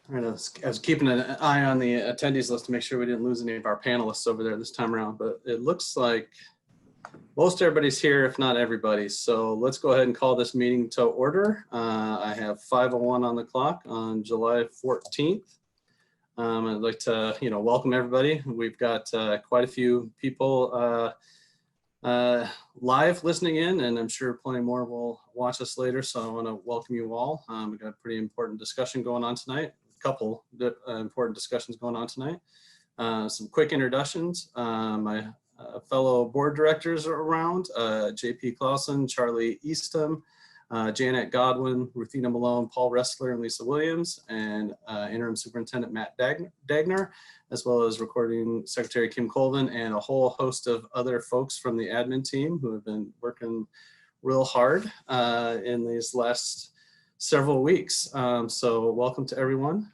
I was keeping an eye on the attendees list to make sure we didn't lose any of our panelists over there this time around, but it looks like most everybody's here, if not everybody. So let's go ahead and call this meeting to order. I have 5:01 on the clock on July 14th. I'd like to, welcome everybody. We've got quite a few people live listening in, and I'm sure plenty more will watch us later. So I want to welcome you all. We've got a pretty important discussion going on tonight. A couple important discussions going on tonight. Some quick introductions. My fellow board directors are around, JP Clausen, Charlie Eastham, Janet Godwin, Ruthina Malone, Paul Ressler, and Lisa Williams, and interim superintendent Matt Dagner, as well as recording secretary Kim Colvin, and a whole host of other folks from the admin team who have been working real hard in these last several weeks. So welcome to everyone.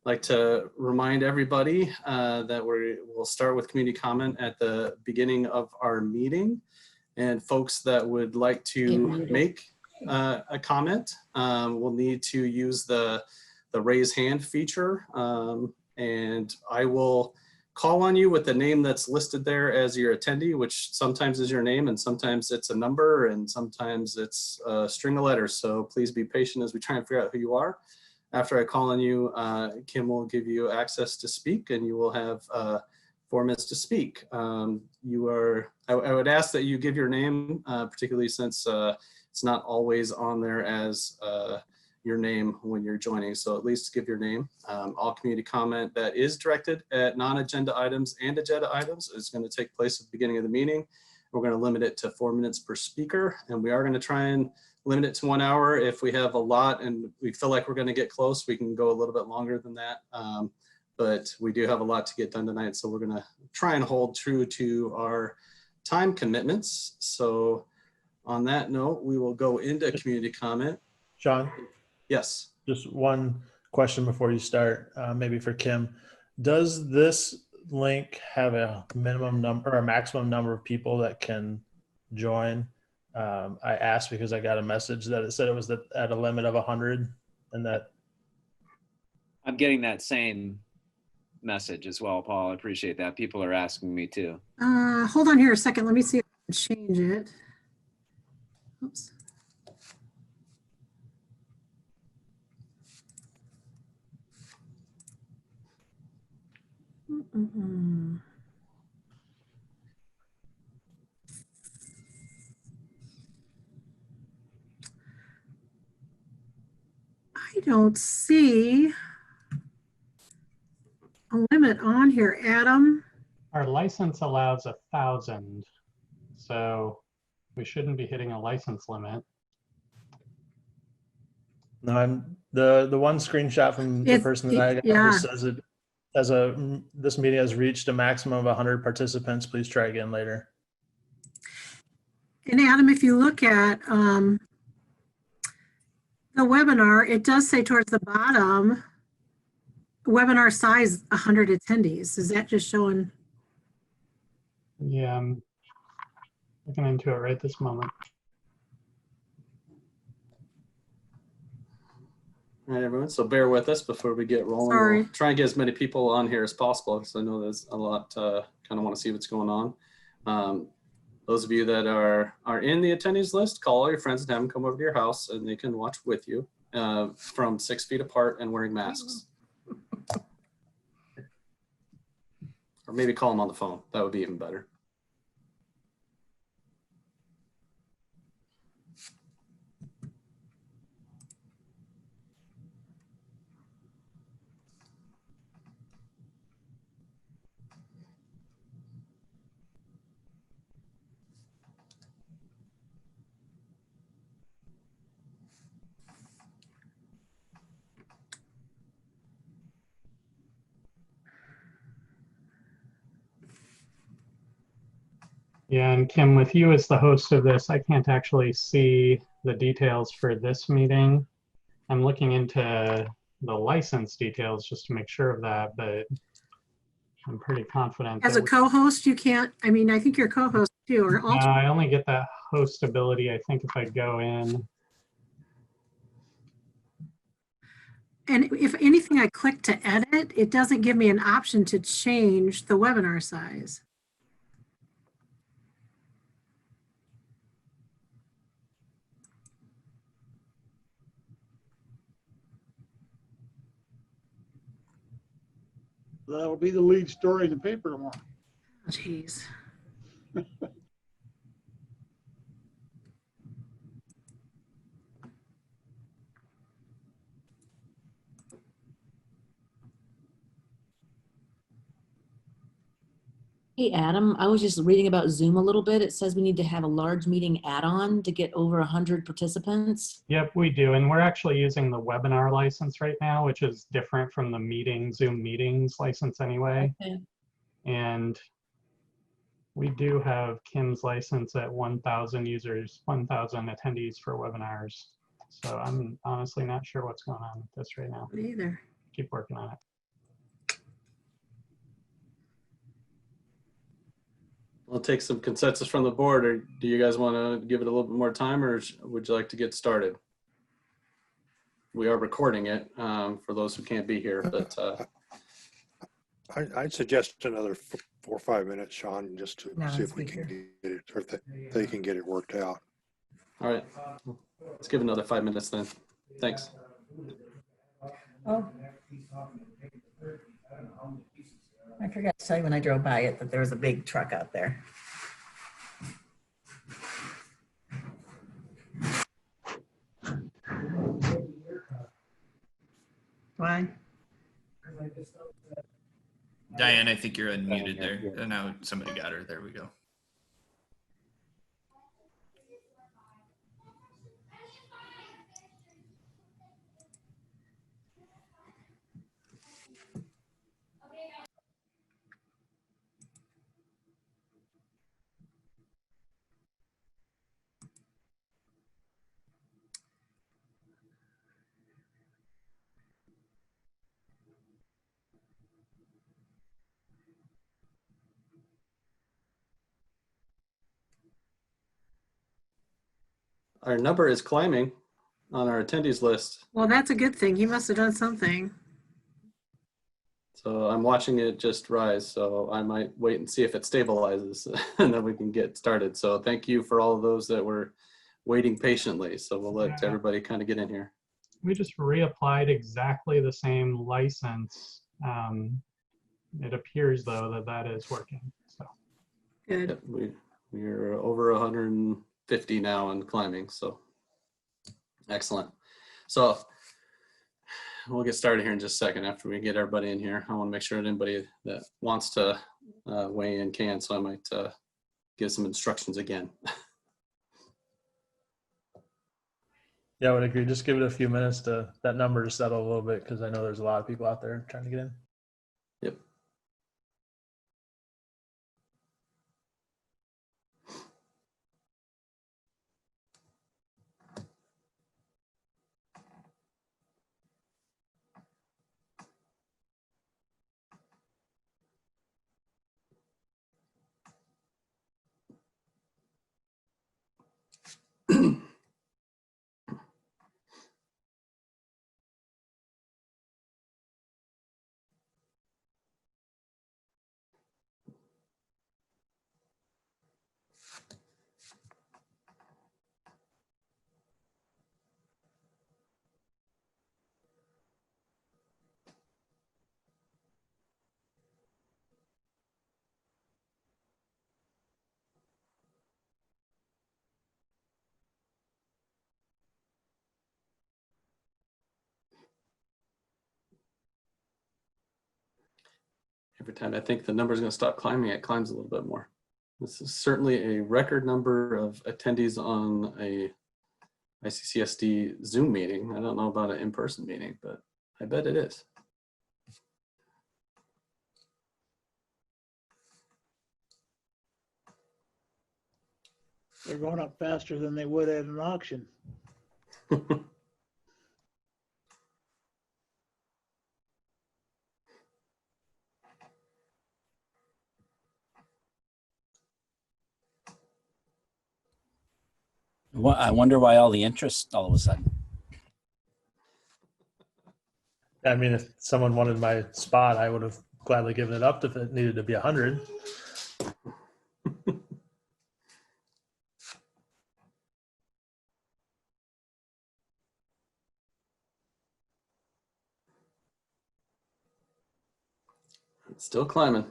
Like to remind everybody that we'll start with community comment at the beginning of our meeting, and folks that would like to make a comment will need to use the raise hand feature, and I will call on you with the name that's listed there as your attendee, which sometimes is your name and sometimes it's a number and sometimes it's a string of letters. So please be patient as we try and figure out who you are. After I call on you, Kim will give you access to speak, and you will have 4 minutes to speak. I would ask that you give your name, particularly since it's not always on there as your name when you're joining. So at least give your name. All community comment that is directed at non-agenda items and agenda items is going to take place at the beginning of the meeting. We're going to limit it to 4 minutes per speaker, and we are going to try and limit it to 1 hour. If we have a lot and we feel like we're going to get close, we can go a little bit longer than that. But we do have a lot to get done tonight, so we're going to try and hold true to our time commitments. So on that note, we will go into community comment. Sean? Yes. Just one question before you start, maybe for Kim. Does this link have a minimum number or a maximum number of people that can join? I asked because I got a message that it said it was at a limit of 100, and that. I'm getting that same message as well, Paul. I appreciate that. People are asking me too. Hold on here a second. Let me see if I can change it. Oops. I don't see a limit on here, Adam. Our license allows 1,000, so we shouldn't be hitting a license limit. No, the one screenshot from the person that I got just says it as this meeting has reached a maximum of 100 participants. Please try again later. And Adam, if you look at the webinar, it does say towards the bottom, webinar size 100 attendees. Is that just showing? Yeah, I'm looking into it right this moment. All right, everyone. So bear with us before we get rolling. Sorry. We'll try and get as many people on here as possible, because I know there's a lot kind of want to see what's going on. Those of you that are in the attendees list, call all your friends and have them come over to your house, and they can watch with you from 6 feet apart and wearing masks. Or maybe call them on the phone. That would be even better. Yeah, and Kim, with you as the host of this, I can't actually see the details for this meeting. I'm looking into the license details just to make sure of that, but I'm pretty confident. As a co-host, you can't, I mean, I think you're co-host too, or no, I only get that host ability, I think, if I go in. And if anything, I click to edit, it doesn't give me an option to change the webinar size. That'll be the lead story in the paper tomorrow. Oh, geez. Hey, Adam, I was just reading about Zoom a little bit. It says we need to have a large meeting add-on to get over 100 participants. Yep, we do. And we're actually using the webinar license right now, which is different from the Zoom meetings license anyway. Okay. And we do have Kim's license at 1,000 users, 1,000 attendees for webinars. So I'm honestly not sure what's going on with this right now. Me either. Keep working on it. We'll take some consensus from the board, or do you guys want to give it a little bit more time, or would you like to get started? We are recording it for those who can't be here, but I'd suggest another 4 or 5 minutes, Sean, just to No, see if we can get it, or if they can get it worked out. all right, let's give another 5 minutes then. Thanks. Oh. I forgot to tell you when I drove by it that there was a big truck out there. Why? Diane, I think you're unmuted there. And now somebody got her. There we go. Our number is climbing on our attendees list. Well, that's a good thing. He must have done something. So I'm watching it just rise. So I might wait and see if it stabilizes and then we can get started. So thank you for all of those that were waiting patiently. So we'll let everybody kind of get in here. We just reapplied exactly the same license. It appears though that that is working. So Good. Yep, we're over 150 now and climbing. So excellent. So we'll get started here in just a second after we get everybody in here. I want to make sure that anybody that wants to weigh in can, so I might give some instructions again. Yeah, I would agree. Just give it a few minutes to that number to settle a little bit, because I know there's a lot of people out there trying to get in. Yep. Every time I think the number is going to stop climbing, it climbs a little bit more. This is certainly a record number of attendees on a ICCSD Zoom meeting. I don't know about an in-person meeting, but I bet it is. They're going up faster than they would at an auction. Well, I wonder why all the interest all of a sudden. I mean, if someone wanted my spot, I would have gladly given it up if it needed to be 100. It's still climbing.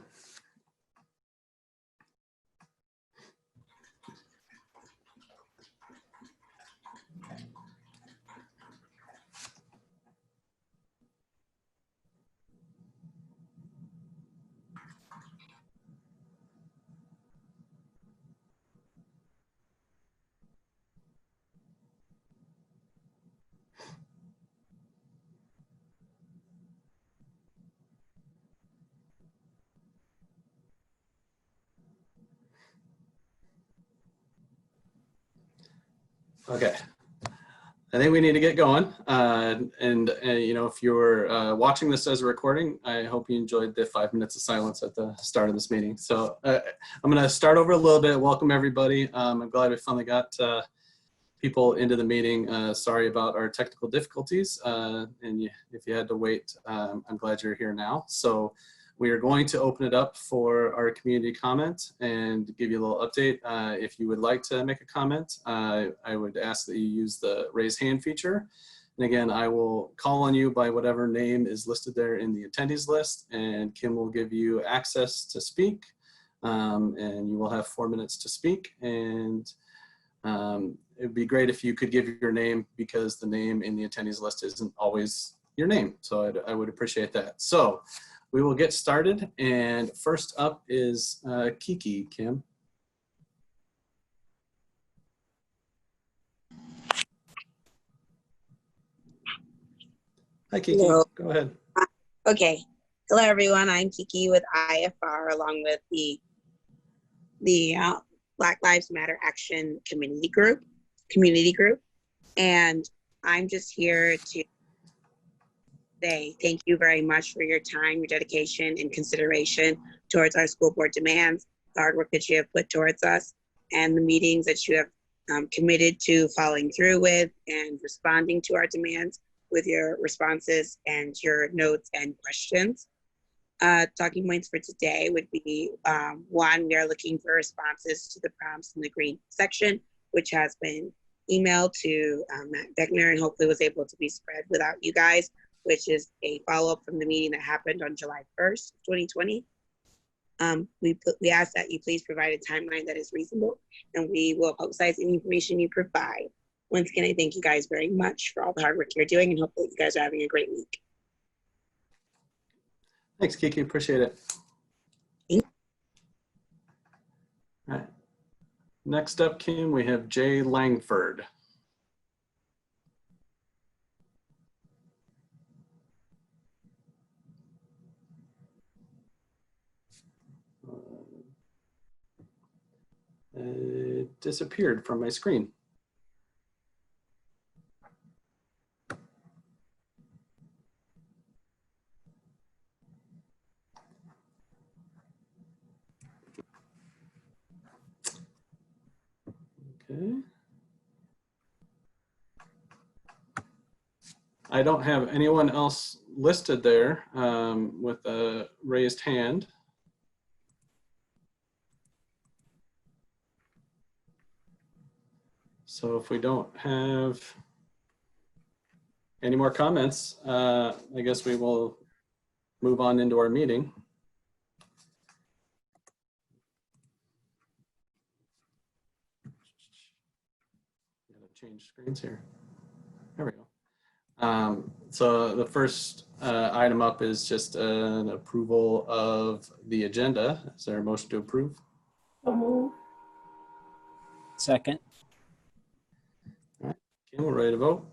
Okay. I think we need to get going. You know, if you're watching this as a recording, I hope you enjoyed the 5 minutes of silence at the start of this meeting. So I'm going to start over a little bit. Welcome, everybody. I'm glad we finally got people into the meeting. Sorry about our technical difficulties. If you had to wait, I'm glad you're here now. So we are going to open it up for our community comment and give you a little update. If you would like to make a comment, I would ask that you use the raise hand feature. And again, I will call on you by whatever name is listed there in the attendees list, and Kim will give you access to speak. And you will have 4 minutes to speak. And it'd be great if you could give your name, because the name in the attendees list isn't always your name. So I would appreciate that. So we will get started, and first up is Kiki. Kim. Hi, Kiki. Hello. Go ahead. Okay. Hello, everyone. I'm Kiki with IFR, along with the Black Lives Matter Action Community Group, and I'm just here to say thank you very much for your time, your dedication, and consideration towards our school board demands, the hard work that you have put towards us, and the meetings that you have committed to following through with and responding to our demands with your responses and your notes and questions. Talking points for today would be, one, we are looking for responses to the prompts in the green section, which has been emailed to Matt Beckner and hopefully was able to be spread without you guys, which is a follow-up from the meeting that happened on July 1st, 2020. We ask that you please provide a timeline that is reasonable, and we will publicize any information you provide. Once again, I thank you guys very much for all the hard work you're doing, and hope that you guys are having a great week. Thanks, Kiki. Appreciate it. Thank you. All right. Next up, Kim, we have Jay Langford. It disappeared from my screen. Okay. I don't have anyone else listed there with a raised hand. So if we don't have any more comments, I guess we will move on into our meeting. Change screens here. There we go. So the first item up is just an approval of the agenda. Is there a motion to approve? Second. All right. Okay, we're ready to vote.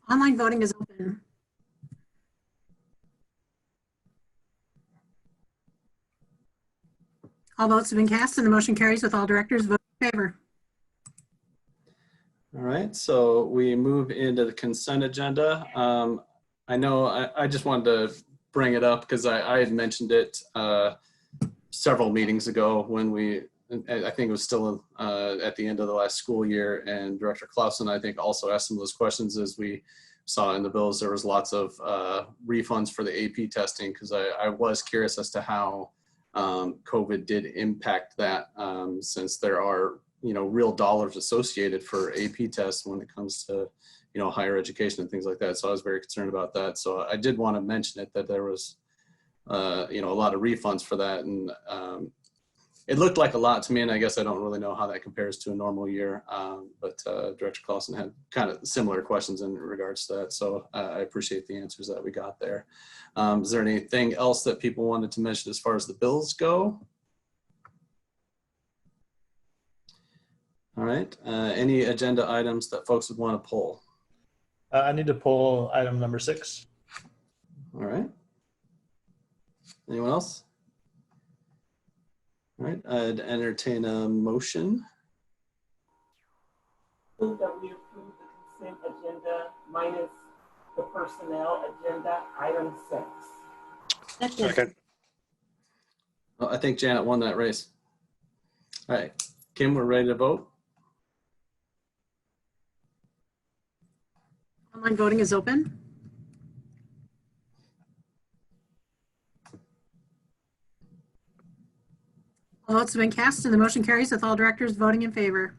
Online voting is open. All votes have been cast and the motion carries with all directors voting in favor. All right, so we move into the consent agenda. I know I just wanted to bring it up because I had mentioned it several meetings ago when I think it was still at the end of the last school year, and Director Clausen, I think, also asked some of those questions. As we saw in the bills, there was lots of refunds for the AP testing, because I was curious as to how COVID did impact that, since there are, real dollars associated for AP tests when it comes to, higher education and things like that. So I was very concerned about that. So I did want to mention it, that there was, a lot of refunds for that. And it looked like a lot to me, and I guess I don't really know how that compares to a normal year. But Director Clausen had kind of similar questions in regards to that. So I appreciate the answers that we got there. Is there anything else that people wanted to mention as far as the bills go? All right. Any agenda items that folks would want to pull? I need to pull item number 6. All right. Anyone else? All right, I'd entertain a motion. Move that we approve the consent agenda minus the personnel agenda, item 6. Second. Well, I think Janet won that race. All right, Kim, we're ready to vote. Online voting is open. All votes have been cast and the motion carries with all directors voting in favor.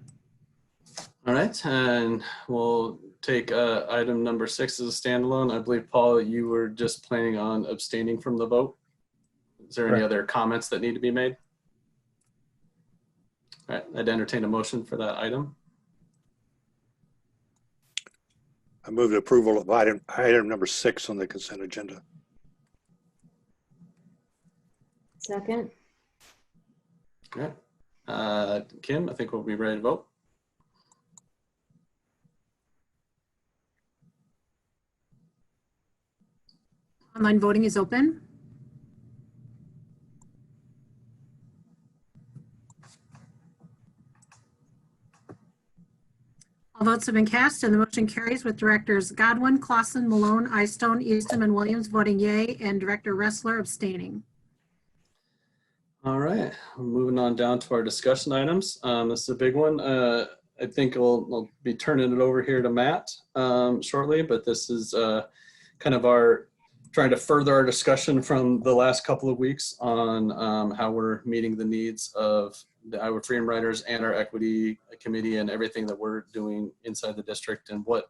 All right, and we'll take item number 6 as a standalone. I believe, Paul, you were just planning on abstaining from the vote. Is there any other comments that need to be made? All right, I'd entertain a motion for that item. I move the approval of item number 6 on the consent agenda. Second. All right, Kim, I think we'll be ready to vote. Online voting is open. All votes have been cast and the motion carries with directors Godwin, Clausen, Malone, Eystone, Eastham, and Williams voting yay, and Director Ressler abstaining. All right, moving on down to our discussion items. This is a big one. I think we'll be turning it over here to Matt shortly, but this is kind of our trying to further our discussion from the last couple of weeks on how we're meeting the needs of the Iowa Freedom Riders and our equity committee and everything that we're doing inside the district, and what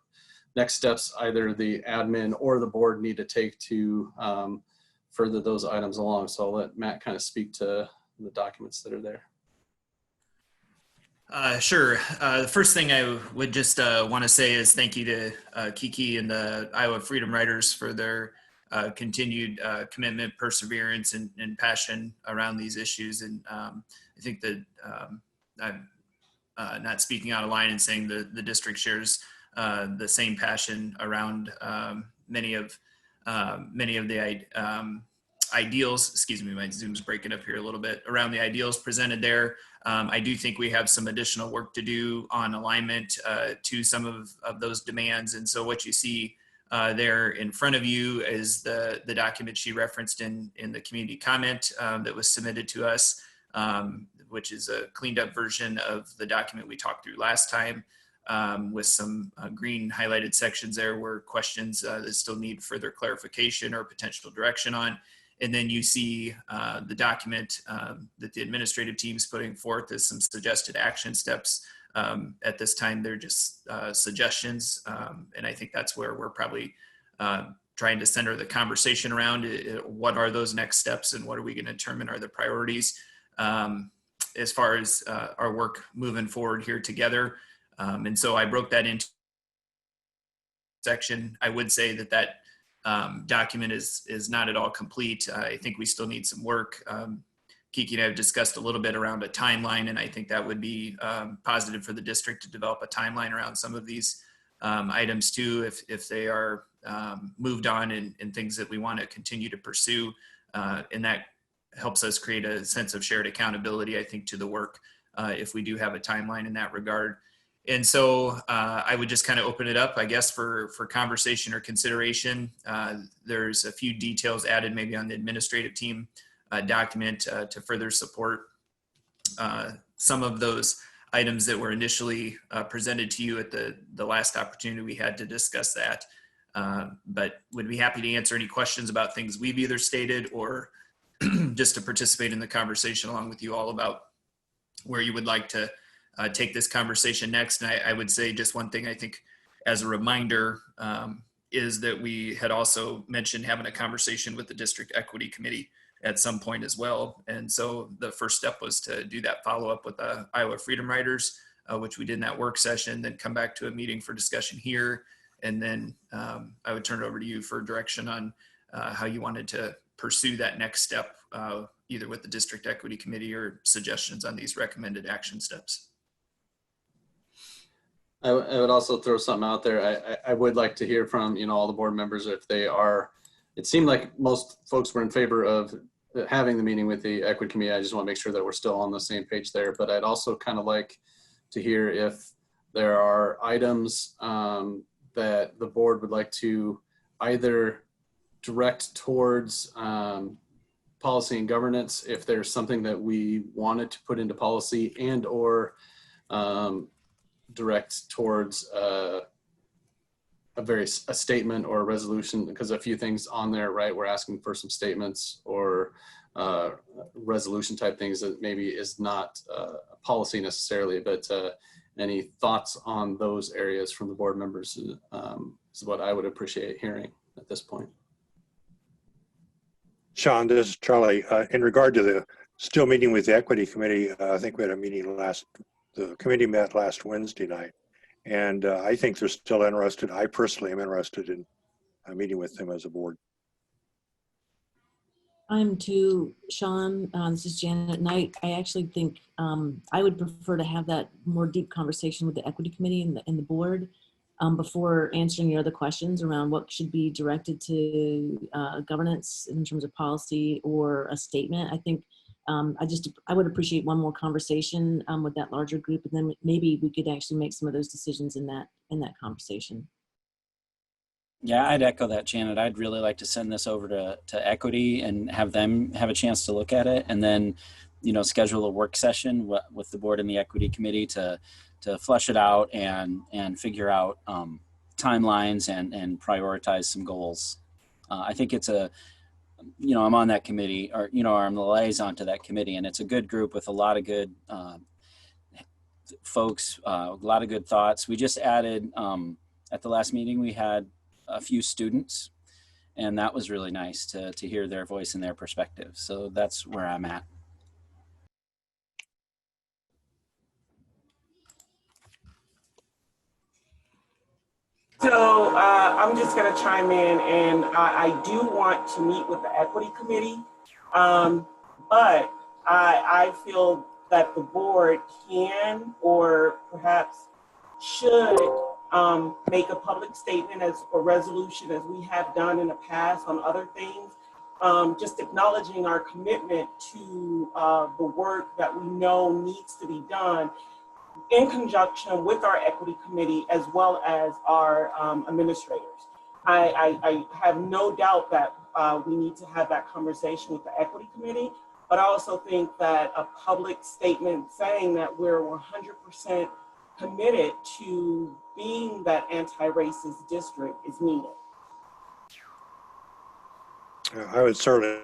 next steps either the admin or the board need to take to further those items along. So I'll let Matt kind of speak to the documents that are there. Sure. The first thing I would just want to say is thank you to Kiki and the Iowa Freedom Riders for their continued commitment, perseverance, and passion around these issues. And I think that I'm not speaking out of line in saying the district shares the same passion around many of the ideals. Excuse me, my Zoom's breaking up here a little bit. Around the ideals presented there. I do think we have some additional work to do on alignment to some of those demands. And so what you see there in front of you is the document she referenced in the community comment that was submitted to us, which is a cleaned up version of the document we talked through last time, with some green highlighted sections there were questions that still need further clarification or potential direction on. And then you see the document that the administrative team is putting forth as some suggested action steps. At this time, they're just suggestions. And I think that's where we're probably trying to center the conversation around. What are those next steps and what are we going to determine are the priorities as far as our work moving forward here together. And so I broke that into section. I would say that document is not at all complete. I think we still need some work. Kiki and I have discussed a little bit around a timeline, and I think that would be positive for the district to develop a timeline around some of these items too, if they are moved on and things that we want to continue to pursue. And that helps us create a sense of shared accountability, I think, to the work if we do have a timeline in that regard. And so I would just kind of open it up, I guess, for conversation or consideration. There's a few details added maybe on the administrative team document to further support some of those items that were initially presented to you at the last opportunity we had to discuss that. But would be happy to answer any questions about things we've either stated or just to participate in the conversation along with you all about where you would like to take this conversation next. And I would say just one thing, I think as a reminder, is that we had also mentioned having a conversation with the District Equity Committee at some point as well. And so the first step was to do that follow-up with the Iowa Freedom Riders, which we did in that work session, then come back to a meeting for discussion here. And then I would turn it over to you for direction on how you wanted to pursue that next step, either with the District Equity Committee or suggestions on these recommended action steps. I would also throw something out there. I would like to hear from, all the board members if they are, it seemed like most folks were in favor of having the meeting with the Equity Committee. I just want to make sure that we're still on the same page there, but I'd also kind of like to hear if there are items that the board would like to either direct towards policy and governance, if there's something that we wanted to put into policy and or direct towards a statement or a resolution, because a few things on there, right? We're asking for some statements or resolution type things that maybe is not a policy necessarily, but any thoughts on those areas from the board members is what I would appreciate hearing at this point. Sean, this is Charlie. In regard to the still meeting with the Equity Committee, I think we had a meeting the committee met last Wednesday night, and I think they're still interested. I personally am interested in meeting with them as a board. I'm too, Sean. This is Janet Knight. I actually think I would prefer to have that more deep conversation with the Equity Committee and the board before answering your other questions around what should be directed to governance in terms of policy or a statement. I think I would appreciate one more conversation with that larger group, and then maybe we could actually make some of those decisions in that conversation. Yeah, I'd echo that, Janet. I'd really like to send this over to Equity and have them have a chance to look at it, and then, schedule a work session with the board and the Equity Committee to flesh it out and figure out timelines and prioritize some goals. I think it's I'm on that committee, or I'm the liaison to that committee, and it's a good group with a lot of good folks, a lot of good thoughts. We just added at the last meeting, we had a few students, and that was really nice to hear their voice and their perspective. So that's where I'm at. So I'm just going to chime in, and I do want to meet with the Equity Committee, but I feel that the board can or perhaps should make a public statement as a resolution, as we have done in the past on other things, just acknowledging our commitment to the work that we know needs to be done in conjunction with our Equity Committee as well as our administrators. I have no doubt that we need to have that conversation with the Equity Committee, but I also think that a public statement saying that we're 100% committed to being that anti-racist district is needed. I would certainly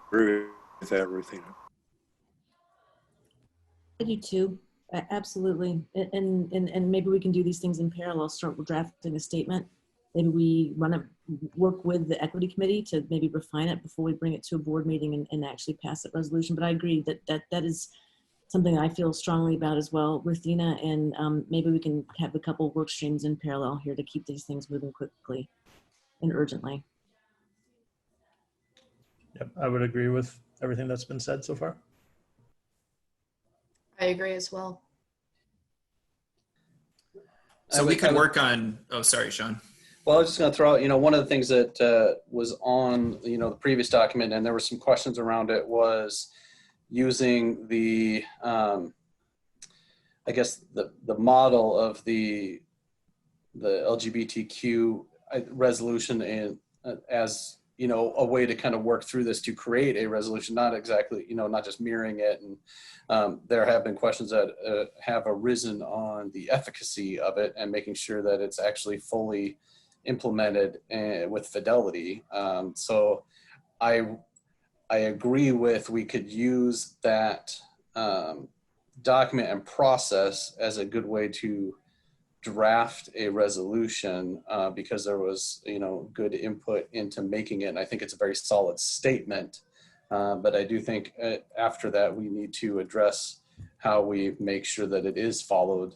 agree with that, Ruthina. I do too. Absolutely. And maybe we can do these things in parallel, start with drafting a statement. Maybe we work with the Equity Committee to maybe refine it before we bring it to a board meeting and actually pass that resolution. But I agree that is something I feel strongly about as well, Ruthina, and maybe we can have a couple work streams in parallel here to keep these things moving quickly and urgently. Yep, I would agree with everything that's been said so far. I agree as well. So we could work on, oh, sorry, Sean. Well, I was just going to throw out, one of the things that was on, the previous document, and there were some questions around it, was using the, I guess, the model of the LGBTQ resolution and as a way to kind of work through this to create a resolution, not exactly, not just mirroring it. And there have been questions that have arisen on the efficacy of it and making sure that it's actually fully implemented with fidelity. So I agree with, we could use that document and process as a good way to draft a resolution because there was, good input into making it. And I think it's a very solid statement. But I do think after that, we need to address how we make sure that it is followed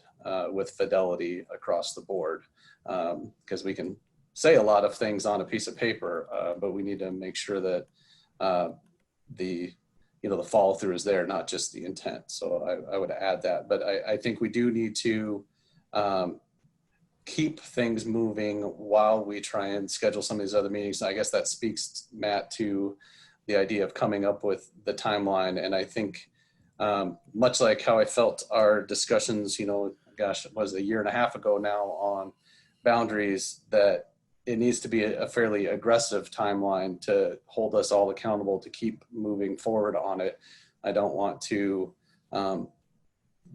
with fidelity across the board. Because we can say a lot of things on a piece of paper, but we need to make sure that the follow through is there, not just the intent. So I would add that. But I think we do need to keep things moving while we try and schedule some of these other meetings. I guess that speaks, Matt, to the idea of coming up with the timeline. And I think much like how I felt our discussions, gosh, it was a year and a half ago now on boundaries, that it needs to be a fairly aggressive timeline to hold us all accountable to keep moving forward on it. I don't want to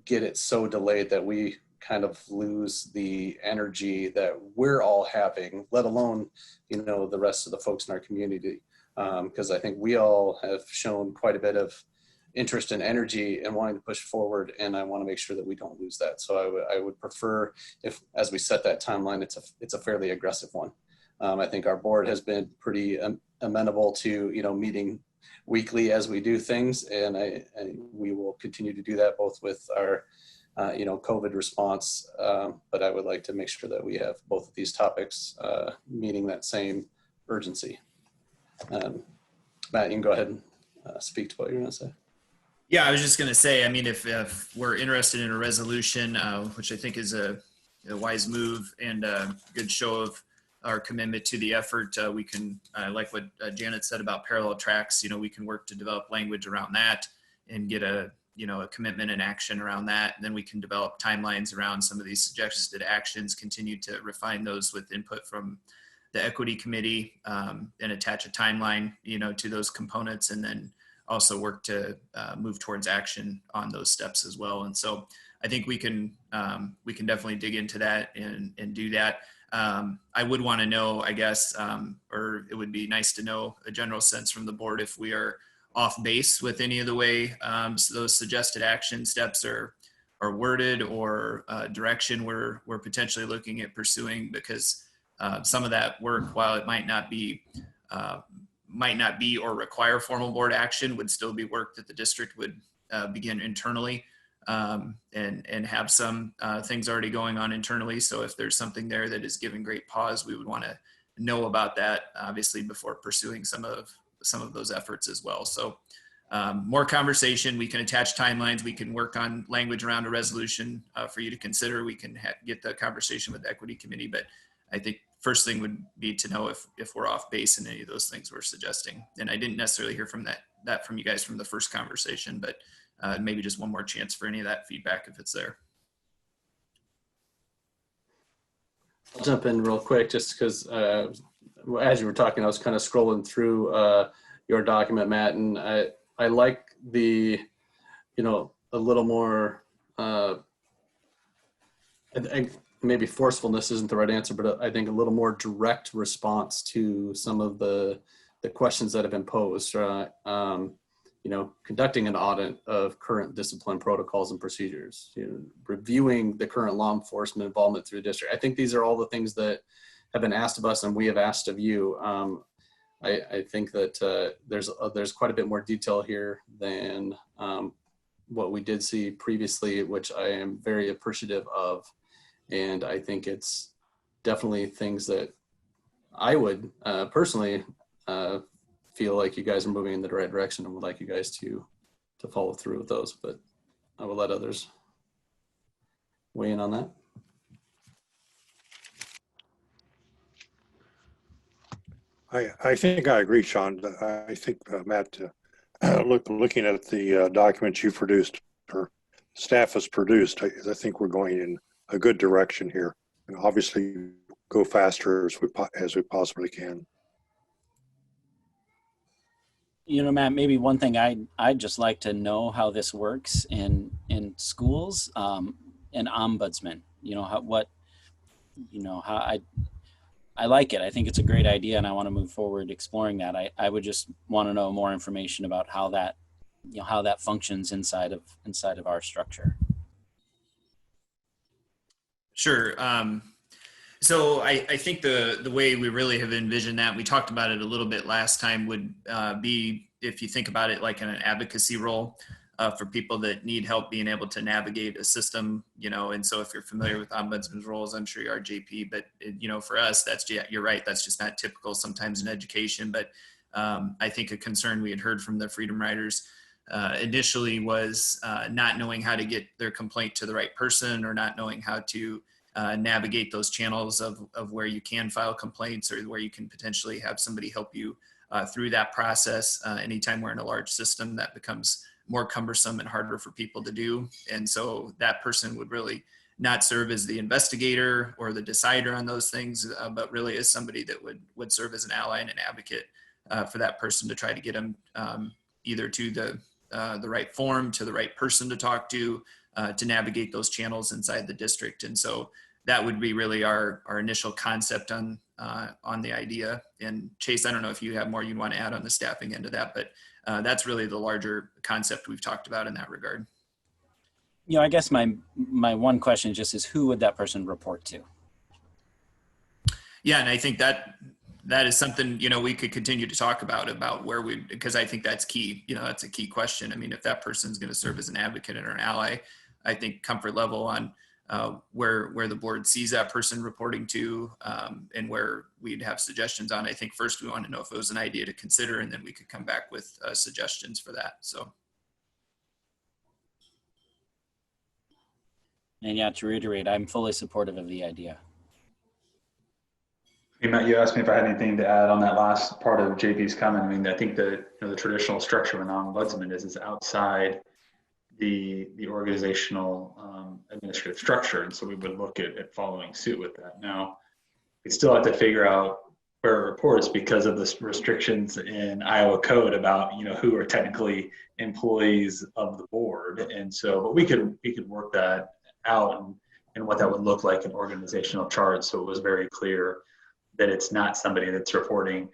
get it so delayed that we kind of lose the energy that we're all having, let alone, the rest of the folks in our community. Because I think we all have shown quite a bit of interest and energy and wanting to push forward, and I want to make sure that we don't lose that. So I would prefer if, as we set that timeline, it's a fairly aggressive one. I think our board has been pretty amenable to meeting weekly as we do things, and we will continue to do that both with our COVID response, but I would like to make sure that we have both of these topics meeting that same urgency. Matt, you can go ahead and speak to what you're going to say. Yeah, I was just going to say, I mean, if we're interested in a resolution, which I think is a wise move and a good show of our commitment to the effort, we can, like what Janet said about parallel tracks, we can work to develop language around that and get a commitment and action around that. And then we can develop timelines around some of these suggested actions, continue to refine those with input from the equity committee, and attach a timeline, to those components, and then also work to move towards action on those steps as well. And so I think we can definitely dig into that and do that. I would want to know, I guess, or it would be nice to know a general sense from the board if we are off base with any of the way those suggested action steps are worded, or direction we're potentially looking at pursuing, because some of that work, while it might not be or require formal board action, would still be work that the district would begin internally, and have some things already going on internally. So if there's something there that is giving great pause, we would want to know about that, obviously, before pursuing some of those efforts as well. So more conversation, we can attach timelines, we can work on language around a resolution for you to consider. We can get the conversation with the equity committee, but I think first thing would be to know if we're off base in any of those things we're suggesting. And I didn't necessarily hear from that from you guys from the first conversation, but maybe just one more chance for any of that feedback if it's there. I'll jump in real quick just because as you were talking, I was kind of scrolling through your document, Matt, and I like the, a little more, maybe forcefulness isn't the right answer, but I think a little more direct response to some of the questions that have been posed. Conducting an audit of current discipline protocols and procedures, reviewing the current law enforcement involvement through the district. I think these are all the things that have been asked of us and we have asked of you. I think that there's quite a bit more detail here than what we did see previously, which I am very appreciative of. And I think it's definitely things that I would personally feel like you guys are moving in the right direction and would like you guys to follow through with those, but I will let others weigh in on that. I think I agree, Sean. I think, Matt, looking at the documents you produced or staff has produced, I think we're going in a good direction here, and obviously go faster as we possibly can. You know, Matt, maybe one thing I'd just like to know how this works in schools, and ombudsman, you know, how I like it. I think it's a great idea and I want to move forward exploring that. I would just want to know more information about how that, you know, how that functions inside of our structure. Sure. So I think the way we really have envisioned that, we talked about it a little bit last time, would be, if you think about it like an advocacy role for people that need help being able to navigate a system, you know. And so if you're familiar with ombudsman's roles, I'm sure you are, JP, but you know, for us, that's, yeah, you're right, that's just not typical sometimes in education. But I think a concern we had heard from the Freedom Riders initially was not knowing how to get their complaint to the right person, or not knowing how to navigate those channels of where you can file complaints, or where you can potentially have somebody help you through that process. Anytime we're in a large system, that becomes more cumbersome and harder for people to do. And so that person would really not serve as the investigator or the decider on those things, but really as somebody that would serve as an ally and an advocate for that person, to try to get them either to the right form, to the right person to talk to navigate those channels inside the district. And so that would be really our initial concept on the idea. And Chase, I don't know if you have more you want to add on the staffing end of that, but that's really the larger concept we've talked about in that regard. You know, I guess my one question just is, who would that person report to? Yeah, and I think that is something, you know, we could continue to talk about where we, because I think that's key. You know, that's a key question. I mean, if that person's going to serve as an advocate or an ally, I think comfort level on where the board sees that person reporting to, and where we'd have suggestions on. I think first we want to know if it was an idea to consider, and then we could come back with suggestions for that. So. And yeah, to reiterate, I'm fully supportive of the idea. Hey, Matt, you asked me if I had anything to add on that last part of JP's comment. I mean, I think the traditional structure of an ombudsman is outside the organizational administrative structure, and so we would look at following suit with that. Now, we still have to figure out where it reports because of the restrictions in Iowa code about, you know, who are technically employees of the board, and so, but we could work that out and what that would look like in organizational charts, so it was very clear that it's not somebody that's reporting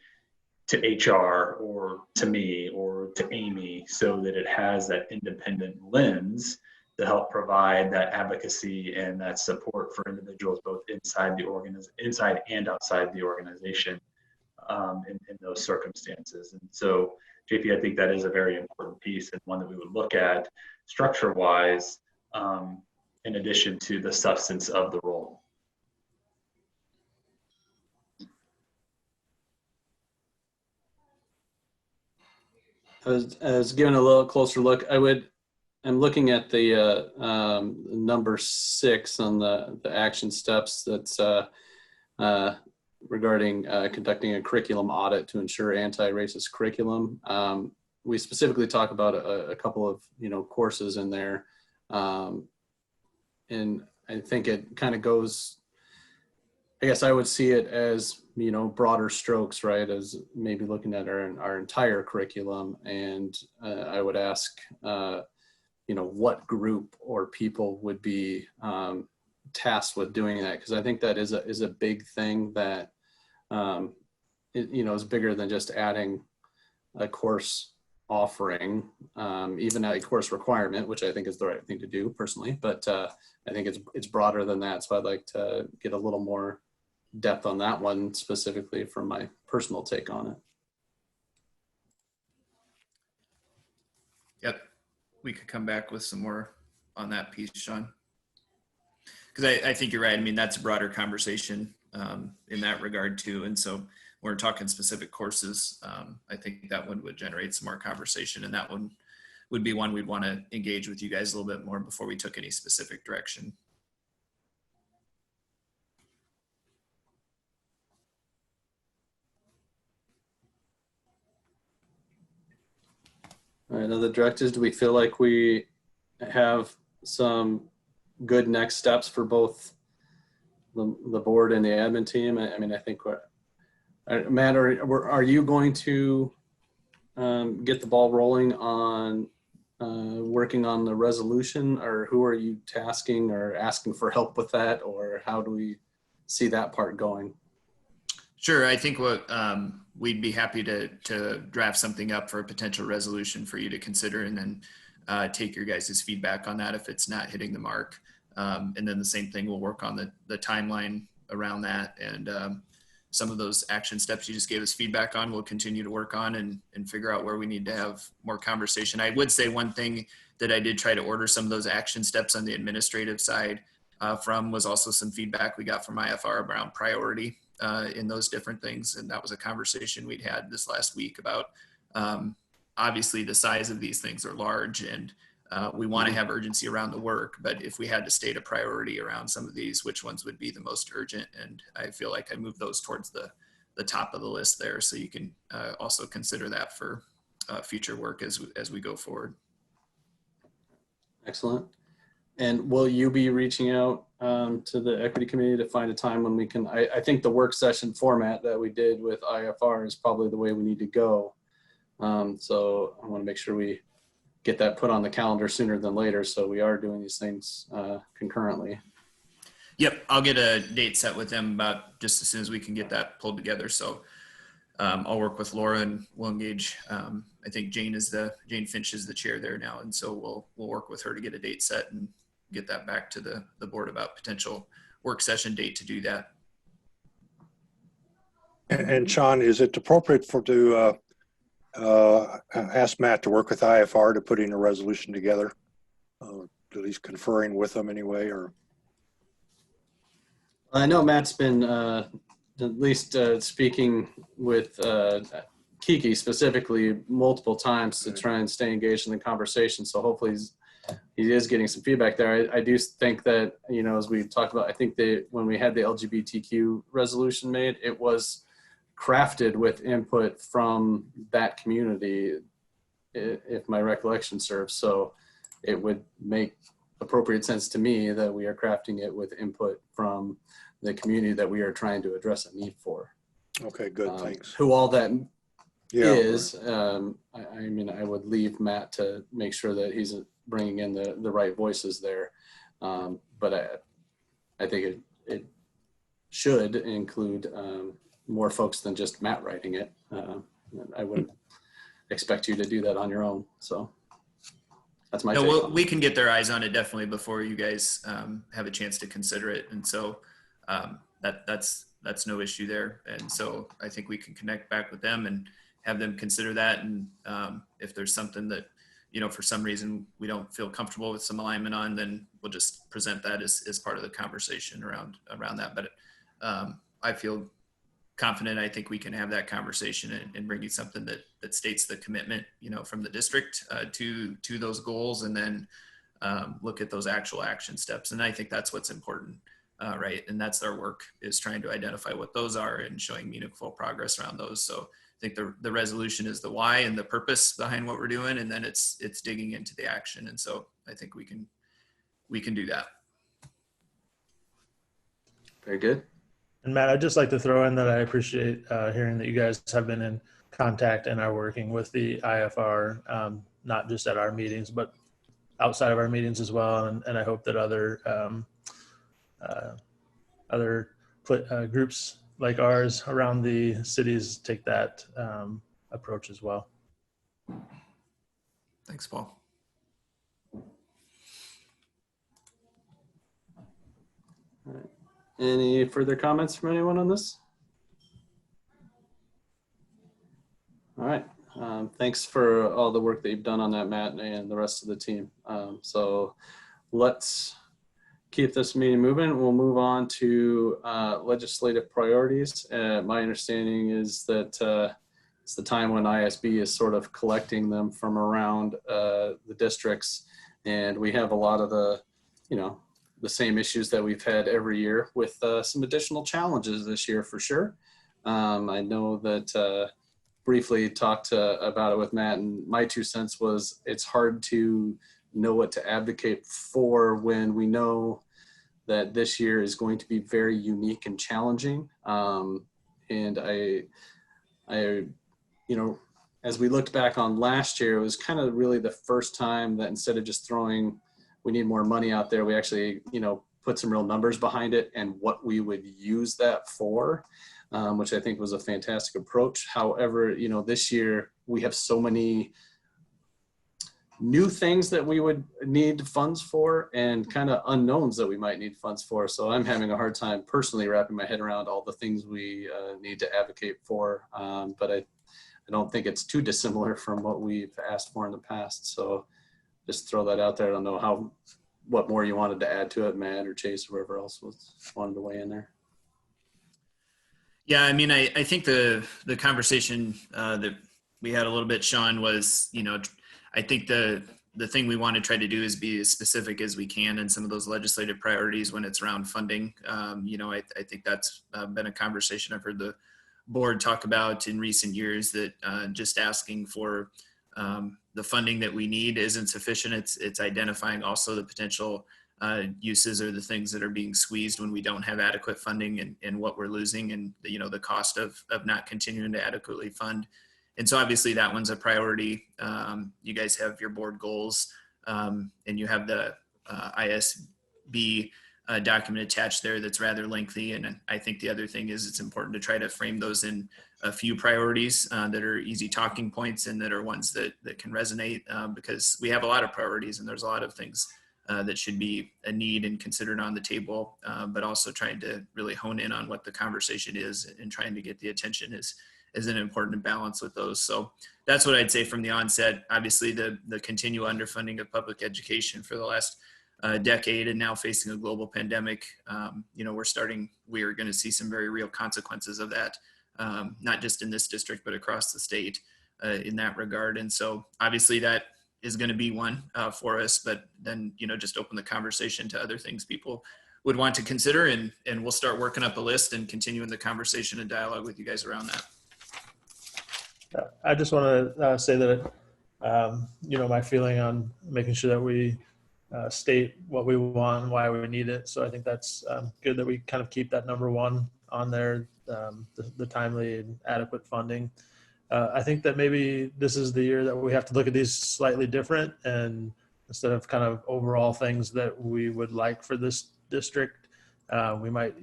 to HR or to me or to Amy, so that it has that independent lens to help provide that advocacy and that support for individuals both inside and outside the organization in those circumstances. And so, JP, I think that is a very important piece, and one that we would look at structure-wise, in addition to the substance of the role. As given a little closer look, I'm looking at the number 6 on the action steps that's regarding conducting a curriculum audit to ensure anti-racist curriculum. We specifically talk about a couple of, you know, courses in there, and I think it kind of goes, I guess I would see it as, you know, broader strokes, right? As maybe looking at our entire curriculum. And I would ask, you know, what group or people would be tasked with doing that? Because I think that is a big thing that, you know, is bigger than just adding a course offering, even a course requirement, which I think is the right thing to do personally. But I think it's broader than that. So I'd like to get a little more depth on that one specifically from my personal take on it. Yep, we could come back with some more on that piece, Sean. Because I think you're right. I mean, that's a broader conversation in that regard too. And so when we're talking specific courses, I think that one would generate some more conversation, and that one would be one we'd want to engage with you guys a little bit more before we took any specific direction. All right, other directives, do we feel like we have some good next steps for both the board and the admin team? I mean, I think Matt, are you going to get the ball rolling on working on the resolution, or who are you tasking or asking for help with that, or how do we see that part going? Sure. I think what we'd be happy to draft something up for a potential resolution for you to consider, and then take your guys' feedback on that if it's not hitting the mark. And then the same thing, we'll work on the timeline around that, and some of those action steps you just gave us feedback on, we'll continue to work on and figure out where we need to have more conversation. I would say one thing that I did try to order some of those action steps on the administrative side from was also some feedback we got from IFR around priority in those different things. And that was a conversation we'd had this last week about obviously the size of these things are large, and we want to have urgency around the work, but if we had to state a priority around some of these, which ones would be the most urgent? And I feel like I moved those towards the top of the list there. So you can also consider that for future work as we go forward. Excellent. And will you be reaching out to the equity committee to find a time when we can, I think the work session format that we did with IFR is probably the way we need to go. So I want to make sure we get that put on the calendar sooner than later. So we are doing these things concurrently. Yep. I'll get a date set with them about just as soon as we can get that pulled together. So I'll work with Laura and we'll engage. I think Jane Finch is the chair there now. And so we'll work with her to get a date set and get that back to the board about potential work session date to do that. And Sean, is it appropriate to ask Matt to work with IFR to put in a resolution together? At least conferring with them anyway, or? I know Matt's been at least speaking with Kiki specifically multiple times to try and stay engaged in the conversation. So hopefully he is getting some feedback there. I do think that, you know, as we talked about, I think when we had the LGBTQ resolution made, it was crafted with input from that community, if my recollection serves. So it would make appropriate sense to me that we are crafting it with input from the community that we are trying to address a need for. Okay, good, thanks. Who all that is, right. I mean, I would leave Matt to make sure that he's bringing in the right voices there. But I think it should include more folks than just Matt writing it. I wouldn't expect you to do that on your own. So that's my take. Well, we can get their eyes on it definitely before you guys have a chance to consider it. And so that's no issue there. And so I think we can connect back with them and have them consider that. And if there's something that, you know, for some reason we don't feel comfortable with some alignment on, then we'll just present that as part of the conversation around that. But I feel confident. I think we can have that conversation and bring you something that states the commitment, you know, from the district to those goals, and then look at those actual action steps. And I think that's what's important, right? And that's our work, is trying to identify what those are and showing meaningful progress around those. So I think the resolution is the why and the purpose behind what we're doing, and then it's digging into the action. And so I think we can do that. Very good. And Matt, I'd just like to throw in that I appreciate hearing that you guys have been in contact and are working with the IFR, not just at our meetings, but outside of our meetings as well. And I hope that other groups like ours around the cities take that approach as well. Thanks, Paul. All right. Any further comments from anyone on this? All right. Thanks for all the work that you've done on that, Matt, and the rest of the team. So let's keep this meeting moving. We'll move on to legislative priorities. My understanding is that it's the time when ISB is sort of collecting them from around the districts. And we have a lot of the, you know, the same issues that we've had every year, with some additional challenges this year for sure. I know that briefly talked about it with Matt, and my 2 cents was it's hard to know what to advocate for when we know that this year is going to be very unique and challenging. And I, you know, as we looked back on last year, it was kind of really the first time that instead of just throwing, we need more money out there, we actually, put some real numbers behind it and what we would use that for, which I think was a fantastic approach. However, this year we have so many new things that we would need funds for and kind of unknowns that we might need funds for. So I'm having a hard time personally wrapping my head around all the things we need to advocate for. But I don't think it's too dissimilar from what we've asked for in the past. So just throw that out there. I don't know what more you wanted to add to it, Matt or Chase or whoever else wanted to weigh in there. Yeah, I mean, I think the conversation that we had a little bit, Sean, was, I think the thing we want to try to do is be as specific as we can in some of those legislative priorities when it's around funding. I think that's been a conversation I've heard the board talk about in recent years, that just asking for the funding that we need isn't sufficient. It's identifying also the potential uses or the things that are being squeezed when we don't have adequate funding, and what we're losing, and the cost of not continuing to adequately fund. And so obviously that one's a priority. You guys have your board goals, and you have the ISB document attached there that's rather lengthy. And I think the other thing is it's important to try to frame those in a few priorities that are easy talking points and that are ones that can resonate, because we have a lot of priorities and there's a lot of things that should be a need and considered on the table, but also trying to really hone in on what the conversation is and trying to get the attention is an important balance with those. So that's what I'd say from the onset. Obviously the continual underfunding of public education for the last decade, and now facing a global pandemic, we are going to see some very real consequences of that, not just in this district, but across the state in that regard. And so obviously that is going to be one for us, but then, just open the conversation to other things people would want to consider, and we'll start working up a list and continuing the conversation and dialogue with you guys around that. I just want to say that, my feeling on making sure that we state what we want and why we need it. So I think that's good that we kind of keep that number one on there, the timely and adequate funding. I think that maybe this is the year that we have to look at these slightly different, and instead of kind of overall things that we would like for this district, we might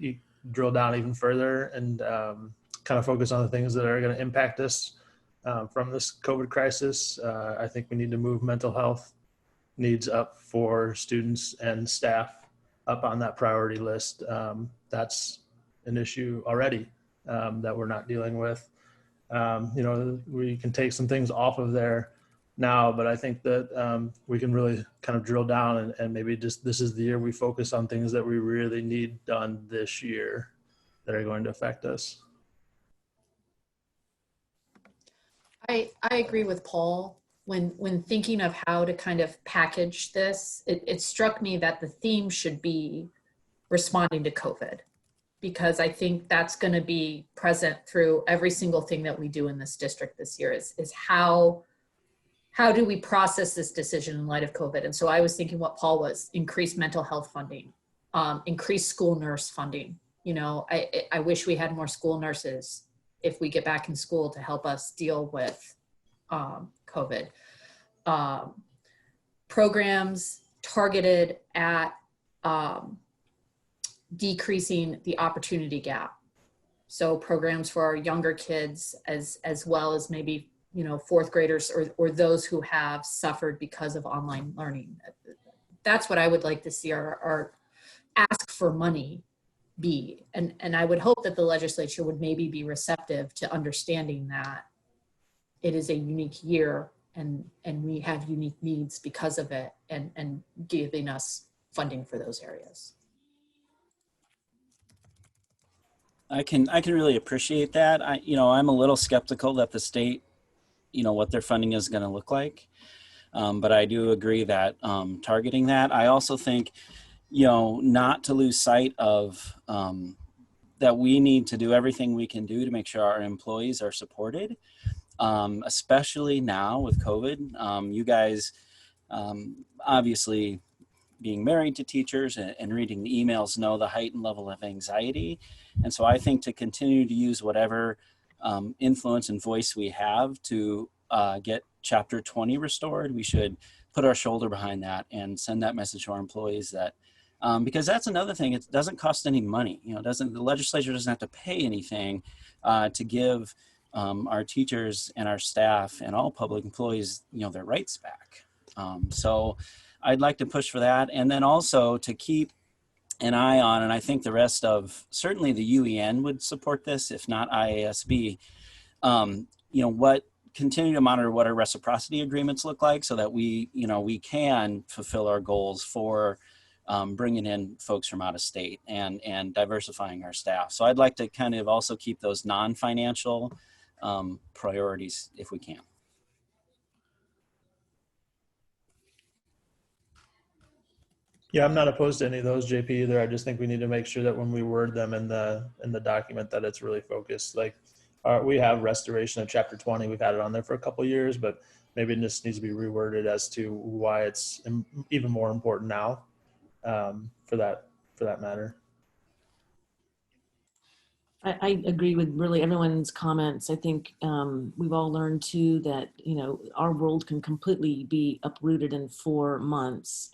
drill down even further and kind of focus on the things that are going to impact us from this COVID crisis. I think we need to move mental health needs up for students and staff up on that priority list. That's an issue already that we're not dealing with. We can take some things off of there now, but I think that we can really kind of drill down and maybe just this is the year we focus on things that we really need done this year that are going to affect us. I agree with Paul. When thinking of how to kind of package this, it struck me that the theme should be responding to COVID, because I think that's going to be present through every single thing that we do in this district this year is how do we process this decision in light of COVID? And so I was thinking what Paul was: increased mental health funding, increased school nurse funding. I wish we had more school nurses if we get back in school to help us deal with COVID. Programs targeted at decreasing the opportunity gap. So programs for our younger kids as well as maybe, fourth graders or those who have suffered because of online learning. That's what I would like to see our ask for money be. And I would hope that the legislature would maybe be receptive to understanding that it is a unique year and we have unique needs because of it, and giving us funding for those areas. I can really appreciate that. I'm a little skeptical that the state, what their funding is going to look like. But I do agree that targeting that. I also think, not to lose sight of that we need to do everything we can do to make sure our employees are supported, especially now with COVID. You guys, obviously, being married to teachers and reading the emails, know the heightened level of anxiety. And so I think to continue to use whatever influence and voice we have to get Chapter 20 restored. We should put our shoulder behind that and send that message to our employees that, because that's another thing, it doesn't cost any money. You know, the legislature doesn't have to pay anything to give our teachers and our staff and all public employees, you know, their rights back. So I'd like to push for that. And then also to keep an eye on, and I think the rest of, certainly the UEN would support this, if not IASB, you know, continue to monitor what our reciprocity agreements look like so that we, you know, we can fulfill our goals for bringing in folks from out of state and diversifying our staff. So I'd like to kind of also keep those non-financial priorities if we can. Yeah, I'm not opposed to any of those, JP, either. I just think we need to make sure that when we word them in the document that it's really focused. Like we have restoration of Chapter 20. We've had it on there for a couple of years, but maybe it just needs to be reworded as to why it's even more important now for that matter. I agree with really everyone's comments. I think we've all learned too that, you know, our world can completely be uprooted in 4 months.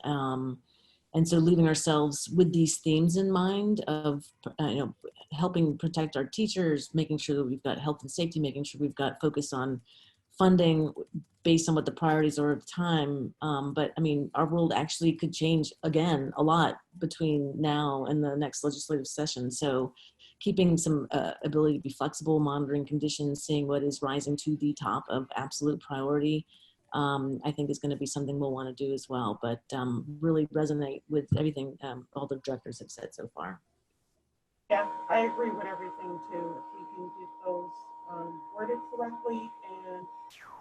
And so leaving ourselves with these themes in mind of, you know, helping protect our teachers, making sure that we've got health and safety, making sure we've got focus on funding based on what the priorities are of time. But I mean, our world actually could change again a lot between now and the next legislative session. So keeping some ability to be flexible, monitoring conditions, seeing what is rising to the top of absolute priority, I think is going to be something we'll want to do as well. But really resonate with everything all the directors have said so far. Yeah, I agree with everything too. If we can get those worded correctly and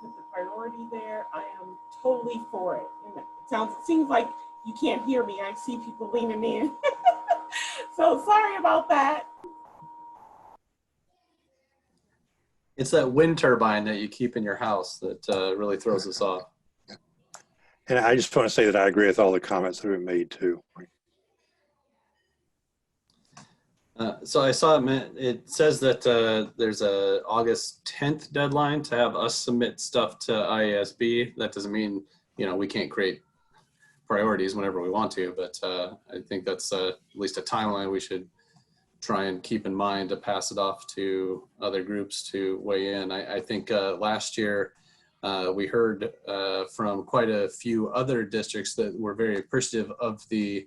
put the priority there, I am totally for it. And it seems like you can't hear me. I see people leaning in. So sorry about that. It's that wind turbine that you keep in your house that really throws us off. And I just want to say that I agree with all the comments that have been made too. So I saw it says that there's a August 10th deadline to have us submit stuff to IASB. That doesn't mean, you know, we can't create priorities whenever we want to, but I think that's at least a timeline we should try and keep in mind to pass it off to other groups to weigh in. I think last year we heard from quite a few other districts that were very appreciative of the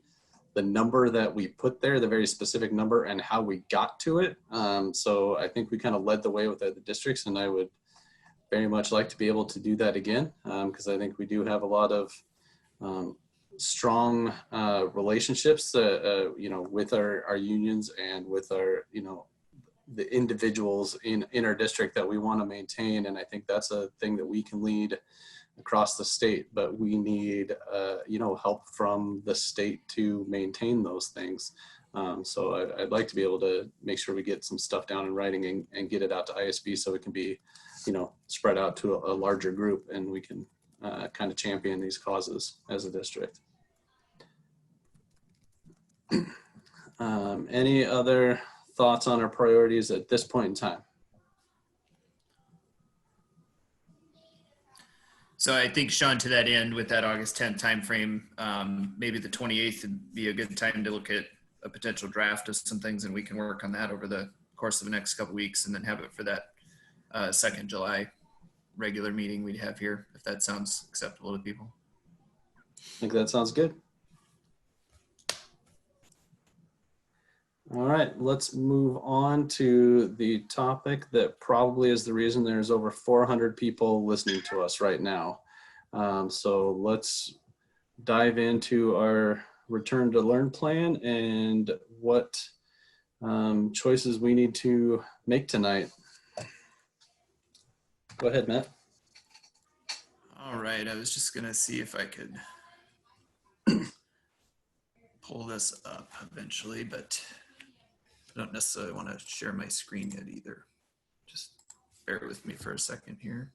number that we put there, the very specific number, and how we got to it. So I think we kind of led the way with the districts, and I would very much like to be able to do that again, because I think we do have a lot of strong relationships, you know, with our unions and with our, you know, the individuals in our district that we want to maintain. And I think that's a thing that we can lead across the state, but we need, you know, help from the state to maintain those things. So I'd like to be able to make sure we get some stuff down in writing and get it out to ISB so it can be, you know, spread out to a larger group, and we can kind of champion these causes as a district. Any other thoughts on our priorities at this point in time? So I think, Sean, to that end, with that August 10th timeframe, maybe the 28th would be a good time to look at a potential draft of some things, and we can work on that over the course of the next couple of weeks, and then have it for that 2nd July regular meeting we'd have here, if that sounds acceptable to people. I think that sounds good. All right, let's move on to the topic that probably is the reason there's over 400 people listening to us right now. So let's dive into our return to learn plan and what choices we need to make tonight. Go ahead, Matt. All right, I was just gonna see if I could pull this up eventually, but I don't necessarily want to share my screen yet either. Just bear with me for a second here.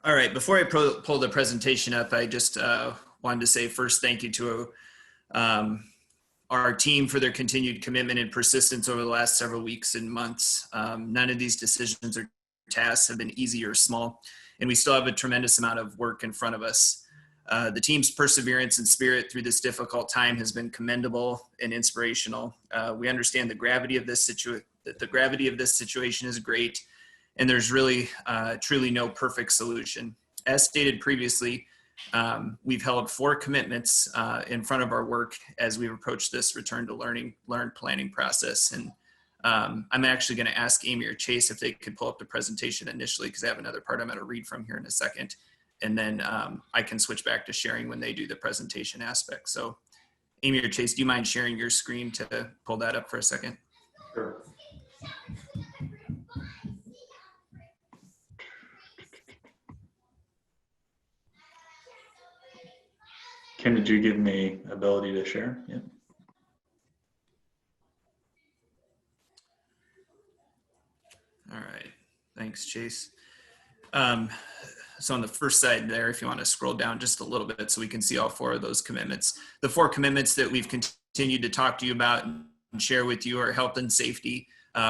All right, before I pull the presentation up, I just wanted to say first thank you to our team for their continued commitment and persistence over the last several weeks and months. None of these decisions or tasks have been easy or small, and we still have a tremendous amount of work in front of us. The team's perseverance and spirit through this difficult time has been commendable and inspirational. We understand the gravity of this situation is great, and there's really truly no perfect solution. As stated previously, we've held 4 commitments in front of our work as we've approached this return to learn planning process. And I'm actually going to ask Amy or Chase if they could pull up the presentation initially, because I have another part I'm going to read from here in a second. And then I can switch back to sharing when they do the presentation aspect. So Amy or Chase, do you mind sharing your screen to pull that up for a second? Sure. Kim, did you give me ability to share? Yeah. All right, thanks, Chase. So on the first side there, if you want to scroll down just a little bit so we can see all 4 of those commitments. The 4 commitments that we've continued to talk to you about and share with you are health and safety.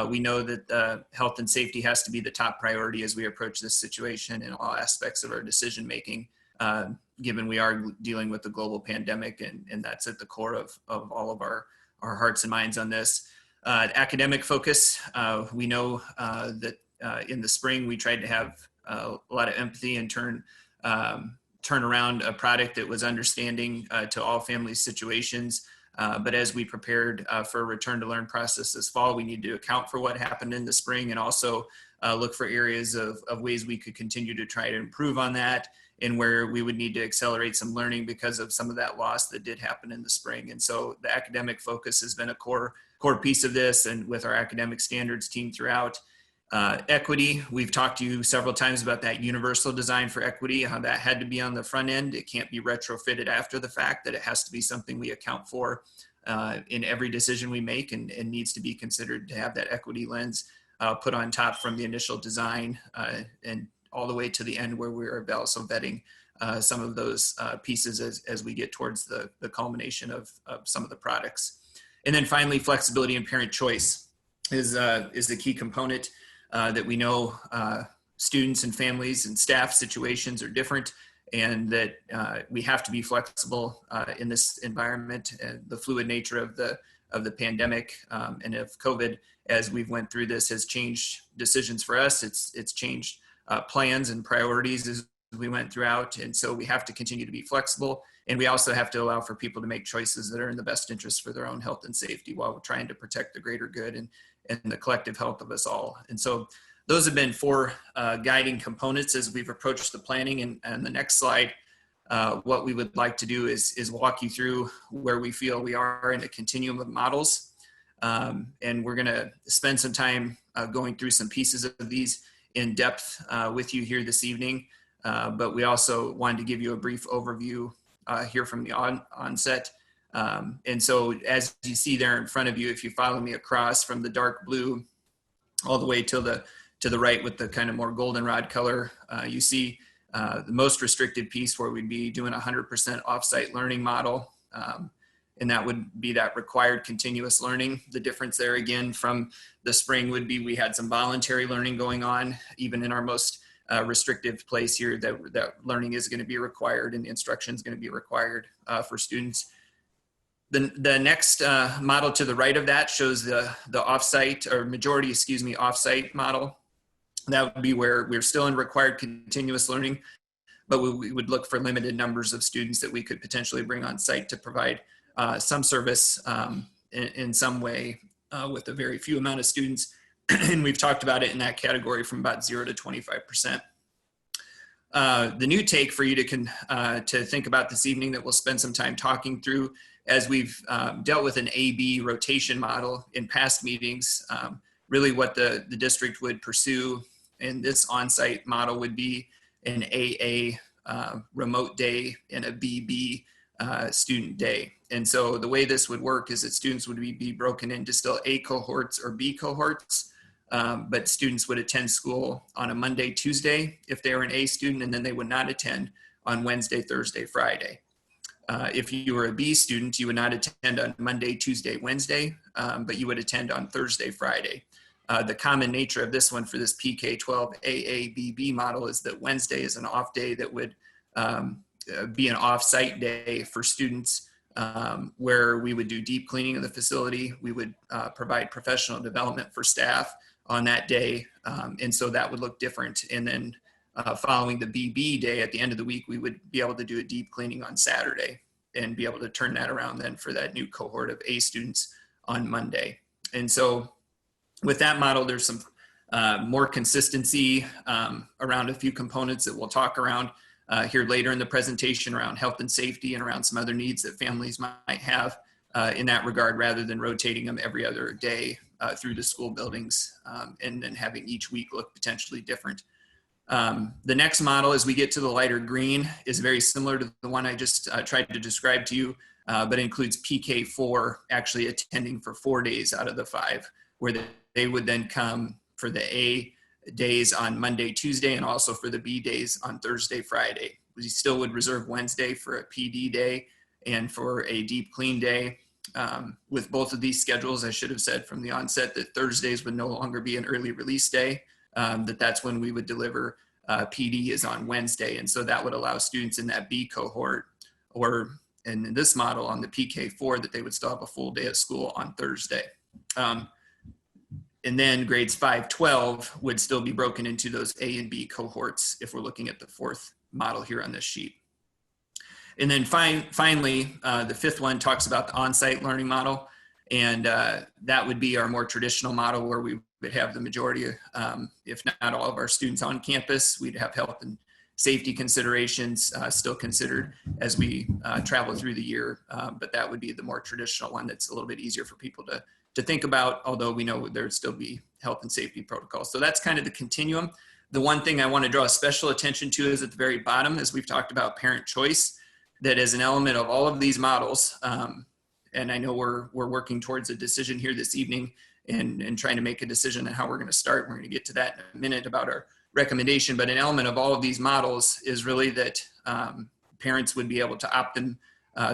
We know that health and safety has to be the top priority as we approach this situation in all aspects of our decision making, given we are dealing with the global pandemic, and that's at the core of all of our hearts and minds on this. Academic focus, we know that in the spring we tried to have a lot of empathy and turn around a product that was understanding to all families' situations. But as we prepared for a return to learn process this fall, we need to account for what happened in the spring and also look for areas of ways we could continue to try to improve on that, and where we would need to accelerate some learning because of some of that loss that did happen in the spring. And so the academic focus has been a core piece of this, and with our academic standards team throughout. Equity, we've talked to you several times about that universal design for equity, how that had to be on the front end. It can't be retrofitted after the fact, that it has to be something we account for in every decision we make, and needs to be considered to have that equity lens put on top from the initial design and all the way to the end, where we're also vetting some of those pieces as we get towards the culmination of some of the products. And then finally, flexibility and parent choice is the key component. That we know students and families and staff situations are different, and that we have to be flexible in this environment, and the fluid nature of the pandemic and of COVID, as we've went through this, has changed decisions for us. It's changed plans and priorities as we went throughout, and so we have to continue to be flexible, and we also have to allow for people to make choices that are in the best interest for their own health and safety, while we're trying to protect the greater good and the collective health of us all. And so those have been 4 guiding components as we've approached the planning. And the next slide, what we would like to do is walk you through where we feel we are in a continuum of models. And we're gonna spend some time going through some pieces of these in depth with you here this evening. But we also wanted to give you a brief overview here from the onset. And so as you see there in front of you, if you follow me across from the dark blue all the way to the right with the kind of more goldenrod color, you see the most restricted piece where we'd be doing 100% offsite learning model. And that would be that required continuous learning. The difference there again from the spring would be we had some voluntary learning going on, even in our most restrictive place here, that learning is going to be required and instruction is going to be required for students. The next model to the right of that shows the offsite, or majority, offsite model. That would be where we're still in required continuous learning, but we would look for limited numbers of students that we could potentially bring on site to provide some service in some way with a very few amount of students. And we've talked about it in that category from about 0 to 25%. The new take for you to think about this evening, that we'll spend some time talking through, as we've dealt with an A-B rotation model in past meetings. Really what the district would pursue in this on-site model would be an AA remote day and a BB student day. And so the way this would work is that students would be broken into still A cohorts or B cohorts, but students would attend school on a Monday, Tuesday if they were an A student, and then they would not attend on Wednesday, Thursday, Friday. If you were a B student, you would not attend on Monday, Tuesday, Wednesday, but you would attend on Thursday, Friday. The common nature of this one for this PK12 AABB model is that Wednesday is an off day that would be an off-site day for students, where we would do deep cleaning of the facility. We would provide professional development for staff on that day. And so that would look different. And then following the BB day at the end of the week, we would be able to do a deep cleaning on Saturday and be able to turn that around then for that new cohort of A students on Monday. And so with that model, there's some more consistency around a few components that we'll talk around here later in the presentation around health and safety and around some other needs that families might have in that regard, rather than rotating them every other day through the school buildings and then having each week look potentially different. The next model, as we get to the lighter green, is very similar to the one I just tried to describe to you, but includes PK4 actually attending for 4 days out of the 5, where they would then come for the A days on Monday, Tuesday, and also for the B days on Thursday, Friday. We still would reserve Wednesday for a PD day and for a deep clean day. With both of these schedules, I should have said from the onset that Thursdays would no longer be an early release day, that's when we would deliver PD is on Wednesday. And so that would allow students in that B cohort, or in this model on the PK4, that they would still have a full day of school on Thursday. And then grades 5-12 would still be broken into those A and B cohorts if we're looking at the 4th model here on this sheet. And then finally, the 5th one talks about the on-site learning model. And that would be our more traditional model, where we would have the majority, if not all of our students on campus. We'd have health and safety considerations still considered as we travel through the year. But that would be the more traditional one that's a little bit easier for people to think about, although we know there'd still be health and safety protocols. So that's kind of the continuum. The one thing I want to draw special attention to is at the very bottom, as we've talked about parent choice, that as an element of all of these models, and I know we're working towards a decision here this evening and trying to make a decision on how we're going to start. We're going to get to that in a minute about our recommendation, but an element of all of these models is really that parents would be able to opt them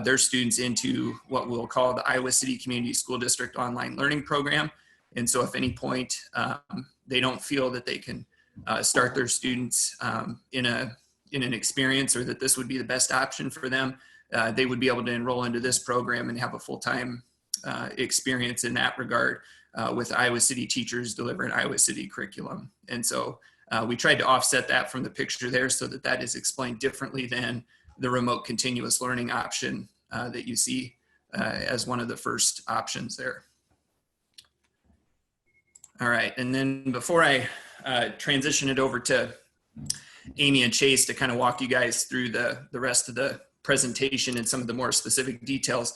their students into what we'll call the Iowa City Community School District Online Learning Program. And so if at any point they don't feel that they can start their students in an experience, or that this would be the best option for them, they would be able to enroll into this program and have a full-time experience in that regard with Iowa City teachers delivering Iowa City curriculum. And so we tried to offset that from the picture there so that that is explained differently than the remote continuous learning option that you see as one of the first options there. All right, and then before I transition it over to Amy and Chase to kind of walk you guys through the rest of the presentation and some of the more specific details,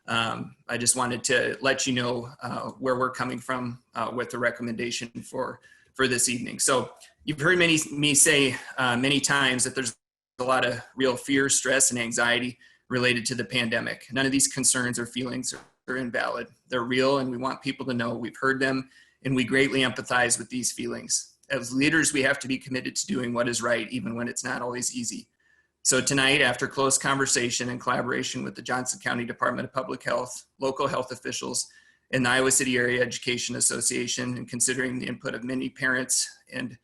I just wanted to let you know where we're coming from with the recommendation for this evening. So you've heard me say many times that there's a lot of real fear, stress, and anxiety related to the pandemic. None of these concerns or feelings are invalid. They're real, and we want people to know we've heard them, and we greatly empathize with these feelings. As leaders, we have to be committed to doing what is right, even when it's not always easy. So tonight, after close conversation and collaboration with the Johnson County Department of Public Health, local health officials, and the Iowa City Area Education Association, and considering the input of many parents and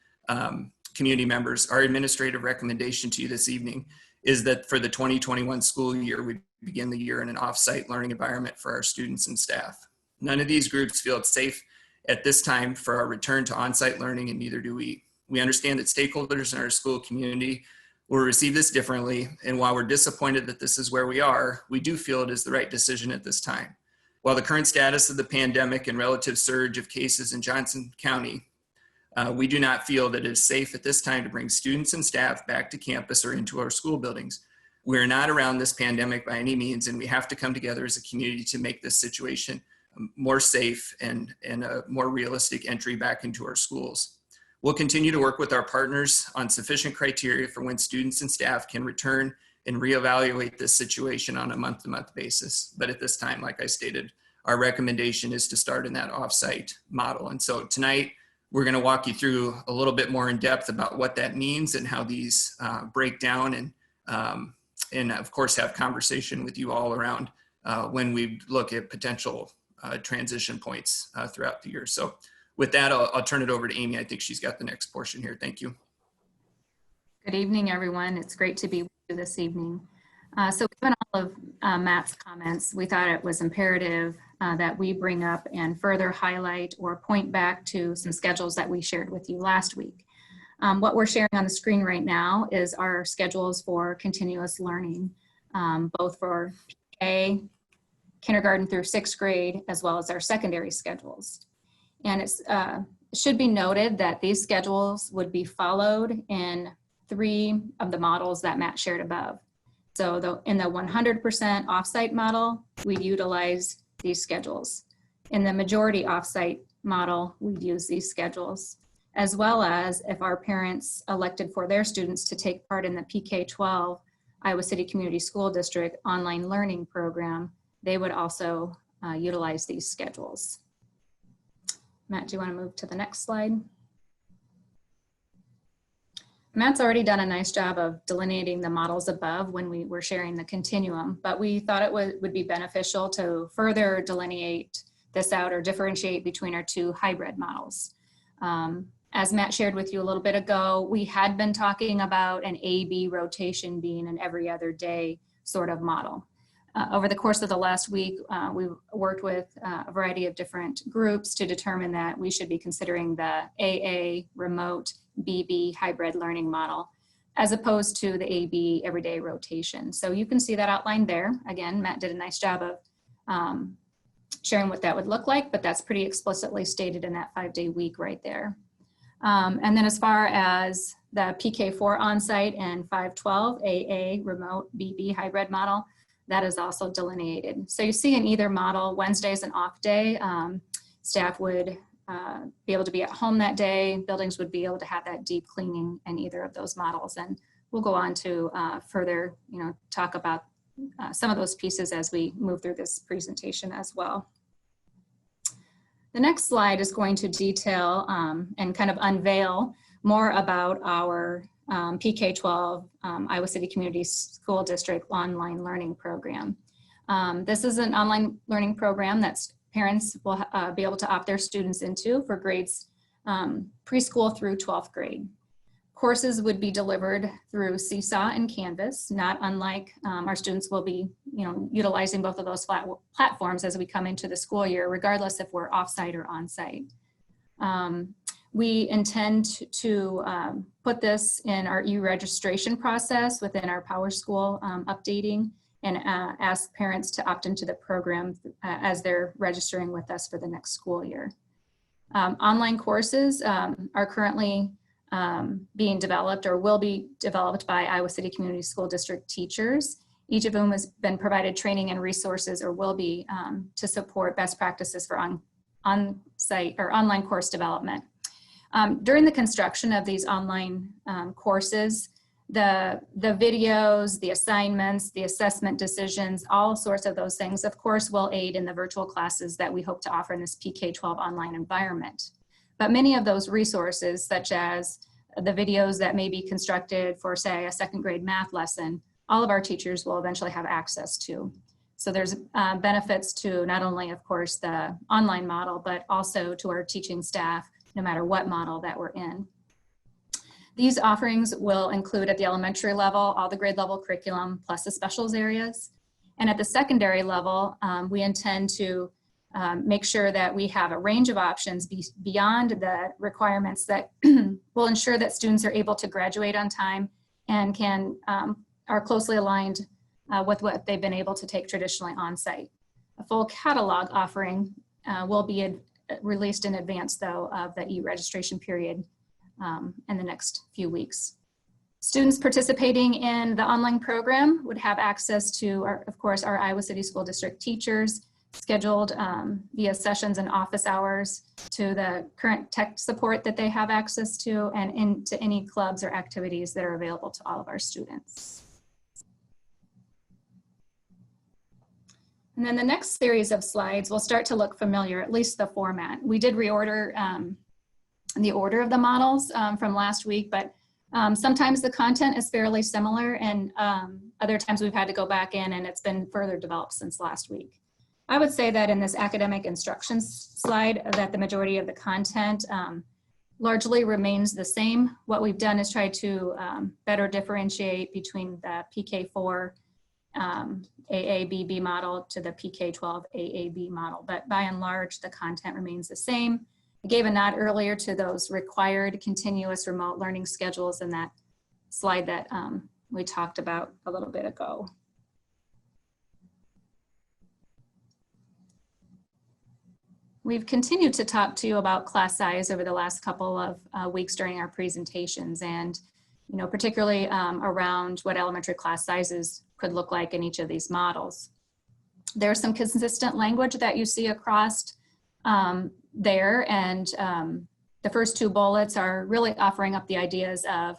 community members, our administrative recommendation to you this evening is that for the 2021 school year, we begin the year in an off-site learning environment for our students and staff. None of these groups feel it's safe at this time for our return to on-site learning, and neither do we. We understand that stakeholders in our school community will receive this differently, and while we're disappointed that this is where we are, we do feel it is the right decision at this time. While the current status of the pandemic and relative surge of cases in Johnson County, we do not feel that it is safe at this time to bring students and staff back to campus or into our school buildings. We are not around this pandemic by any means, and we have to come together as a community to make this situation more safe and a more realistic entry back into our schools. We'll continue to work with our partners on sufficient criteria for when students and staff can return and reevaluate this situation on a month-to-month basis. But at this time, like I stated, our recommendation is to start in that off-site model. And so tonight, we're going to walk you through a little bit more in depth about what that means and how these break down and and of course have conversation with you all around when we look at potential transition points throughout the year. So with that, I'll turn it over to Amy. I think she's got the next portion here. Thank you. Good evening, everyone. It's great to be with you this evening. So given all of Matt's comments, we thought it was imperative that we bring up and further highlight or point back to some schedules that we shared with you last week. What we're sharing on the screen right now is our schedules for continuous learning, both for PK, kindergarten through 6th grade, as well as our secondary schedules. And it should be noted that these schedules would be followed in 3 of the models that Matt shared above. So in the 100% offsite model, we utilize these schedules. In the majority offsite model, we use these schedules, as well as if our parents elected for their students to take part in the PK-12 Iowa City Community School District online learning program, they would also utilize these schedules. Matt, do you want to move to the next slide? Matt's already done a nice job of delineating the models above when we were sharing the continuum, but we thought it would be beneficial to further delineate this out or differentiate between our 2 hybrid models. As Matt shared with you a little bit ago, we had been talking about an A-B rotation being an every other day sort of model. Over the course of the last week, we worked with a variety of different groups to determine that we should be considering the AA remote BB hybrid learning model, as opposed to the AB everyday rotation. So you can see that outlined there. Again, Matt did a nice job of sharing what that would look like, but that's pretty explicitly stated in that 5-day week right there. And then as far as the PK4 onsite and 512 AA remote BB hybrid model, that is also delineated. So you see in either model, Wednesday is an off day. Staff would be able to be at home that day. Buildings would be able to have that deep cleaning in either of those models. And we'll go on to further, talk about some of those pieces as we move through this presentation as well. The next slide is going to detail and kind of unveil more about our PK-12 Iowa City Community School District online learning program. This is an online learning program that parents will be able to opt their students into for grades preschool through 12th grade. Courses would be delivered through Seesaw and Canvas, not unlike our students will be utilizing both of those platforms as we come into the school year, regardless if we're offsite or onsite. We intend to put this in our e-registration process within our Power School updating and ask parents to opt into the program as they're registering with us for the next school year. Online courses are currently being developed or will be developed by Iowa City Community School District teachers, each of whom has been provided training and resources or will be to support best practices for on-site or online course development. During the construction of these online courses, the videos, the assignments, the assessment decisions, all sorts of those things, of course, will aid in the virtual classes that we hope to offer in this PK-12 online environment. But many of those resources, such as the videos that may be constructed for, say, a 2nd grade math lesson, all of our teachers will eventually have access to. So there's benefits to not only, of course, the online model, but also to our teaching staff, no matter what model that we're in. These offerings will include at the elementary level, all the grade level curriculum, plus the specials areas. And at the secondary level, we intend to make sure that we have a range of options beyond the requirements that will ensure that students are able to graduate on time and are closely aligned with what they've been able to take traditionally on site. A full catalog offering will be released in advance, though, of the e-registration period in the next few weeks. Students participating in the online program would have access to, of course, our Iowa City School District teachers, scheduled via sessions and office hours, to the current tech support that they have access to, and into any clubs or activities that are available to all of our students. And then the next series of slides will start to look familiar, at least the format. We did reorder the order of the models from last week, but Sometimes the content is fairly similar, and other times we've had to go back in and it's been further developed since last week. I would say that in this academic instructions slide that the majority of the content largely remains the same. What we've done is try to better differentiate between the PK4 AABB model to the PK12 AAB model, but by and large, the content remains the same. I gave a nod earlier to those required continuous remote learning schedules in that slide that we talked about a little bit ago. We've continued to talk to you about class size over the last couple of weeks during our presentations, and particularly around what elementary class sizes could look like in each of these models. There's some consistent language that you see across there, and the first two bullets are really offering up the ideas of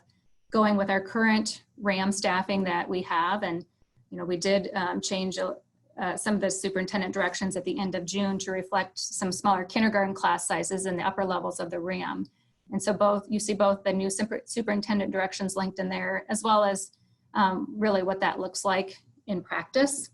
going with our current RAM staffing that we have, and we did change some of the superintendent directions at the end of June to reflect some smaller kindergarten class sizes in the upper levels of the RAM. And so you see both the new superintendent directions linked in there, as well as really what that looks like in practice.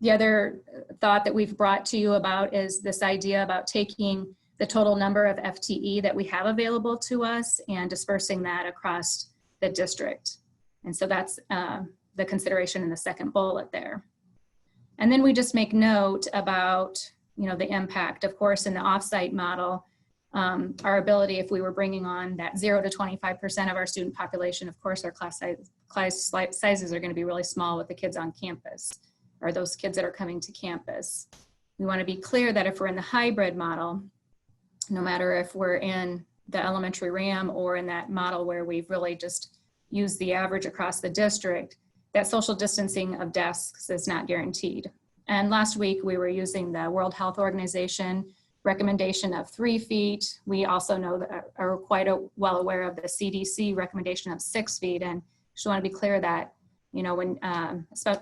The other thought that we've brought to you about is this idea about taking the total number of FTE that we have available to us and dispersing that across the district. And so that's the consideration in the second bullet there. And then we just make note about the impact, of course, in the offsite model, our ability, if we were bringing on that 0 to 25% of our student population, of course, our class sizes are going to be really small with the kids on campus, or those kids that are coming to campus. We want to be clear that if we're in the hybrid model, no matter if we're in the elementary RAM or in that model where we've really just used the average across the district, that social distancing of desks is not guaranteed. And last week we were using the World Health Organization recommendation of 3 feet. We also know that are quite well aware of the CDC recommendation of 6 feet, and just want to be clear that when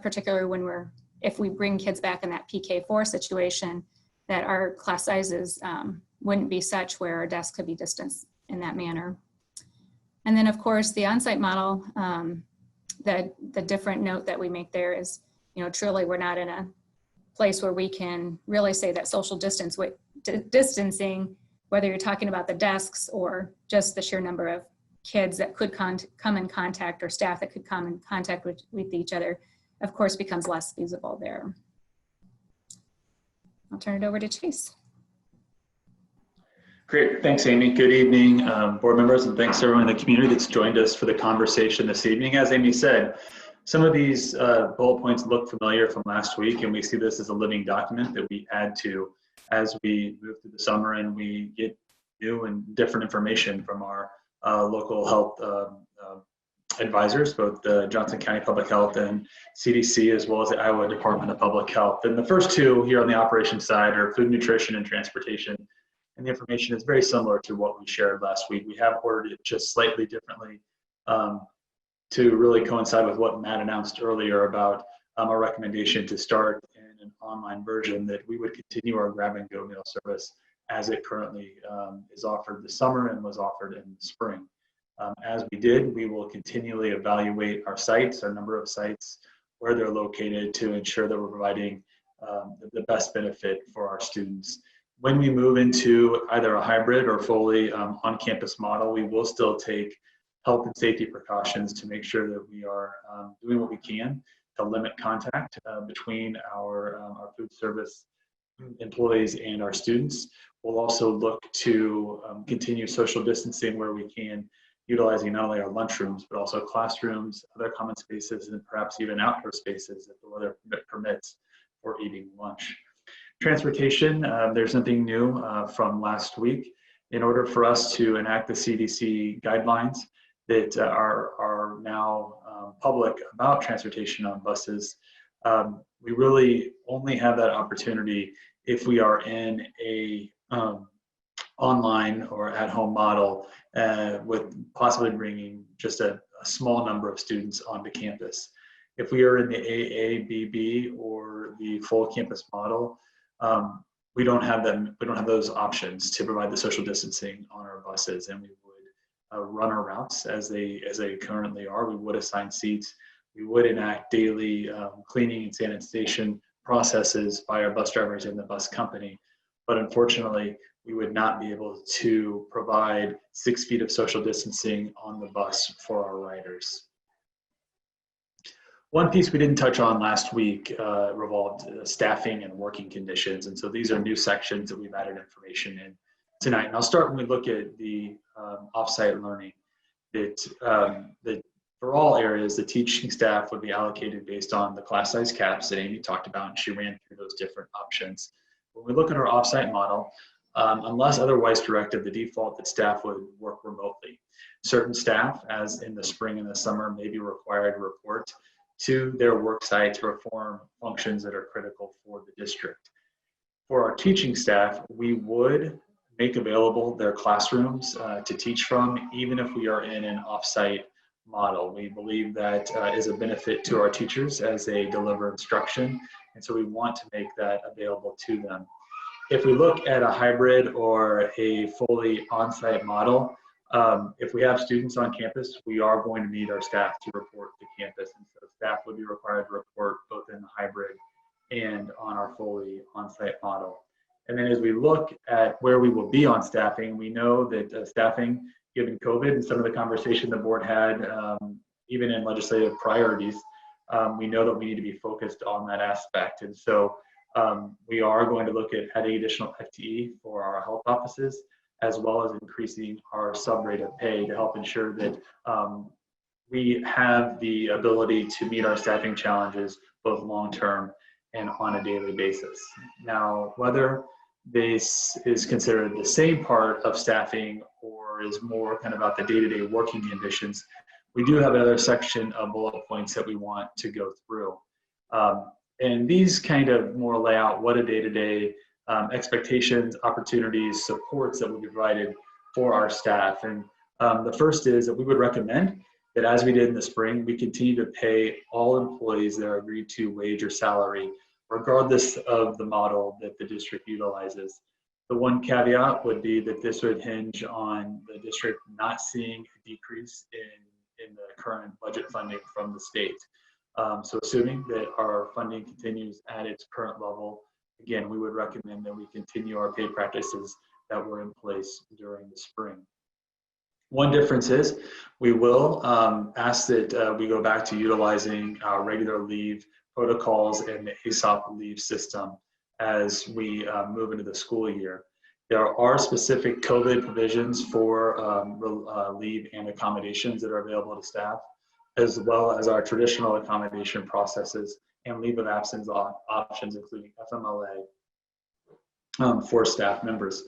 particularly if we bring kids back in that PK4 situation, that our class sizes wouldn't be such where our desks could be distanced in that manner. And then of course the on-site model, the different note that we make there is, truly we're not in a place where we can really say that social distancing, whether you're talking about the desks or just the sheer number of kids that could come in contact, or staff that could come in contact with each other, of course, becomes less feasible there. I'll turn it over to Chase. Great, thanks Amy. Good evening, board members, and thanks to everyone in the community that's joined us for the conversation this evening. As Amy said, some of these bullet points look familiar from last week, and we see this as a living document that we add to as we move through the summer and we get new and different information from our local health advisors, both the Johnson County Public Health and CDC, as well as the Iowa Department of Public Health. And the first two here on the operations side are food, nutrition, and transportation. And the information is very similar to what we shared last week. We have ordered it just slightly differently to really coincide with what Matt announced earlier about our recommendation to start in an online version, that we would continue our grab and go meal service as it currently is offered this summer and was offered in the spring. As we did, we will continually evaluate our sites, our number of sites, where they're located, to ensure that we're providing the best benefit for our students. When we move into either a hybrid or fully on-campus model, we will still take health and safety precautions to make sure that we are doing what we can to limit contact between our food service employees and our students. We'll also look to continue social distancing where we can, utilizing not only our lunchrooms, but also classrooms, other common spaces, and perhaps even outdoor spaces if the weather permits for eating lunch. Transportation, there's nothing new from last week. In order for us to enact the CDC guidelines that are now public about transportation on buses, we really only have that opportunity if we are in a online or at-home model with possibly bringing just a small number of students onto campus. If we are in the AABB or the full campus model, we don't have them. We don't have those options to provide the social distancing on our buses, and we would runner routes as they currently are. We would assign seats. We would enact daily cleaning and sanitation processes by our bus drivers and the bus company. But unfortunately, we would not be able to provide 6 feet of social distancing on the bus for our riders. One piece we didn't touch on last week revolved staffing and working conditions. And so these are new sections that we've added information in tonight. And I'll start when we look at the offsite learning. That for all areas, the teaching staff would be allocated based on the class size caps that Amy talked about, and she ran through those different options. When we look at our offsite model, unless otherwise directed, the default that staff would work remotely. Certain staff, as in the spring and the summer, may be required to report to their work site to perform functions that are critical for the district. For our teaching staff, we would make available their classrooms to teach from, even if we are in an offsite model. We believe that is a benefit to our teachers as they deliver instruction, and so we want to make that available to them. If we look at a hybrid or a fully on-site model, if we have students on campus, we are going to need our staff to report to campus, and so staff would be required to report both in the hybrid and on our fully on-site model. And then as we look at where we will be on staffing, we know that staffing, given COVID and some of the conversation the board had, even in legislative priorities, we know that we need to be focused on that aspect. And so we are going to look at adding additional FTE for our health offices, as well as increasing our sub-rate of pay to help ensure that we have the ability to meet our staffing challenges, both long-term and on a daily basis. Now, whether this is considered the same part of staffing or is more kind of about the day-to-day working conditions, we do have another section of bullet points that we want to go through. And these kind of more lay out what a day-to-day expectations, opportunities, supports that will be provided for our staff. And the first is that we would recommend that, as we did in the spring, we continue to pay all employees their agreed to wage or salary, regardless of the model that the district utilizes. The one caveat would be that this would hinge on the district not seeing a decrease in the current budget funding from the state. So assuming that our funding continues at its current level, again, we would recommend that we continue our pay practices that were in place during the spring. One difference is we will ask that we go back to utilizing our regular leave protocols and the ASOP leave system as we move into the school year. There are specific COVID provisions for leave and accommodations that are available to staff, as well as our traditional accommodation processes and leave of absence options, including FMLA for staff members.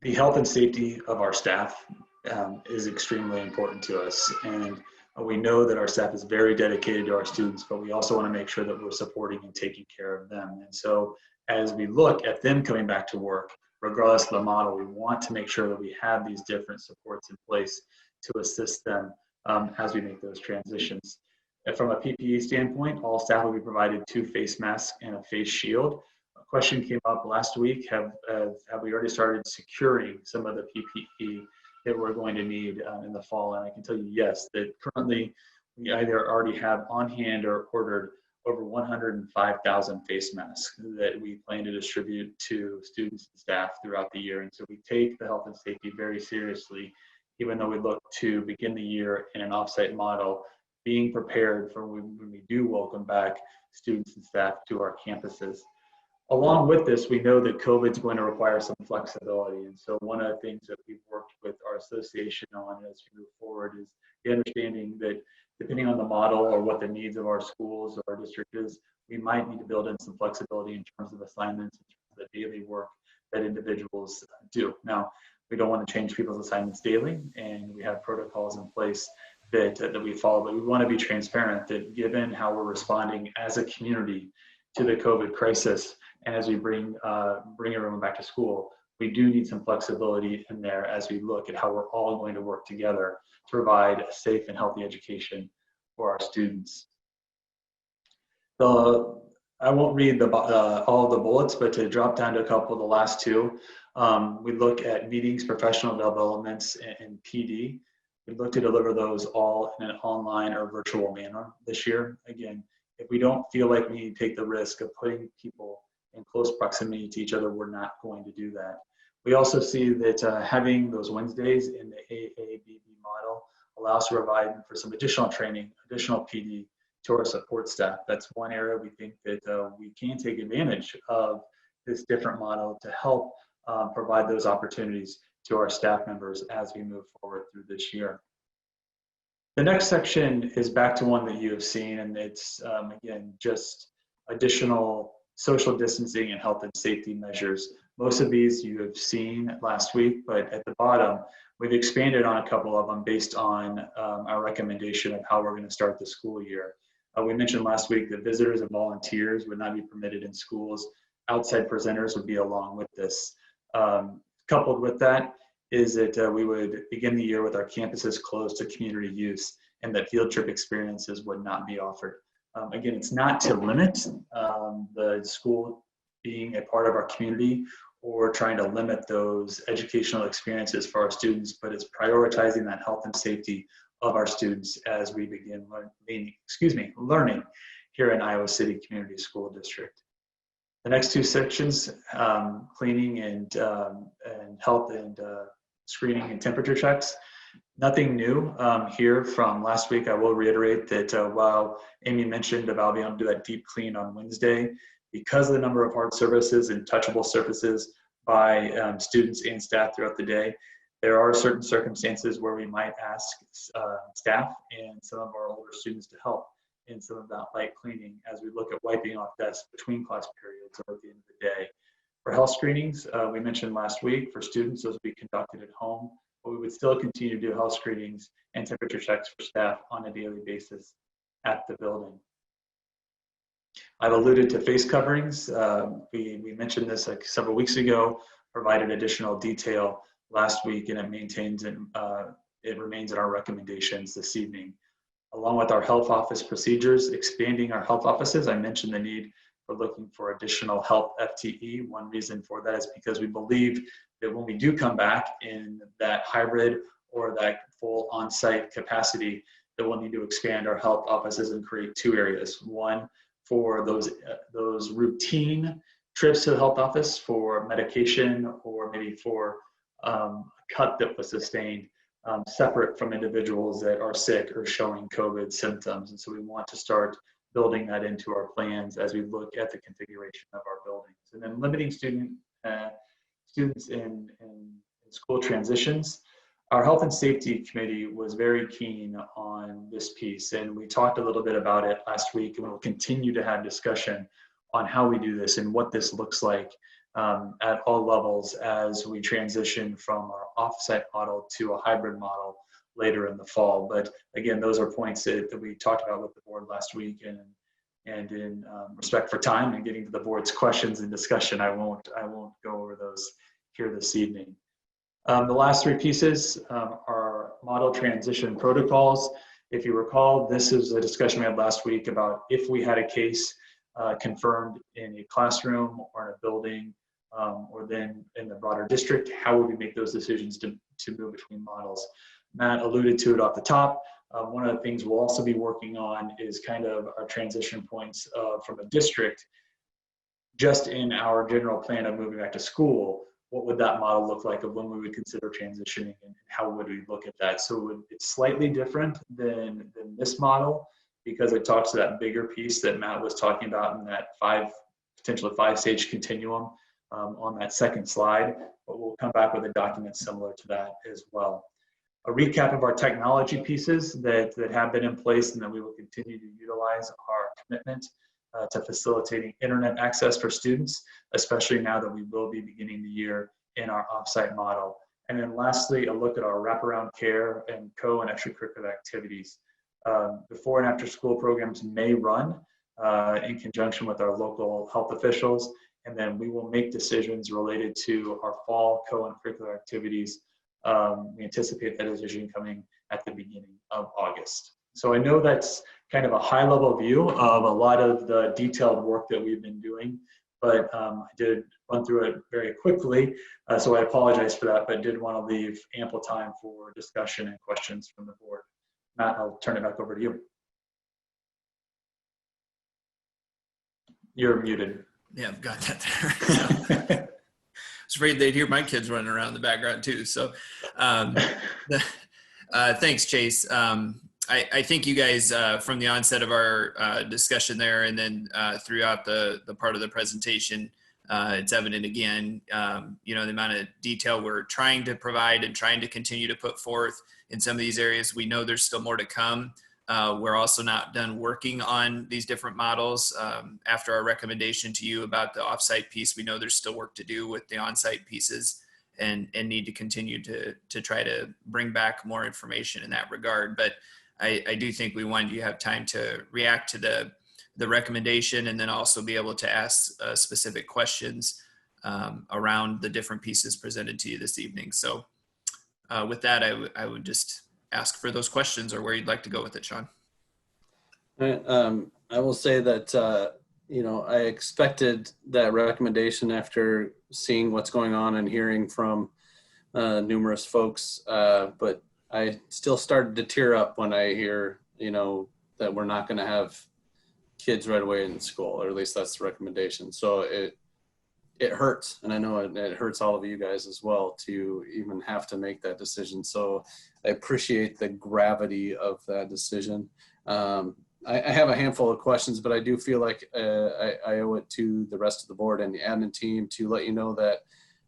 The health and safety of our staff is extremely important to us, and we know that our staff is very dedicated to our students, but we also want to make sure that we're supporting and taking care of them. And so as we look at them coming back to work, regardless of the model, we want to make sure that we have these different supports in place to assist them as we make those transitions. And from a PPE standpoint, all staff will be provided 2 face masks and a face shield. A question came up last week, have we already started securing some of the PPE that we're going to need in the fall? And I can tell you, yes, that currently we either already have on hand or ordered over 105,000 face masks that we plan to distribute to students and staff throughout the year. And so we take the health and safety very seriously, even though we look to begin the year in an offsite model, being prepared for when we do welcome back students and staff to our campuses. Along with this, we know that COVID is going to require some flexibility. And so one of the things that we've worked with our association on as we move forward is the understanding that depending on the model or what the needs of our schools or our district is, we might need to build in some flexibility in terms of assignments, in terms of the daily work that individuals do. Now, we don't want to change people's assignments daily, and we have protocols in place that we follow, but we want to be transparent that given how we're responding as a community to the COVID crisis, and as we bring everyone back to school, we do need some flexibility in there as we look at how we're all going to work together to provide a safe and healthy education for our students. I won't read all the bullets, but to drop down to a couple of the last two, We look at meetings, professional developments, and PD. We look to deliver those all in an online or virtual manner this year. Again, if we don't feel like we need to take the risk of putting people in close proximity to each other, we're not going to do that. We also see that having those Wednesdays in the AABB model allows to provide for some additional training, additional PD to our support staff. That's one area we think that we can take advantage of this different model to help provide those opportunities to our staff members as we move forward through this year. The next section is back to one that you have seen, and it's again, just additional social distancing and health and safety measures. Most of these you have seen last week, but at the bottom, we've expanded on a couple of them based on our recommendation of how we're going to start the school year. We mentioned last week that visitors and volunteers would not be permitted in schools. Outside presenters would be along with this. Coupled with that is that we would begin the year with our campuses closed to community use, and that field trip experiences would not be offered. Again, it's not to limit the school being a part of our community or trying to limit those educational experiences for our students, but it's prioritizing that health and safety of our students as we begin learning here in Iowa City Community School District. The next two sections, cleaning and health and screening and temperature checks. Nothing new here from last week. I will reiterate that while Amy mentioned about being able to do that deep clean on Wednesday, because of the number of hard surfaces and touchable surfaces by students and staff throughout the day, there are certain circumstances where we might ask staff and some of our older students to help in some of that light cleaning as we look at wiping off desks between class periods or at the end of the day. For health screenings, we mentioned last week for students, those would be conducted at home, but we would still continue to do health screenings and temperature checks for staff on a daily basis at the building. I've alluded to face coverings. We mentioned this like several weeks ago, provided additional detail last week, and it remains in our recommendations this evening. Along with our health office procedures, expanding our health offices, I mentioned the need for looking for additional health FTE. One reason for that is because we believe that when we do come back in that hybrid or that full on-site capacity, that we'll need to expand our health offices and create two areas. One for those routine trips to the health office for medication or maybe for a cut that was sustained, separate from individuals that are sick or showing COVID symptoms. And so we want to start building that into our plans as we look at the configuration of our buildings. And then limiting students in school transitions. Our Health and Safety Committee was very keen on this piece, and we talked a little bit about it last week, and we'll continue to have discussion on how we do this and what this looks like at all levels as we transition from our offsite model to a hybrid model later in the fall. But again, those are points that we talked about with the board last week, and in respect for time and getting to the board's questions and discussion, I won't go over those here this evening. The last three pieces are model transition protocols. If you recall, this is a discussion we had last week about if we had a case confirmed in a classroom or in a building or then in the broader district, how would we make those decisions to move between models? Matt alluded to it off the top. One of the things we'll also be working on is kind of our transition points from a district. Just in our general plan of moving back to school, what would that model look like of when we would consider transitioning, and how would we look at that? So it's slightly different than this model because it talks to that bigger piece that Matt was talking about in that potentially five-stage continuum on that second slide, but we'll come back with a document similar to that as well. A recap of our technology pieces that have been in place and that we will continue to utilize our commitment to facilitating internet access for students, especially now that we will be beginning the year in our offsite model. And then lastly, a look at our wraparound care and and extracurricular activities. Before and after school programs may run in conjunction with our local health officials, and then we will make decisions related to our fall and curricular activities. We anticipate that decision coming at the beginning of August. So I know that's kind of a high level view of a lot of the detailed work that we've been doing, but I did run through it very quickly. So I apologize for that, but did want to leave ample time for discussion and questions from the board. Matt, I'll turn it back over to you. You're muted. Yeah, I've got that there. So, I was afraid they'd hear my kids running around in the background too. So thanks, Chase. I think you guys, from the onset of our discussion there and then throughout the part of the presentation, it's evident again, the amount of detail we're trying to provide and trying to continue to put forth in some of these areas. We know there's still more to come. We're also not done working on these different models. After our recommendation to you about the offsite piece, we know there's still work to do with the onsite pieces and need to continue to try to bring back more information in that regard. But I do think we wanted you to have time to react to the recommendation and then also be able to ask specific questions around the different pieces presented to you this evening. So with that, I would just ask for those questions or where you'd like to go with it, Sean. I will say that, I expected that recommendation after seeing what's going on and hearing from numerous folks, but I still started to tear up when I hear, that we're not going to have kids right away in school, or at least that's the recommendation. So it hurts, and I know it hurts all of you guys as well to even have to make that decision. So I appreciate the gravity of that decision. I have a handful of questions, but I do feel like I owe it to the rest of the board and the admin team to let you know that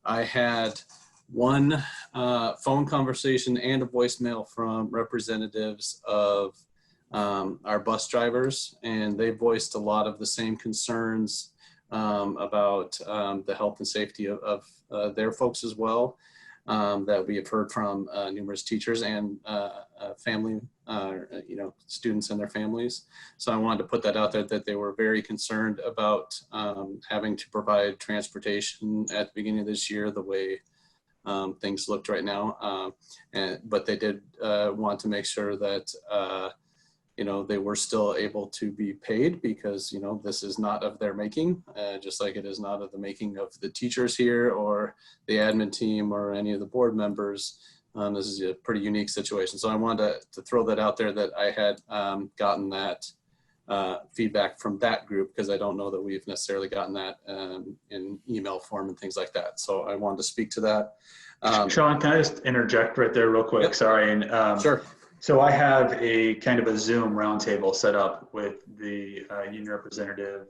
I had one phone conversation and a voicemail from representatives of our bus drivers, and they voiced a lot of the same concerns about the health and safety of their folks as well, that we have heard from numerous teachers and family, students and their families. So I wanted to put that out there, that they were very concerned about having to provide transportation at the beginning of this year the way things looked right now. But they did want to make sure that they were still able to be paid, because, this is not of their making, just like it is not of the making of the teachers here or the admin team or any of the board members. This is a pretty unique situation. So I wanted to throw that out there, that I had gotten that feedback from that group, because I don't know that we've necessarily gotten that in email form and things like that. So I wanted to speak to that. Sean, can I just interject right there real quick? Yep. Sorry. And, sure. So I have a kind of a Zoom roundtable set up with the union representative,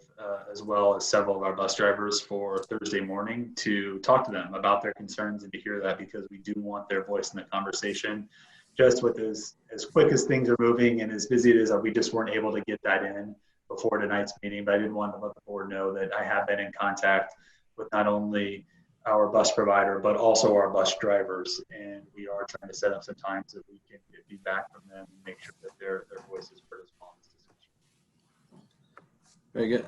as well as several of our bus drivers for Thursday morning to talk to them about their concerns and to hear that, because we do want their voice in the conversation. Just with as quick as things are moving and as busy it is, we just weren't able to get that in before tonight's meeting. But I did want to let the board know that I have been in contact with not only our bus provider, but also our bus drivers. And we are trying to set up some time so we can get feedback from them and make sure that their voices are as well. Very good.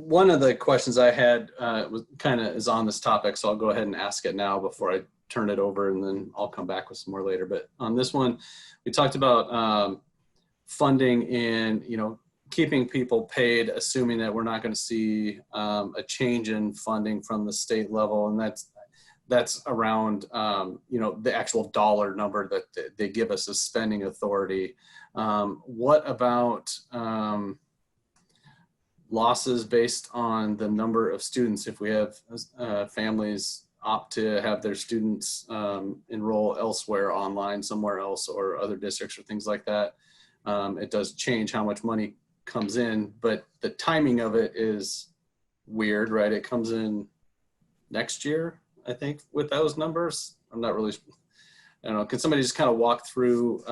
One of the questions I had was is on this topic, so I'll go ahead and ask it now before I turn it over, and then I'll come back with some more later. But on this one, we talked about funding in, keeping people paid, assuming that we're not going to see a change in funding from the state level, and that's around the actual dollar number that they give us as spending authority. What about losses based on the number of students? If we have families opt to have their students enroll elsewhere, online somewhere else, or other districts or things like that, it does change how much money comes in, but the timing of it is weird, right? It comes in next year, I think, with those numbers. I'm not really, I don't know. Can somebody just kind of walk through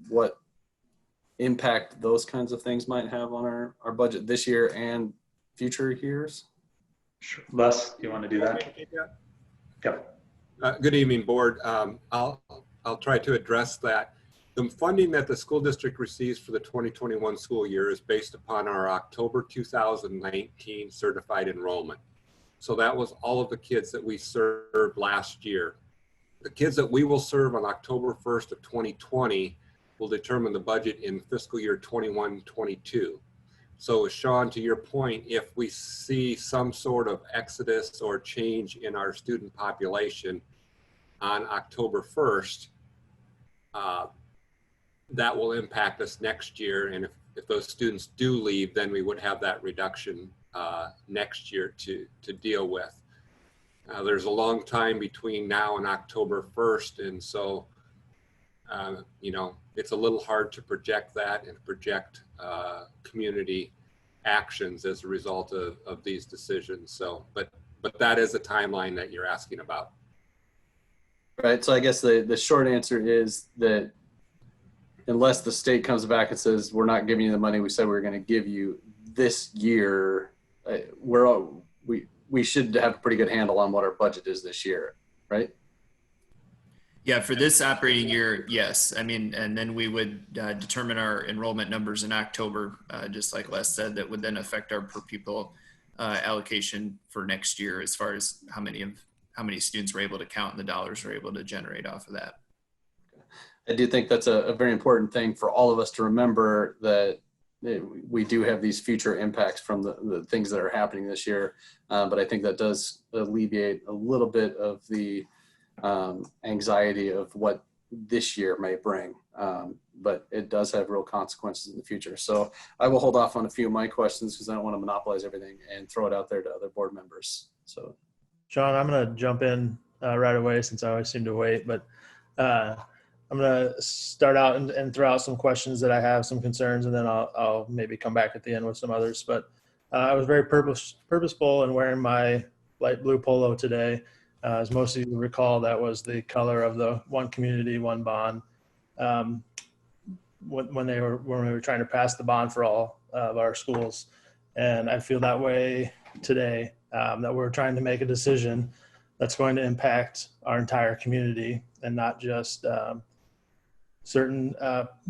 what impact those kinds of things might have on our budget this year and future years? Sure. Les, do you want to do that? Yep. Good evening, board. I'll try to address that. The funding that the school district receives for the 2021 school year is based upon our October 2019 certified enrollment. So that was all of the kids that we served last year. The kids that we will serve on October 1st of 2020 will determine the budget in fiscal year 21-22. So Sean, to your point, if we see some sort of exodus or change in our student population on October 1st, that will impact us next year. And if those students do leave, then we would have that reduction next year to deal with. There's a long time between now and October 1st. And so, you know, it's a little hard to project that and project community actions as a result of these decisions. So, but that is a timeline that you're asking about. Right. So I guess the short answer is that unless the state comes back and says, we're not giving you the money we said we were going to give you this year, we should have a pretty good handle on what our budget is this year, right? Yeah, for this operating year, yes. I mean, and then we would determine our enrollment numbers in October, just like Les said, that would then affect our per pupil allocation for next year as far as how many students we're able to count and the dollars we're able to generate off of that. I do think that's a very important thing for all of us to remember, that we do have these future impacts from the things that are happening this year. But I think that does alleviate a little bit of the anxiety of what this year may bring. But it does have real consequences in the future. So I will hold off on a few of my questions because I don't want to monopolize everything and throw it out there to other board members. So, Sean, I'm going to jump in right away since I always seem to wait, but I'm going to start out and throw out some questions that I have, some concerns, and then I'll maybe come back at the end with some others. But I was very purposeful in wearing my light blue polo today. As most of you recall, that was the color of the One Community, One Bond. When we were trying to pass the bond for all of our schools. And I feel that way today, that we're trying to make a decision that's going to impact our entire community and not just certain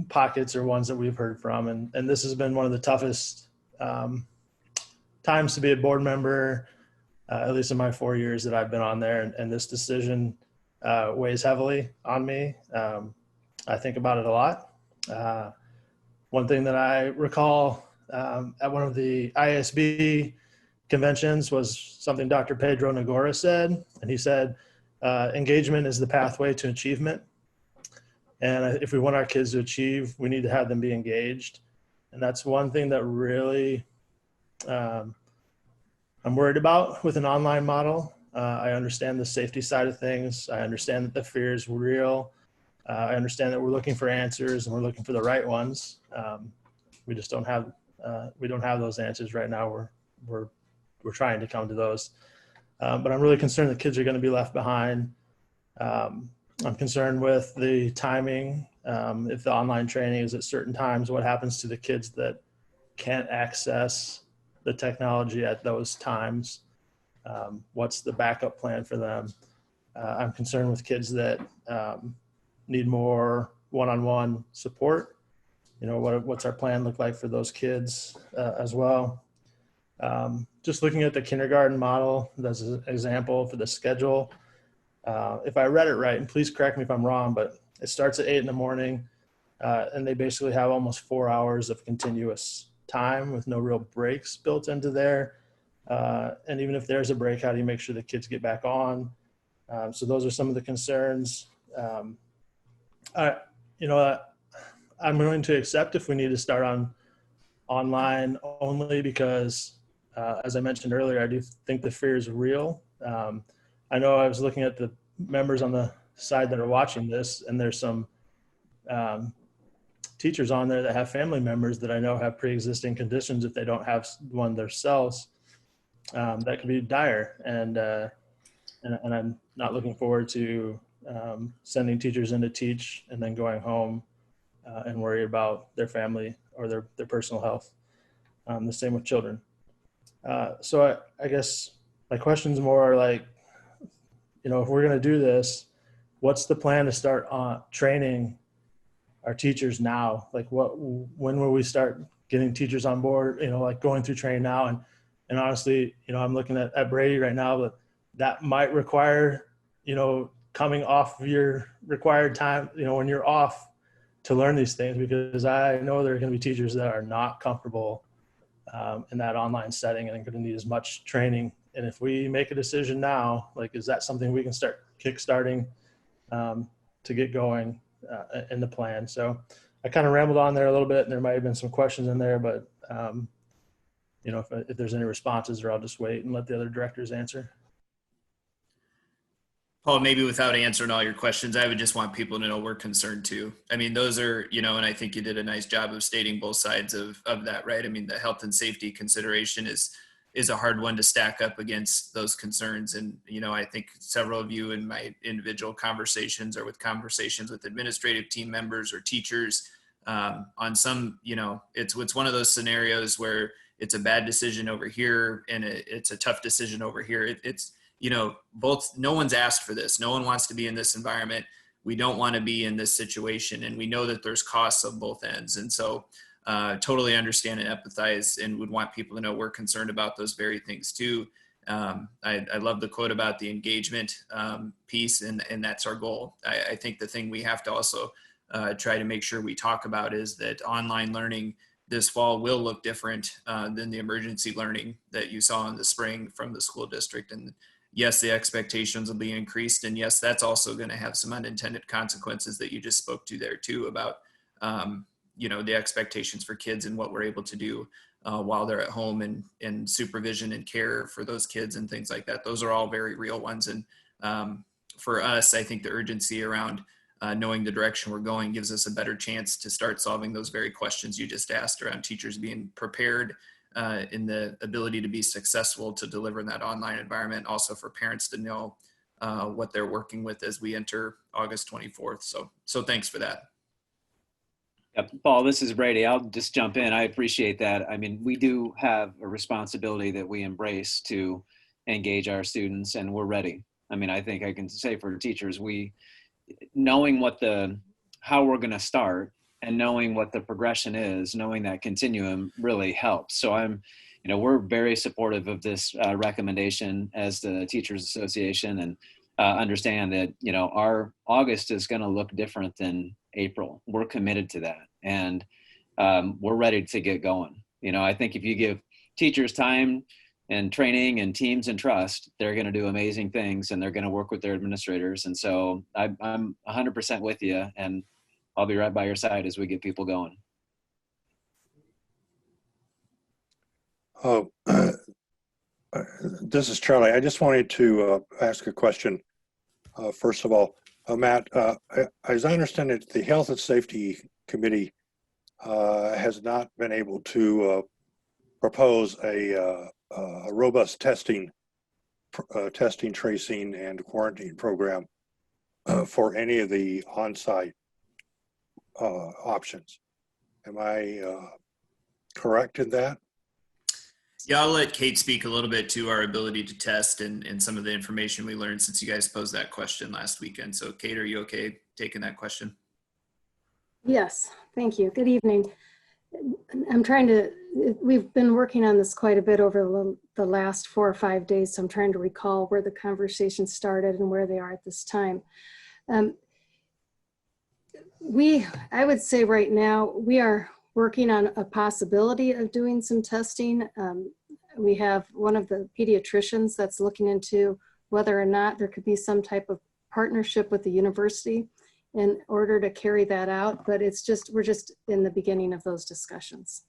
pockets or ones that we've heard from. And this has been one of the toughest times to be a board member, at least in my 4 years that I've been on there. And this decision weighs heavily on me. I think about it a lot. One thing that I recall at one of the ISB conventions was something Dr. Pedro Nagora said, and he said, engagement is the pathway to achievement. And if we want our kids to achieve, we need to have them be engaged. And that's one thing that really I'm worried about with an online model. I understand the safety side of things. I understand that the fear is real. I understand that we're looking for answers and we're looking for the right ones. We just don't have those answers right now. We're trying to come to those. But I'm really concerned that kids are going to be left behind. I'm concerned with the timing. If the online training is at certain times, what happens to the kids that can't access the technology at those times? What's the backup plan for them? I'm concerned with kids that need more one-on-one support. You know, what's our plan look like for those kids as well? Just looking at the kindergarten model as an example for the schedule. If I read it right, and please correct me if I'm wrong, but it starts at 8 in the morning and they basically have almost 4 hours of continuous time with no real breaks built into there. And even if there's a break, how do you make sure the kids get back on? So those are some of the concerns. I'm willing to accept if we need to start on online only because, as I mentioned earlier, I do think the fear is real. I know I was looking at the members on the side that are watching this, and there's some teachers on there that have family members that I know have pre-existing conditions if they don't have one themselves. That could be dire, and I'm not looking forward to sending teachers in to teach and then going home and worry about their family or their personal health. The same with children. So I guess my questions more are like, you know, if we're going to do this, what's the plan to start training our teachers now? Like when will we start getting teachers on board, you know, like going through training now? And honestly, you know, I'm looking at Brady right now, but that might require, you know, coming off of your required time, you know, when you're off to learn these things, because I know there are going to be teachers that are not comfortable in that online setting, and going to need as much training. And if we make a decision now, like, is that something we can start kickstarting to get going in the plan? So I kind of rambled on there a little bit, and there might have been some questions in there, but you know, if there's any responses, or I'll just wait and let the other directors answer. Paul, maybe without answering all your questions, I would just want people to know we're concerned too. I mean, those are, you know, and I think you did a nice job of stating both sides of that, right? I mean, the health and safety consideration is a hard one to stack up against those concerns. And, you know, I think several of you in my individual conversations or with conversations with administrative team members or teachers on some, you know, it's one of those scenarios where it's a bad decision over here and it's a tough decision over here. It's, you know, both, no one's asked for this. No one wants to be in this environment. We don't want to be in this situation. And we know that there's costs of both ends. And so totally understand and empathize, and would want people to know we're concerned about those very things too. I love the quote about the engagement piece, and that's our goal. I think the thing we have to also try to make sure we talk about is that online learning this fall will look different than the emergency learning that you saw in the spring from the school district. And yes, the expectations will be increased. And yes, that's also going to have some unintended consequences that you just spoke to there too, about, you know, the expectations for kids and what we're able to do while they're at home, and supervision and care for those kids and things like that. Those are all very real ones. And for us, I think the urgency around knowing the direction we're going gives us a better chance to start solving those very questions you just asked around teachers being prepared in the ability to be successful to deliver in that online environment. Also for parents to know what they're working with as we enter August 24th. So thanks for that. Yeah, Paul, this is Brady. I'll just jump in. I appreciate that. I mean, we do have a responsibility that we embrace to engage our students, and we're ready. I mean, I think I can say for teachers, knowing how we're going to start and knowing what the progression is, knowing that continuum really helps. So we're very supportive of this recommendation as the Teachers Association, and understand that, you know, our August is going to look different than April. We're committed to that, and we're ready to get going. You know, I think if you give teachers time and training and teams and trust, they're going to do amazing things, and they're going to work with their administrators. And so I'm 100% with you, and I'll be right by your side as we get people going. Oh, this is Charlie. I just wanted to ask a question. First of all, Matt, as I understand it, the Health and Safety Committee has not been able to propose a robust testing, tracing, and quarantine program for any of the on-site options. Am I correct in that? Yeah, I'll let Kate speak a little bit to our ability to test and some of the information we learned since you guys posed that question last weekend. So Kate, are you okay taking that question? Yes, thank you. Good evening. We've been working on this quite a bit over the last 4 or 5 days, so I'm trying to recall where the conversation started and where they are at this time. I would say right now, we are working on a possibility of doing some testing. We have one of the pediatricians that's looking into whether or not there could be some type of partnership with the university in order to carry that out, but we're just in the beginning of those discussions.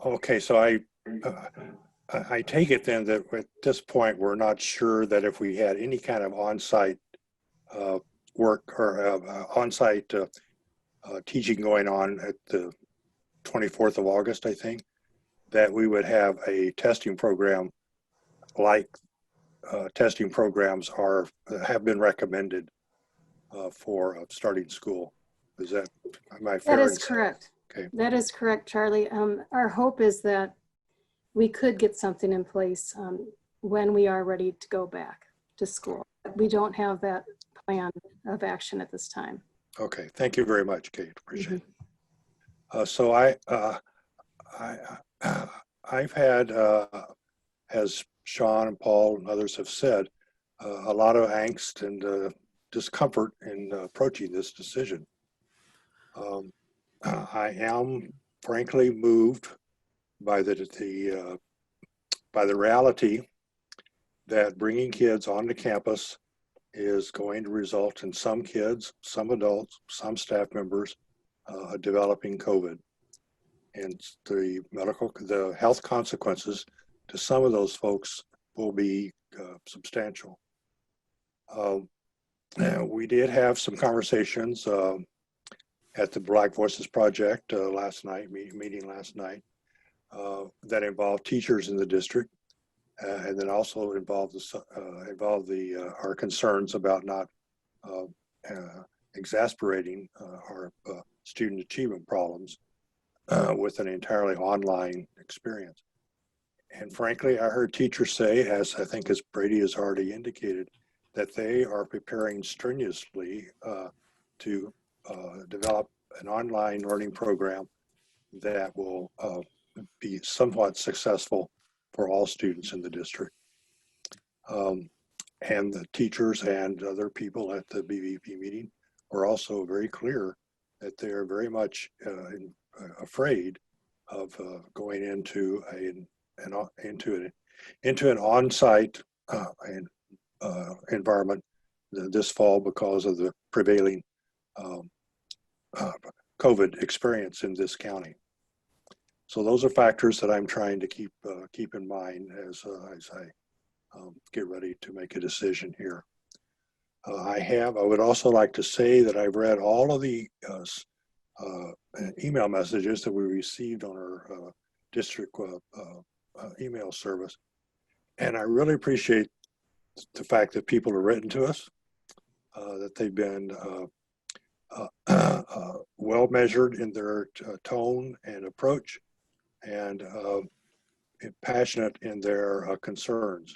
Okay, so I take it then that at this point we're not sure that if we had any kind of on-site work or on-site teaching going on at the 24th of August, I think, that we would have a testing program like testing programs have been recommended for starting school. Is that, am I fair? That is correct. Okay. That is correct, Charlie. Our hope is that we could get something in place when we are ready to go back to school. We don't have that plan of action at this time. Okay, thank you very much, Kate. Appreciate it. So I've had, as Sean and Paul and others have said, a lot of angst and discomfort in approaching this decision. I am frankly moved by the reality that bringing kids onto campus is going to result in some kids, some adults, some staff members developing COVID. And the health consequences to some of those folks will be substantial. We did have some conversations at the Black Voices Project meeting last night, that involved teachers in the district, and then also involved our concerns about not exasperating our student achievement problems with an entirely online experience. And frankly, I heard teachers say, as I think as Brady has already indicated, that they are preparing strenuously to develop an online learning program that will be somewhat successful for all students in the district. And the teachers and other people at the BVP meeting were also very clear that they are very much afraid of going into an on-site environment this fall because of the prevailing COVID experience in this county. So those are factors that I'm trying to keep in mind as I get ready to make a decision here. I would also like to say that I've read all of the email messages that we received on our district email service. And I really appreciate the fact that people have written to us, that they've been well measured in their tone and approach, and passionate in their concerns.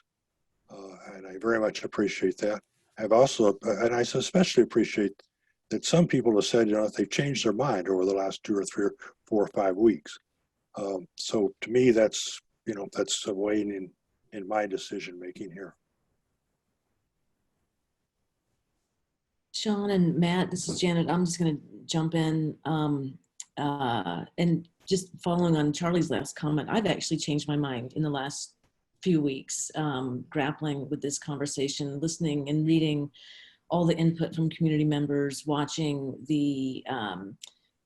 And I very much appreciate that. I've also, and I especially appreciate that some people have said, they've changed their mind over the last 2 or 3 or 4 or 5 weeks. So to me, that's a weighing in my decision making here. Sean and Matt, this is Janet. I'm just going to jump in and just following on Charlie's last comment. I've actually changed my mind in the last few weeks, grappling with this conversation, listening and reading all the input from community members, watching the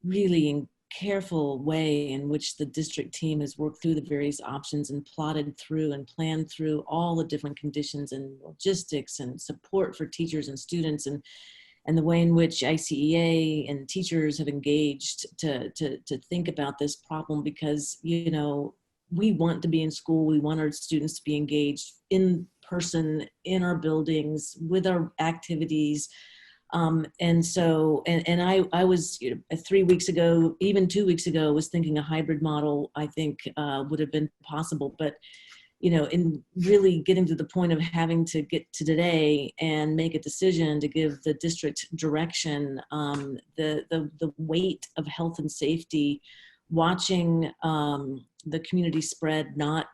really careful way in which the district team has worked through the various options and plotted through and planned through all the different conditions and logistics and support for teachers and students, and the way in which ICEA and teachers have engaged to think about this problem, because, we want to be in school. We want our students to be engaged in person, in our buildings, with our activities. And so, and I was 3 weeks ago, even 2 weeks ago, was thinking a hybrid model, I think would have been possible. But, in really getting to the point of having to get to today and make a decision to give the district direction, the weight of health and safety, watching the community spread not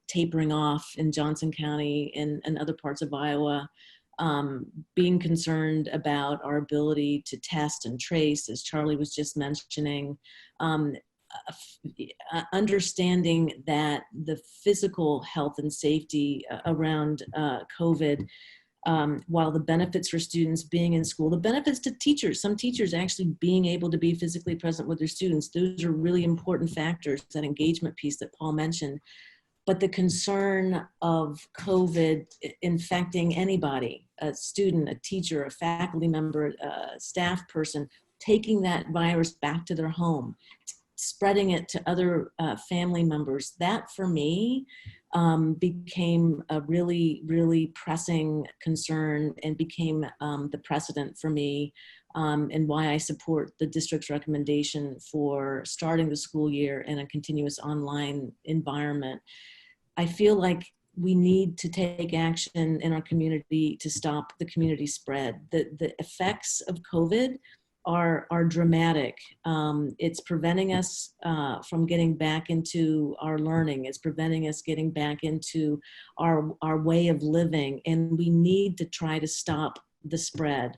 tapering off in Johnson County and other parts of Iowa, being concerned about our ability to test and trace, as Charlie was just mentioning, understanding that the physical health and safety around COVID, while the benefits for students being in school, the benefits to teachers, some teachers actually being able to be physically present with their students, those are really important factors, that engagement piece that Paul mentioned. But the concern of COVID infecting anybody, a student, a teacher, a faculty member, a staff person, taking that virus back to their home, spreading it to other family members, that for me became a really, really pressing concern and became the precedent for me, and why I support the district's recommendation for starting the school year in a continuous online environment. I feel like we need to take action in our community to stop the community spread. The effects of COVID are dramatic. It's preventing us from getting back into our learning. It's preventing us getting back into our way of living. And we need to try to stop the spread.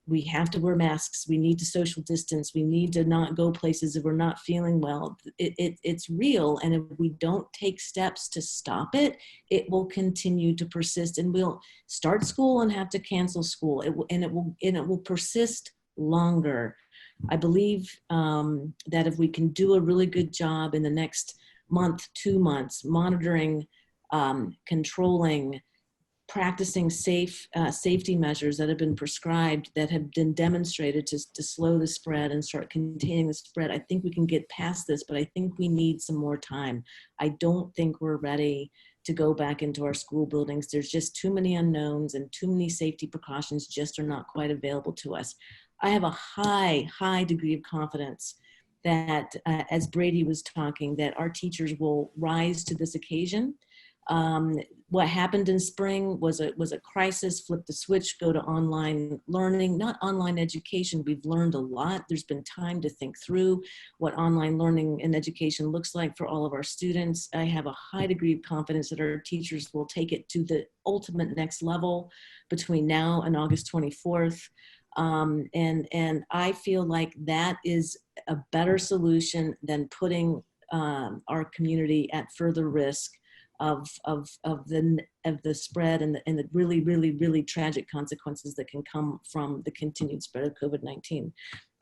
we have to wear masks. We need to social distance. We need to not go places if we're not feeling well. It's real. And if we don't take steps to stop it, it will continue to persist, and we'll start school and have to cancel school. It will persist longer. I believe that if we can do a really good job in the next month, 2 months, monitoring, controlling, practicing safety measures that have been prescribed, that have been demonstrated to slow the spread and start containing the spread, I think we can get past this, but I think we need some more time. I don't think we're ready to go back into our school buildings. There's just too many unknowns, and too many safety precautions just are not quite available to us. I have a high degree of confidence that, as Brady was talking, that our teachers will rise to this occasion. What happened in spring was a crisis. Flip the switch, go to online learning, not online education. We've learned a lot. There's been time to think through what online learning and education looks like for all of our students. I have a high degree of confidence that our teachers will take it to the ultimate next level between now and August 24th. And I feel like that is a better solution than putting our community at further risk of the spread and the really tragic consequences that can come from the continued spread of COVID-19.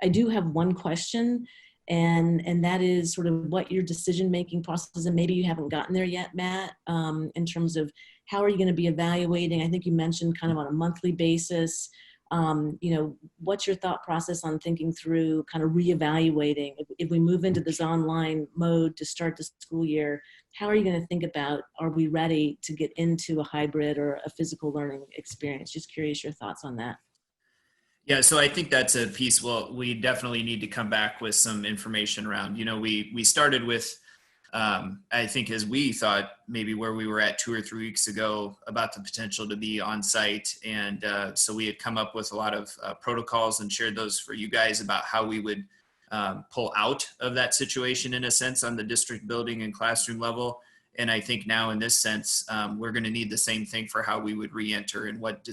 I do have one question, and that is sort of what your decision-making process, and maybe you haven't gotten there yet, Matt, in terms of how are you going to be evaluating? I think you mentioned kind of on a monthly basis. What's your thought process on thinking through kind of reevaluating if we move into this online mode to start the school year? How are you going to think about, are we ready to get into a hybrid or a physical learning experience? Just curious your thoughts on that. Yeah, so I think that's a piece. Well, we definitely need to come back with some information around. We started with, I think, as we thought maybe where we were at 2 or 3 weeks ago about the potential to be on site. And so we had come up with a lot of protocols and shared those for you guys about how we would pull out of that situation, in a sense, on the district building and classroom level. And I think now in this sense, we're going to need the same thing for how we would re-enter, and what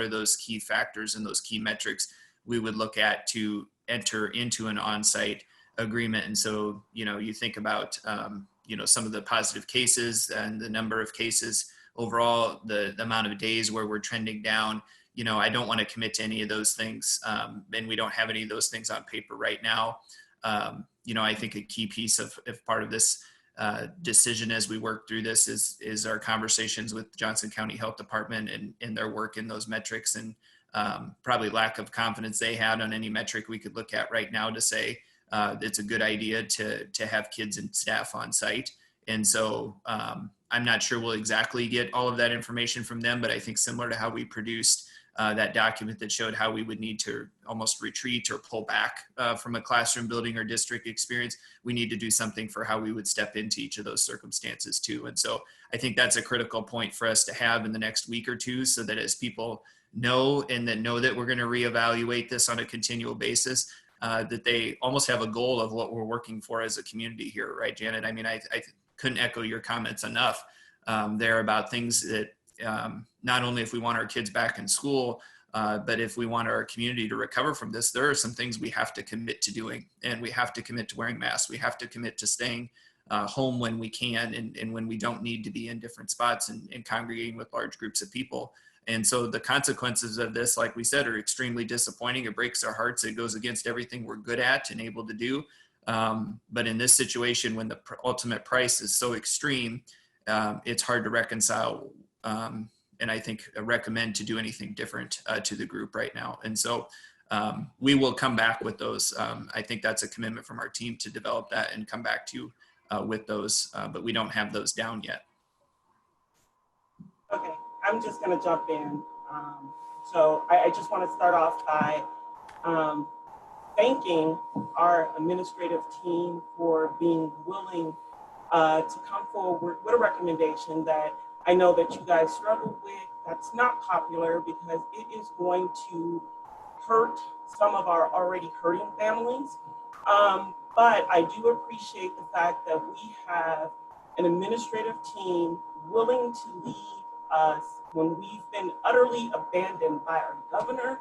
are those key factors and those key metrics we would look at to enter into an on-site agreement. And so, you think about, some of the positive cases and the number of cases overall, the amount of days where we're trending down. I don't want to commit to any of those things. And we don't have any of those things on paper right now. I think a key piece of part of this decision as we work through this is our conversations with Johnson County Health Department and their work in those metrics, and probably lack of confidence they had on any metric we could look at right now to say it's a good idea to have kids and staff on site. And so I'm not sure we'll exactly get all of that information from them, but I think similar to how we produced that document that showed how we would need to almost retreat or pull back from a classroom building or district experience, we need to do something for how we would step into each of those circumstances too. And so I think that's a critical point for us to have in the next week or two, so that as people know that we're going to reevaluate this on a continual basis, that they almost have a goal of what we're working for as a community here, right, Janet? I mean, I couldn't echo your comments enough there about things that not only if we want our kids back in school, but if we want our community to recover from this, there are some things we have to commit to doing, and we have to commit to wearing masks. We have to commit to staying home when we can, and when we don't need to be in different spots and congregating with large groups of people. And so the consequences of this, like we said, are extremely disappointing. It breaks our hearts. It goes against everything we're good at and able to do. But in this situation, when the ultimate price is so extreme, it's hard to reconcile. And I think recommend to do anything different to the group right now. And so we will come back with those. I think that's a commitment from our team to develop that and come back to you with those, but we don't have those down yet. Okay, I'm just gonna jump in. So I just want to start off by thanking our administrative team for being willing to come forward with a recommendation that I know that you guys struggle with. That's not popular because it is going to hurt some of our already hurting families. But I do appreciate the fact that we have an administrative team willing to lead us when we've been utterly abandoned by our governor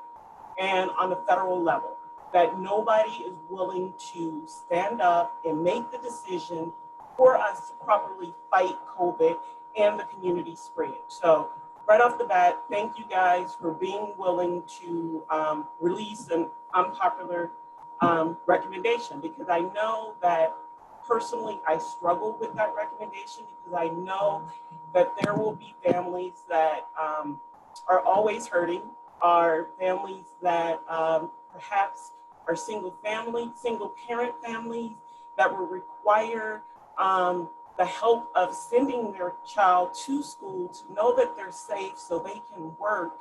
and on the federal level, that nobody is willing to stand up and make the decision for us to properly fight COVID and the community spread. So right off the bat, thank you guys for being willing to release an unpopular recommendation, because I know that personally I struggled with that recommendation, because I know that there will be families that are always hurting, are families that perhaps are single parent families that will require the help of sending their child to school to know that they're safe so they can work.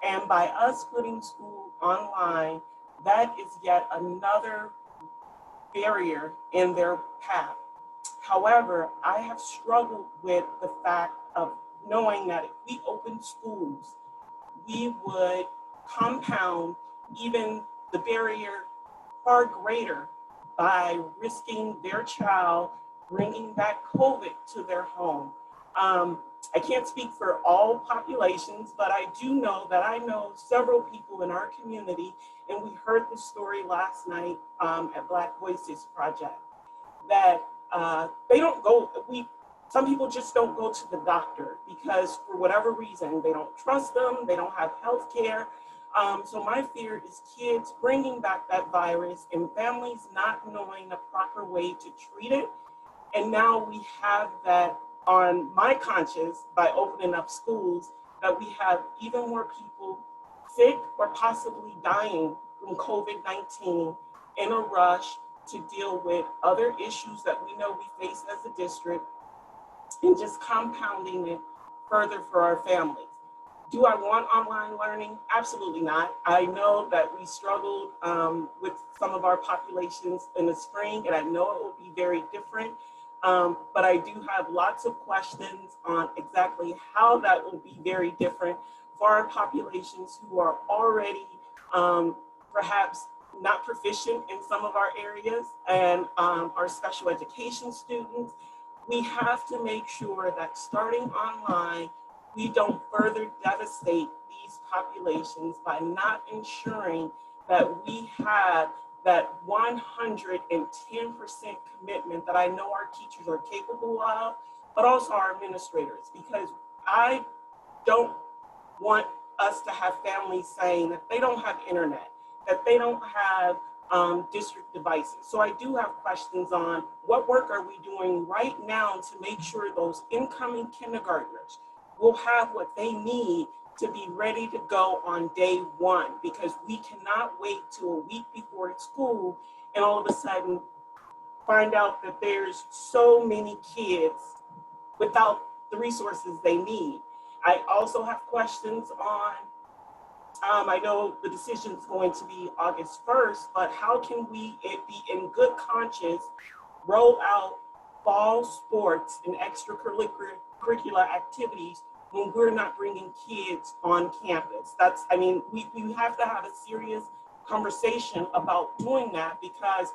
And by us putting school online, that is yet another barrier in their path. However, I have struggled with the fact of knowing that if we open schools, we would compound even the barrier far greater by risking their child bringing back COVID to their home. I can't speak for all populations, but I do know that I know several people in our community, and we heard the story last night at Black Voices Project, that they don't go, some people just don't go to the doctor because for whatever reason, they don't trust them, they don't have health care. So my fear is kids bringing back that virus and families not knowing the proper way to treat it. And now we have that on my conscience by opening up schools, that we have even more people sick or possibly dying from COVID-19 in a rush to deal with other issues that we know we face as a district, and just compounding it further for our families. Do I want online learning? Absolutely not. I know that we struggled with some of our populations in the spring, and I know it will be very different. But I do have lots of questions on exactly how that will be very different for our populations who are already perhaps not proficient in some of our areas, and our special education students. We have to make sure that starting online, we don't further devastate these populations by not ensuring that we have that 110% commitment that I know our teachers are capable of, but also our administrators, because I don't want us to have families saying that they don't have internet, that they don't have district devices. So I do have questions on what work are we doing right now to make sure those incoming kindergartners will have what they need to be ready to go on day one, because we cannot wait till a week before school and all of a sudden find out that there's so many kids without the resources they need. I also have questions on, I know the decision is going to be August 1st, but how can we be in good conscience roll out fall sports and extracurricular activities when we're not bringing kids on campus? That's, I mean, we have to have a serious conversation about doing that, because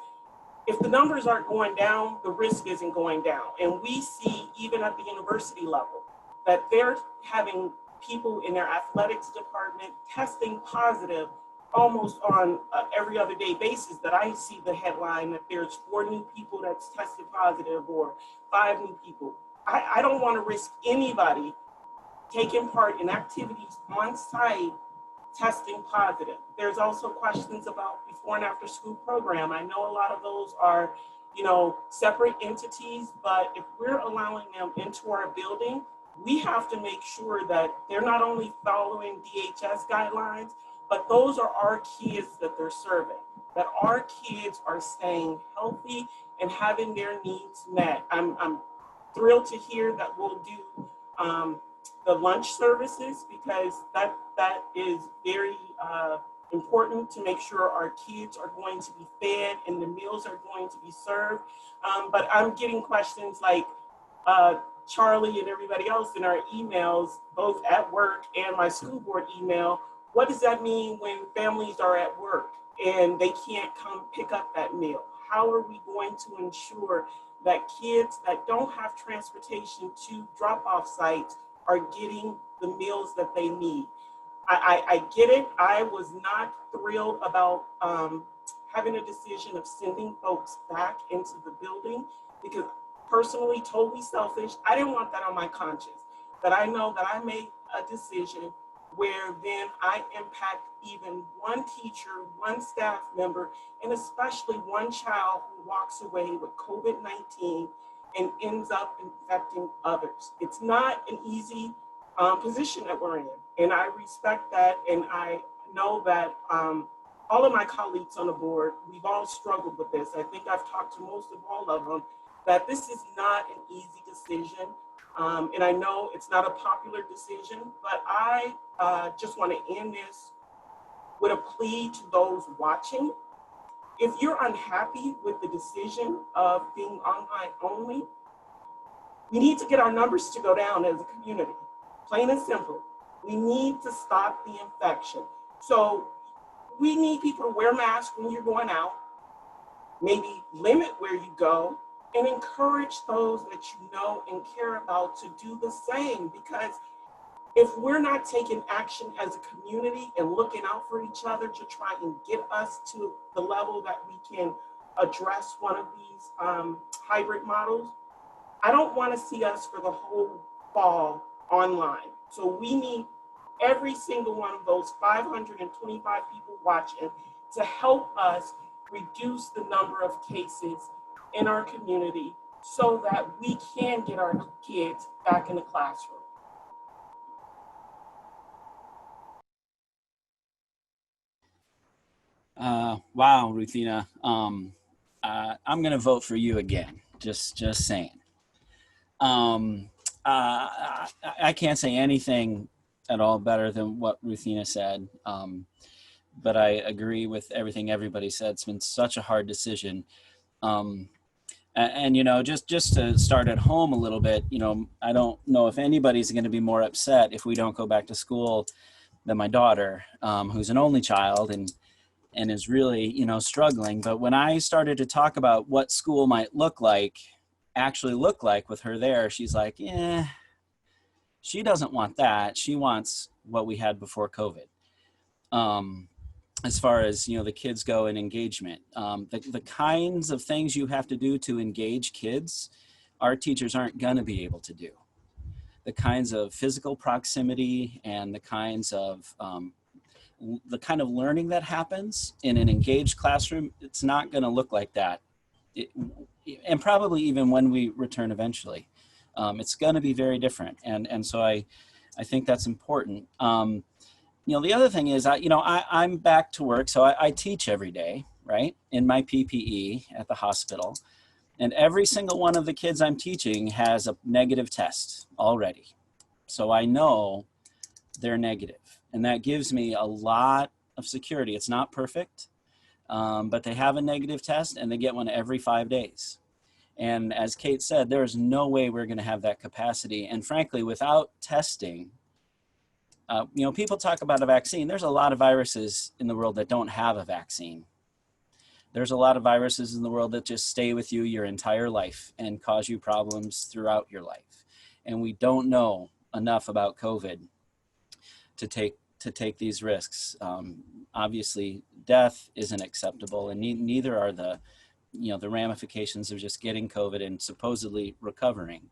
if the numbers aren't going down, the risk isn't going down. And we see even at the university level that they're having people in their athletics department testing positive almost on every other day basis, that I see the headline that there's 4 new people that's tested positive or 5 new people. I don't want to risk anybody taking part in activities on site testing positive. There's also questions about before and after school program. I know a lot of those are, you know, separate entities, but if we're allowing them into our building, we have to make sure that they're not only following DHS guidelines, but those are our kids that they're serving, that our kids are staying healthy and having their needs met. I'm thrilled to hear that we'll do the lunch services, because that is very important to make sure our kids are going to be fed and the meals are going to be served. But I'm getting questions like Charlie and everybody else in our emails, both at work and my school board email. What does that mean when families are at work and they can't come pick up that meal? How are we going to ensure that kids that don't have transportation to drop-off sites are getting the meals that they need? I get it. I was not thrilled about having a decision of sending folks back into the building because personally, totally selfish, I didn't want that on my conscience. That I know that I made a decision where then I impact even one teacher, one staff member, and especially one child who walks away with COVID-19 and ends up infecting others. It's not an easy position that we're in. And I respect that. And I know that all of my colleagues on the board, we've all struggled with this. I think I've talked to most of all of them, that this is not an easy decision. And I know it's not a popular decision, but I just want to end this with a plea to those watching. If you're unhappy with the decision of being online only, we need to get our numbers to go down as a community, plain and simple. We need to stop the infection. So we need people to wear masks when you're going out, maybe limit where you go, and encourage those that you know and care about to do the same. Because if we're not taking action as a community and looking out for each other to try and get us to the level that we can address one of these hybrid models, I don't want to see us for the whole fall online. So we need every single one of those 525 people watching to help us reduce the number of cases in our community so that we can get our kids back in the classroom. Wow, Ruthina. I'm going to vote for you again. Just saying. I can't say anything at all better than what Ruthina said. But I agree with everything everybody said. It's been such a hard decision. And you know, just to start at home a little bit, you know, I don't know if anybody's going to be more upset if we don't go back to school than my daughter, who's an only child and is really, you know, struggling. But when I started to talk about what school might actually look like with her there, she's like, yeah, she doesn't want that. She wants what we had before COVID. As far as, you know, the kids go and engagement, the kinds of things you have to do to engage kids, our teachers aren't going to be able to do. The kinds of physical proximity and the kinds of the kind of learning that happens in an engaged classroom, it's not going to look like that. And probably even when we return eventually, it's going to be very different. And so I think that's important. You know, the other thing is, I'm back to work, so I teach every day, right, in my PPE at the hospital. And every single one of the kids I'm teaching has a negative test already. So I know they're negative. And that gives me a lot of security. It's not perfect, but they have a negative test and they get one every 5 days. And as Kate said, there is no way we're going to have that capacity. And frankly, without testing, you know, people talk about a vaccine. There's a lot of viruses in the world that don't have a vaccine. There's a lot of viruses in the world that just stay with you your entire life and cause you problems throughout your life. And we don't know enough about COVID to take these risks. Obviously, death isn't acceptable, and neither are the ramifications of just getting COVID and supposedly recovering.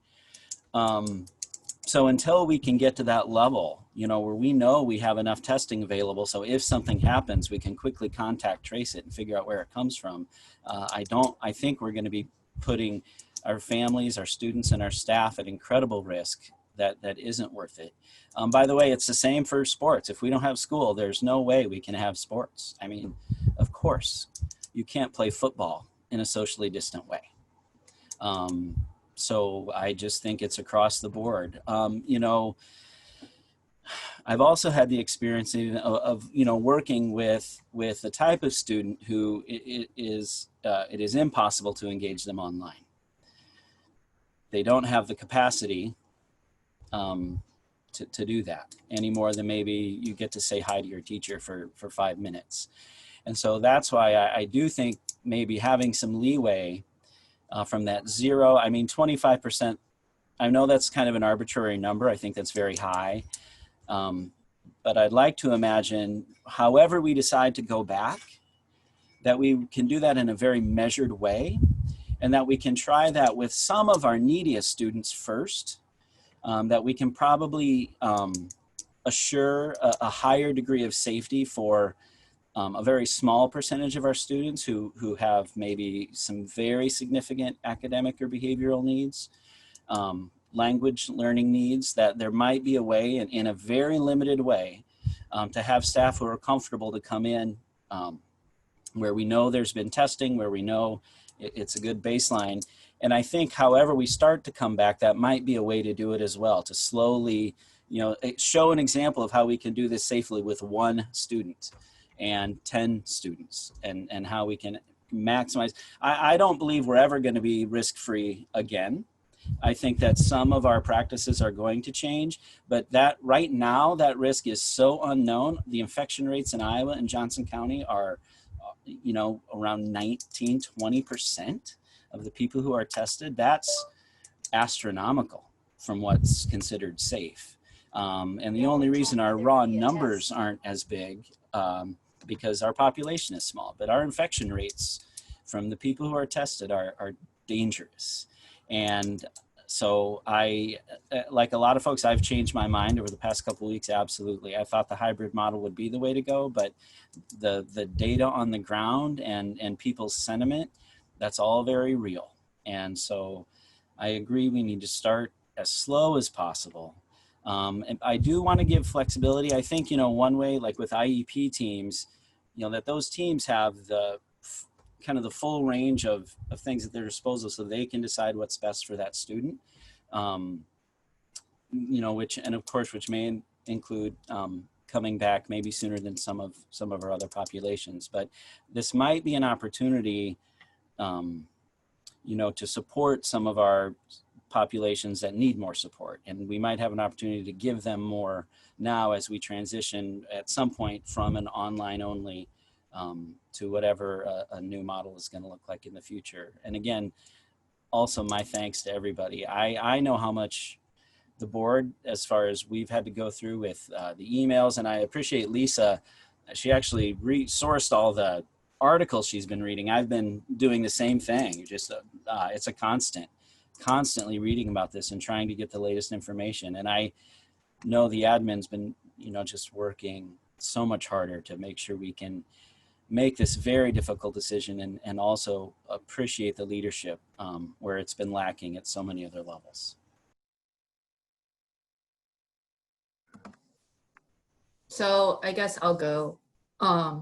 So until we can get to that level, you know, where we know we have enough testing available, so if something happens, we can quickly contact trace it and figure out where it comes from. I think we're going to be putting our families, our students, and our staff at incredible risk that isn't worth it. By the way, it's the same for sports. If we don't have school, there's no way we can have sports. I mean, of course, you can't play football in a socially distant way. So I just think it's across the board. You know, I've also had the experience of working with the type of student who it is impossible to engage them online. They don't have the capacity to do that any more than maybe you get to say hi to your teacher for 5 minutes. And so that's why I do think maybe having some leeway from that 0, I mean, 25%, I know that's kind of an arbitrary number. I think that's very high. but I'd like to imagine, however we decide to go back, that we can do that in a very measured way, and that we can try that with some of our neediest students first, that we can probably assure a higher degree of safety for a very small percentage of our students who have maybe some very significant academic or behavioral needs, language learning needs, that there might be a way in a very limited way to have staff who are comfortable to come in where we know there's been testing, where we know it's a good baseline. And I think however we start to come back, that might be a way to do it as well, to slowly, show an example of how we can do this safely with 1 student and 10 students, and how we can maximize. I don't believe we're ever going to be risk-free again. I think that some of our practices are going to change, but that right now, that risk is so unknown. The infection rates in Iowa and Johnson County are, around 19, 20% of the people who are tested. That's astronomical from what's considered safe. And the only reason our raw numbers aren't as big because our population is small, but our infection rates from the people who are tested are dangerous. And so like a lot of folks, I've changed my mind over the past couple of weeks. Absolutely. I thought the hybrid model would be the way to go, but the data on the ground and people's sentiment, that's all very real. And so I agree we need to start as slow as possible. And I do want to give flexibility. I think, one way, like with IEP teams, that those teams have the kind of the full range of things at their disposal, so they can decide what's best for that student. Which may include coming back maybe sooner than some of our other populations. But this might be an opportunity, to support some of our populations that need more support. And we might have an opportunity to give them more now as we transition at some point from an online only to whatever a new model is going to look like in the future. And again, also my thanks to everybody. I know how much the board, as far as we've had to go through with the emails, and I appreciate Lisa. She actually sourced all the articles she's been reading. I've been doing the same thing. Just it's a constantly reading about this and trying to get the latest information. And I know the admin's been, just working so much harder to make sure we can make this very difficult decision and also appreciate the leadership where it's been lacking at so many other levels. So I guess I'll go. I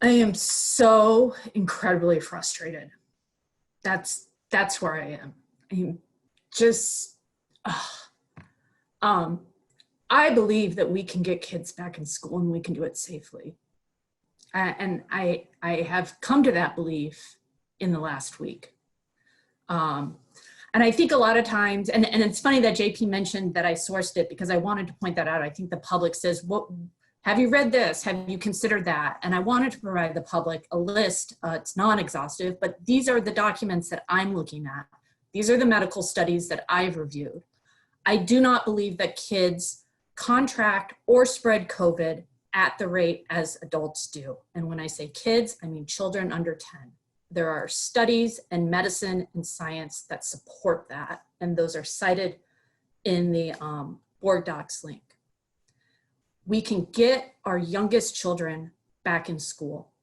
am so incredibly frustrated. That's where I am. I'm just, I believe that we can get kids back in school and we can do it safely. And I have come to that belief in the last week. And I think a lot of times, and it's funny that JP mentioned that I sourced it, because I wanted to point that out. I think the public says, "What? Have you read this? Have you considered that?" And I wanted to provide the public a list. It's non-exhaustive, but these are the documents that I'm looking at. These are the medical studies that I've reviewed. I do not believe that kids contract or spread COVID at the rate as adults do. And when I say kids, I mean children under 10. There are studies and medicine and science that support that, and those are cited in the board docs link. We can get our youngest children back in school.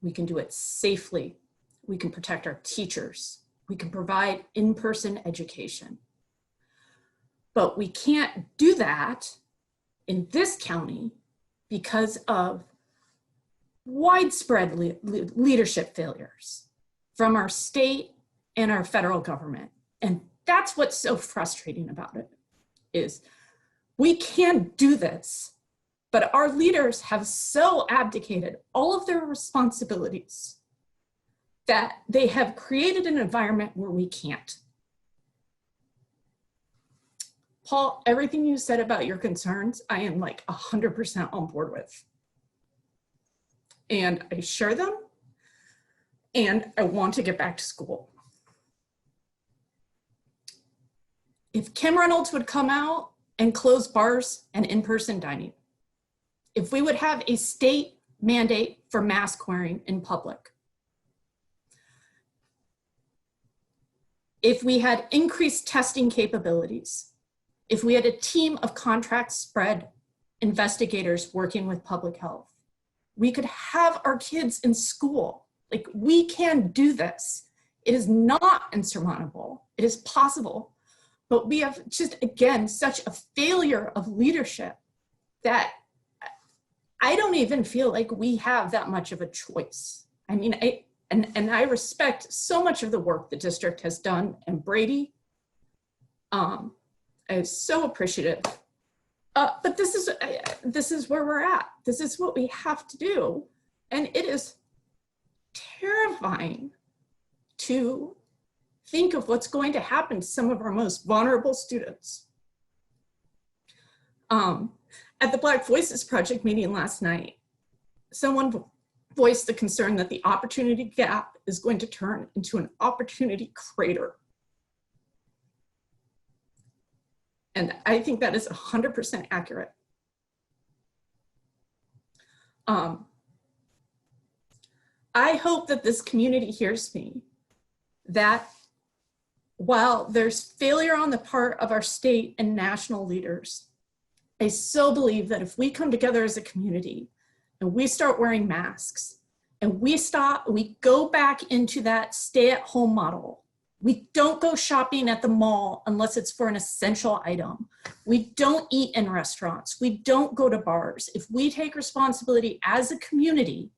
We can do it safely. We can protect our teachers. We can provide in-person education. But we can't do that in this county because of widespread leadership failures from our state and our federal government. And that's what's so frustrating about it, is we can do this, but our leaders have so abdicated all of their responsibilities that they have created an environment where we can't. Paul, everything you said about your concerns, I am like 100% on board with. And I share them, and I want to get back to school. If Kim Reynolds would come out and close bars and in-person dining. If we would have a state mandate for mask wearing in public, if we had increased testing capabilities, if we had a team of contract spread investigators working with public health, we could have our kids in school. Like, we can do this. It is not insurmountable. It is possible. But we have just, again, such a failure of leadership that I don't even feel like we have that much of a choice. I mean, I respect so much of the work the district has done, and Brady, I'm so appreciative. But this is where we're at. This is what we have to do. And it is terrifying to think of what's going to happen to some of our most vulnerable students. At the Black Voices Project meeting last night, someone voiced the concern that the opportunity gap is going to turn into an opportunity crater. And I think that is 100% accurate. I hope that this community hears me, that while there's failure on the part of our state and national leaders, I so believe that if we come together as a community and we start wearing masks and we go back into that stay-at-home model. We don't go shopping at the mall unless it's for an essential item. We don't eat in restaurants. We don't go to bars. If we take responsibility as a community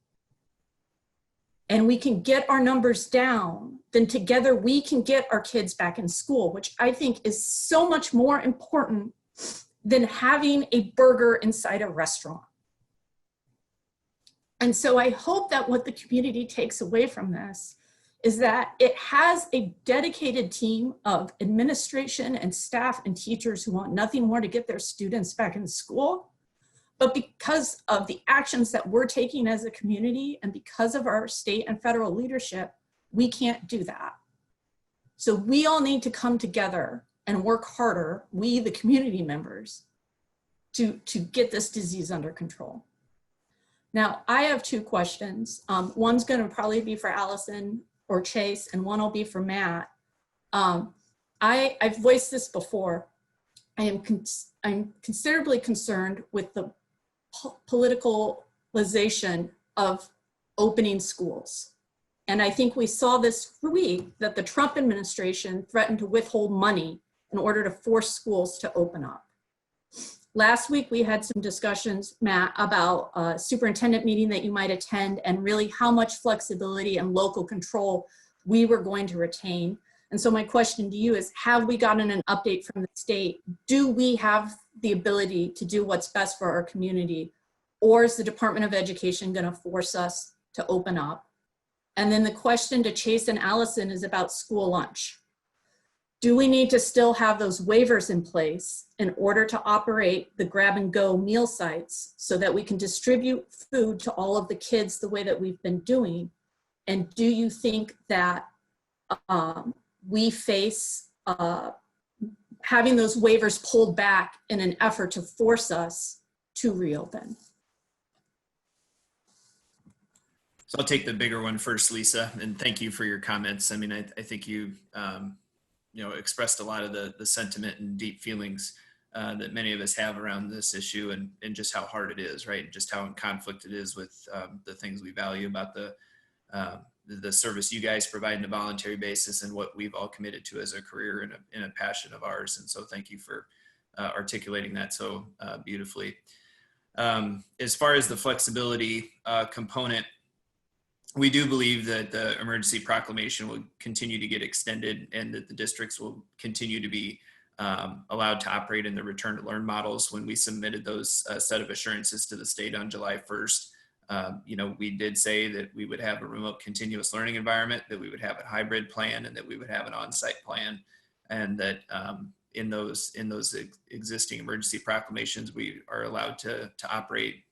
and we can get our numbers down, then together we can get our kids back in school, which I think is so much more important than having a burger inside a restaurant. And so I hope that what the community takes away from this is that it has a dedicated team of administration and staff and teachers who want nothing more to get their students back in school. But because of the actions that we're taking as a community and because of our state and federal leadership, we can't do that. So we all need to come together and work harder, we the community members, to get this disease under control. Now, I have two questions. One's gonna probably be for Allison or Chase, and one will be for Matt. I've voiced this before. I'm considerably concerned with the politicalization of opening schools. And I think we saw this week that the Trump administration threatened to withhold money in order to force schools to open up. Last week, we had some discussions, Matt, about a superintendent meeting that you might attend and really how much flexibility and local control we were going to retain. And so my question to you is, have we gotten an update from the state? Do we have the ability to do what's best for our community? Or is the Department of Education gonna force us to open up? And then the question to Chase and Allison is about school lunch. Do we need to still have those waivers in place in order to operate the grab and go meal sites so that we can distribute food to all of the kids the way that we've been doing? And do you think that we face having those waivers pulled back in an effort to force us to reopen? So I'll take the bigger one first, Lisa, and thank you for your comments. I mean, I think you expressed a lot of the sentiment and deep feelings that many of us have around this issue, and just how hard it is, right? Just how in conflict it is with the things we value about the service you guys provide on a voluntary basis and what we've all committed to as a career and a passion of ours. And so thank you for articulating that so beautifully. As far as the flexibility component, we do believe that the emergency proclamation will continue to get extended and that the districts will continue to be allowed to operate in the return to learn models. When we submitted those set of assurances to the state on July 1st, we did say that we would have a remote continuous learning environment, that we would have a hybrid plan, and that we would have an on-site plan. And that in those existing emergency proclamations, we are allowed to operate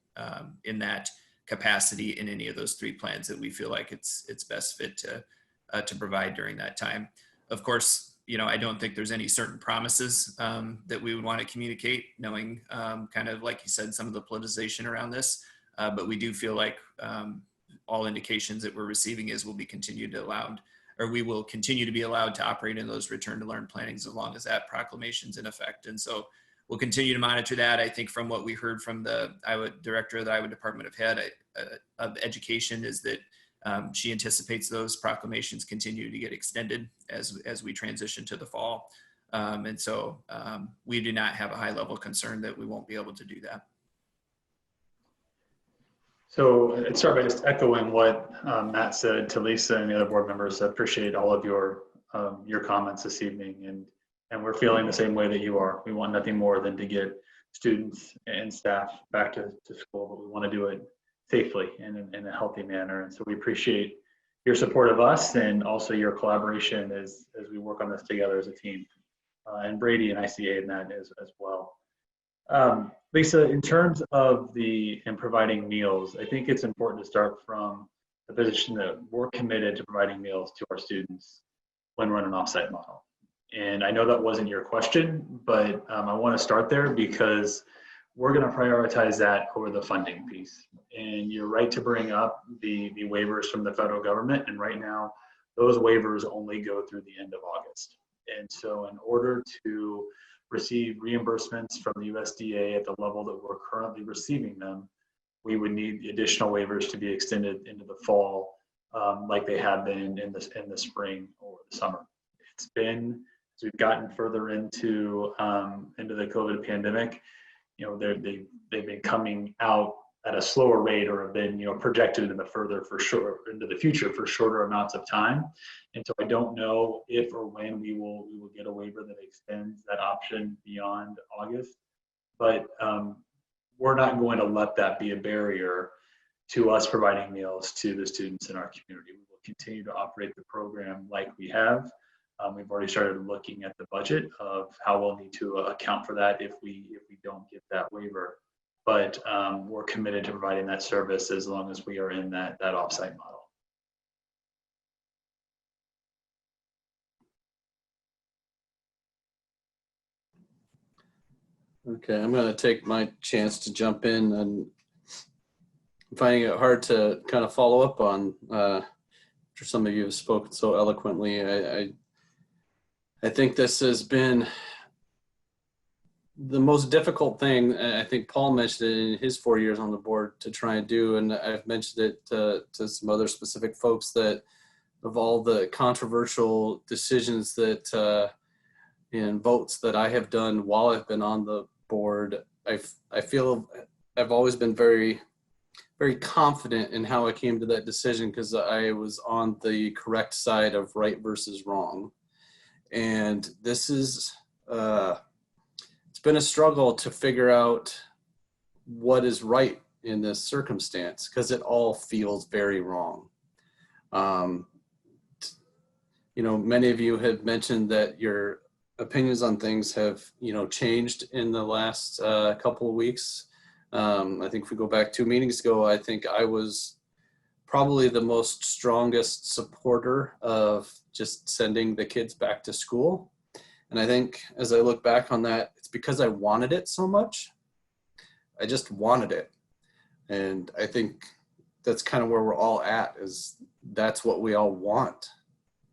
in that capacity in any of those three plans that we feel like it's best fit to provide during that time. Of course, I don't think there's any certain promises that we would want to communicate, knowing kind of like you said, some of the politicization around this. But we do feel like all indications that we're receiving is we will continue to be allowed to operate in those return to learn plannings as long as that proclamation's in effect. And so we'll continue to monitor that. I think from what we heard from the director of the Iowa Department of Education is that she anticipates those proclamations continue to get extended as we transition to the fall. And so we do not have a high level concern that we won't be able to do that. So I'd start by just echoing what Matt said to Lisa and the other board members. I appreciate all of your comments this evening, and we're feeling the same way that you are. We want nothing more than to get students and staff back to school, but we want to do it safely and in a healthy manner. And so we appreciate your support of us and also your collaboration as we work on this together as a team. And Brady and ICA in that as well. Lisa, in terms of providing meals, I think it's important to start from the position that we're committed to providing meals to our students when we're in an offsite model. And I know that wasn't your question, but I want to start there because we're going to prioritize that over the funding piece. And you're right to bring up the waivers from the federal government. And right now, those waivers only go through the end of August. And so in order to receive reimbursements from the USDA at the level that we're currently receiving them, we would need the additional waivers to be extended into the fall, like they have been in the spring or the summer. It's been, as we've gotten further into the COVID pandemic, they've been coming out at a slower rate or have been projected into the future for shorter amounts of time. And so I don't know if or when we will get a waiver that extends that option beyond August, but we're not going to let that be a barrier to us providing meals to the students in our community. We will continue to operate the program like we have. We've already started looking at the budget of how we'll need to account for that if we don't get that waiver. But we're committed to providing that service as long as we are in that offsite model. Okay, I'm going to take my chance to jump in, and I'm finding it hard to kind of follow up on after some of you have spoken so eloquently. I think this has been the most difficult thing. I think Paul mentioned it in his 4 years on the board to try and do, and I've mentioned it to some other specific folks, that of all the controversial decisions that and votes that I have done while I've been on the board, I feel I've always been very, very confident in how I came to that decision because I was on the correct side of right versus wrong. And this is it's been a struggle to figure out what is right in this circumstance because it all feels very wrong. Many of you have mentioned that your opinions on things have, changed in the last couple of weeks. I think if we go back 2 meetings ago, I think I was probably the most strongest supporter of just sending the kids back to school. And I think as I look back on that, it's because I wanted it so much. I just wanted it. And I think that's kind of where we're all at, is that's what we all want.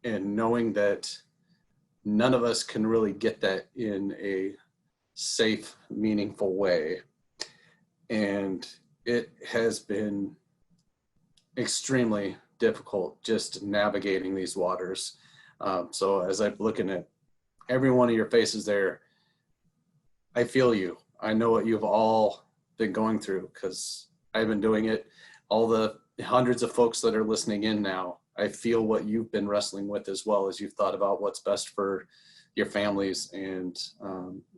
And knowing that none of us can really get that in a safe, meaningful way. And it has been extremely difficult just navigating these waters. So as I'm looking at every one of your faces there, I feel you. I know what you've all been going through because I've been doing it. All the hundreds of folks that are listening in now, I feel what you've been wrestling with as well as you've thought about what's best for your families and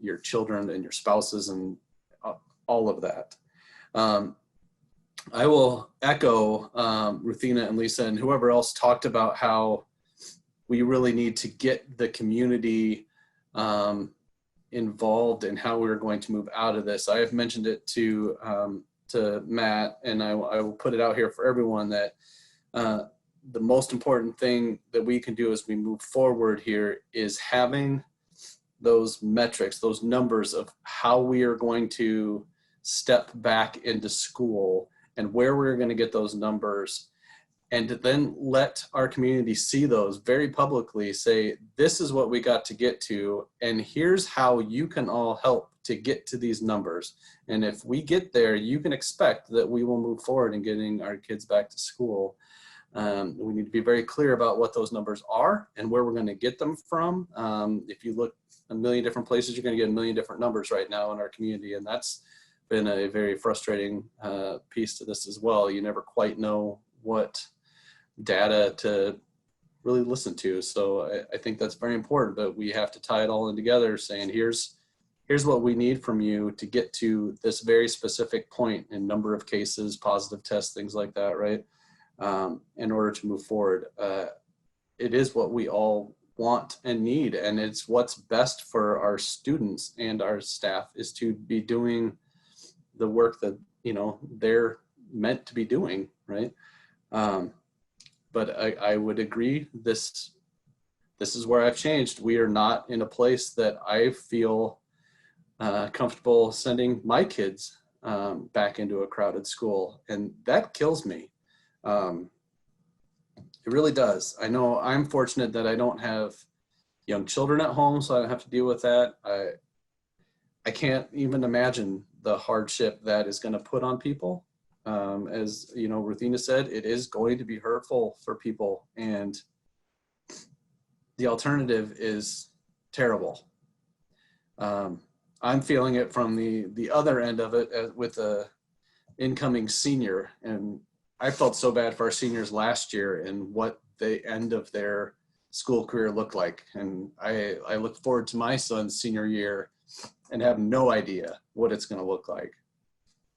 your children and your spouses and all of that. I will echo Ruthina and Lisa and whoever else talked about how we really need to get the community involved in how we're going to move out of this. I have mentioned it to Matt, and I will put it out here for everyone that the most important thing that we can do as we move forward here is having those metrics, those numbers of how we are going to step back into school and where we're going to get those numbers, and to then let our community see those very publicly, say, this is what we got to get to, and here's how you can all help to get to these numbers. And if we get there, you can expect that we will move forward in getting our kids back to school. We need to be very clear about what those numbers are and where we're going to get them from. If you look a million different places, you're going to get a million different numbers right now in our community, and that's been a very frustrating piece to this as well. You never quite know what data to really listen to. So I think that's very important, but we have to tie it all in together, saying here's what we need from you to get to this very specific point in number of cases, positive tests, things like that, right? In order to move forward. It is what we all want and need, and it's what's best for our students and our staff, is to be doing the work that, you know, they're meant to be doing, right? But I would agree, this is where I've changed. We are not in a place that I feel comfortable sending my kids back into a crowded school, and that kills me. It really does. I know I'm fortunate that I don't have young children at home, so I don't have to deal with that. I can't even imagine the hardship that is going to put on people. As you know, Ruthina said, it is going to be hurtful for people, and the alternative is terrible. I'm feeling it from the other end of it with a incoming senior, and I felt so bad for our seniors last year and what the end of their school career looked like. And I look forward to my son's senior year and have no idea what it's going to look like.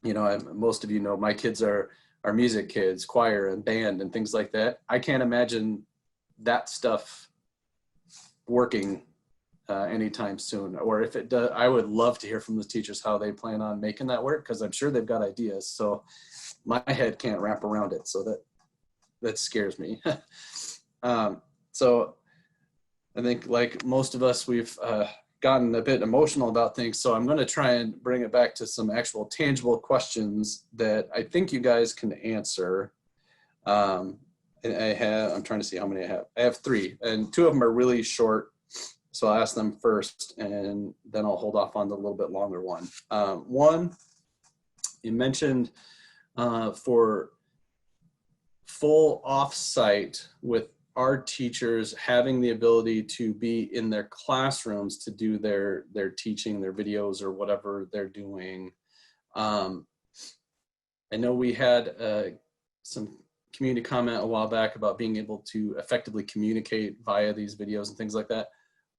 You know, most of you know my kids are music kids, choir and band and things like that. I can't imagine that stuff working anytime soon. Or if it does, I would love to hear from the teachers how they plan on making that work, because I'm sure they've got ideas. So my head can't wrap around it, so that scares me. So I think, like most of us, we've gotten a bit emotional about things. So I'm going to try and bring it back to some actual tangible questions that I think you guys can answer. And I'm trying to see how many I have. I have 3, and 2 of them are really short. So I'll ask them first, and then I'll hold off on the little bit longer one. One, you mentioned for full offsite with our teachers having the ability to be in their classrooms to do their teaching, their videos, or whatever they're doing. I know we had some community comment a while back about being able to effectively communicate via these videos and things like that.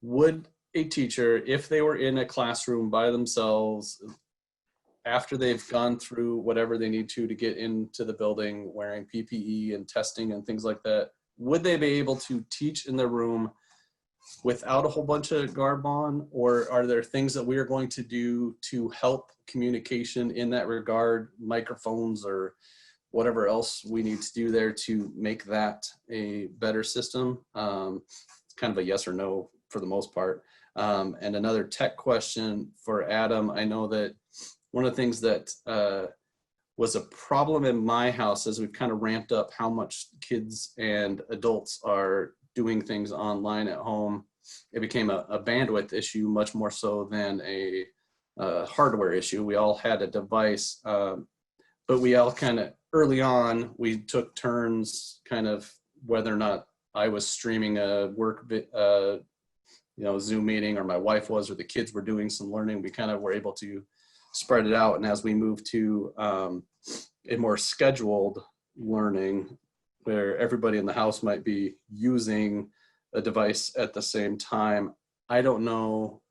Would a teacher, if they were in a classroom by themselves, after they've gone through whatever they need to get into the building, wearing PPE and testing and things like that, would they be able to teach in their room without a whole bunch of garb on? Or are there things that we are going to do to help communication in that regard, microphones or whatever else we need to do there to make that a better system? It's kind of a yes or no for the most part. And another tech question for Adam. I know that one of the things that was a problem in my house as we've kind of ramped up how much kids and adults are doing things online at home, it became a bandwidth issue much more so than a hardware issue. We all had a device, but we all kind of, early on, we took turns kind of whether or not I was streaming a work Zoom meeting, or my wife was, or the kids were doing some learning. We kind of were able to spread it out. And as we move to a more scheduled learning, where everybody in the house might be using a device at the same time, I don't know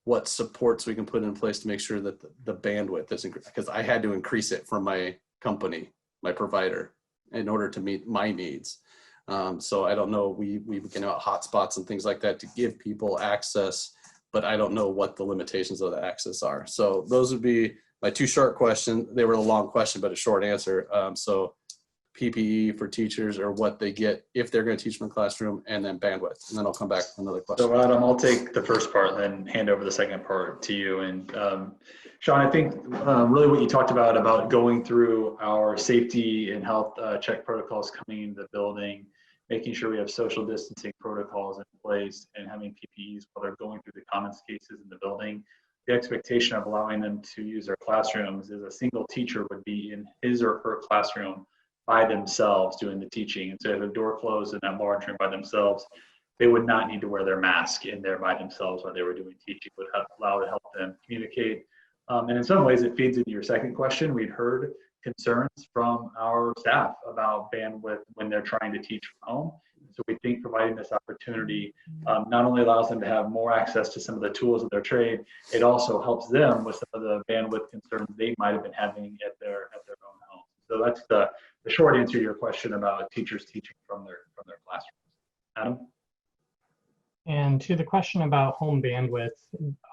what supports we can put in place to make sure that the bandwidth is increased, because I had to increase it from my company, my provider, in order to meet my needs. So I don't know, we can have hotspots and things like that to give people access, but I don't know what the limitations of the access are. So those would be my 2 short questions. They were a long question, but a short answer. So PPE for teachers, or what they get if they're going to teach in the classroom, and then bandwidth. And then I'll come back with another question. So Adam, I'll take the first part and then hand over the second part to you. And Sean, I think really what you talked about going through our safety and health check protocols coming into the building, making sure we have social distancing protocols in place, and having PPEs while they're going through the common spaces in the building. The expectation of allowing them to use their classrooms is a single teacher would be in his or her classroom by themselves doing the teaching. And so if the door closed in that large room by themselves, they would not need to wear their mask in there by themselves while they were doing teaching. Would allow to help them communicate. And in some ways it feeds into your second question. We'd heard concerns from our staff about bandwidth when they're trying to teach from home. So we think providing this opportunity not only allows them to have more access to some of the tools of their trade, it also helps them with some of the bandwidth concerns they might have been having at their own home. So that's the short answer to your question about teachers teaching from their classrooms. Adam? And to the question about home bandwidth,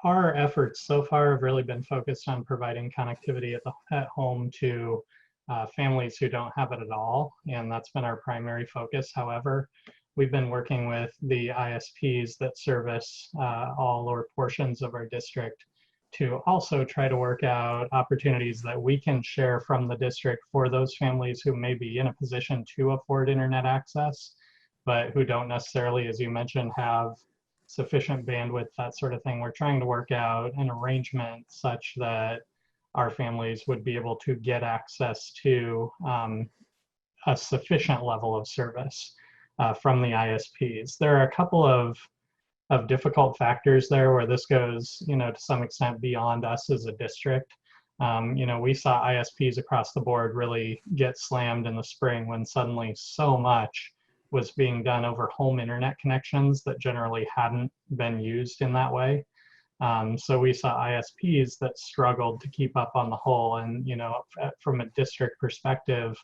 our efforts so far have really been focused on providing connectivity at home to families who don't have it at all, and that's been our primary focus. However, we've been working with the ISPs that service all or portions of our district to also try to work out opportunities that we can share from the district for those families who may be in a position to afford internet access, but who don't necessarily, as you mentioned, have sufficient bandwidth, that sort of thing. We're trying to work out an arrangement such that our families would be able to get access to a sufficient level of service from the ISPs. There are a couple of difficult factors there where this goes, to some extent beyond us as a district. We saw ISPs across the board really get slammed in the spring when suddenly so much was being done over home internet connections that generally hadn't been used in that way. So we saw ISPs that struggled to keep up on the whole. And, from a district perspective,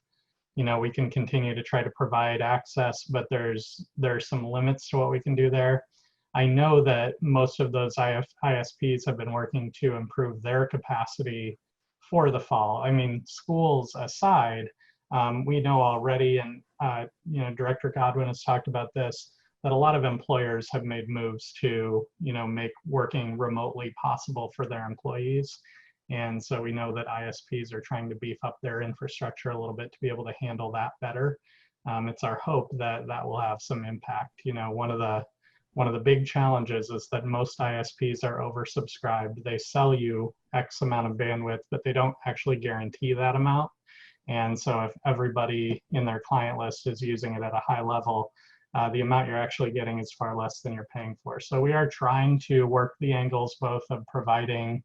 we can continue to try to provide access, but there's some limits to what we can do there. I know that most of those ISPs have been working to improve their capacity for the fall. I mean, schools aside, we know already, and Director Godwin has talked about this, that a lot of employers have made moves to, make working remotely possible for their employees. And so we know that ISPs are trying to beef up their infrastructure a little bit to be able to handle that better. It's our hope that that will have some impact. One of the big challenges is that most ISPs are oversubscribed. They sell you X amount of bandwidth, but they don't actually guarantee that amount. And so if everybody in their client list is using it at a high level, the amount you're actually getting is far less than you're paying for. So we are trying to work the angles both of providing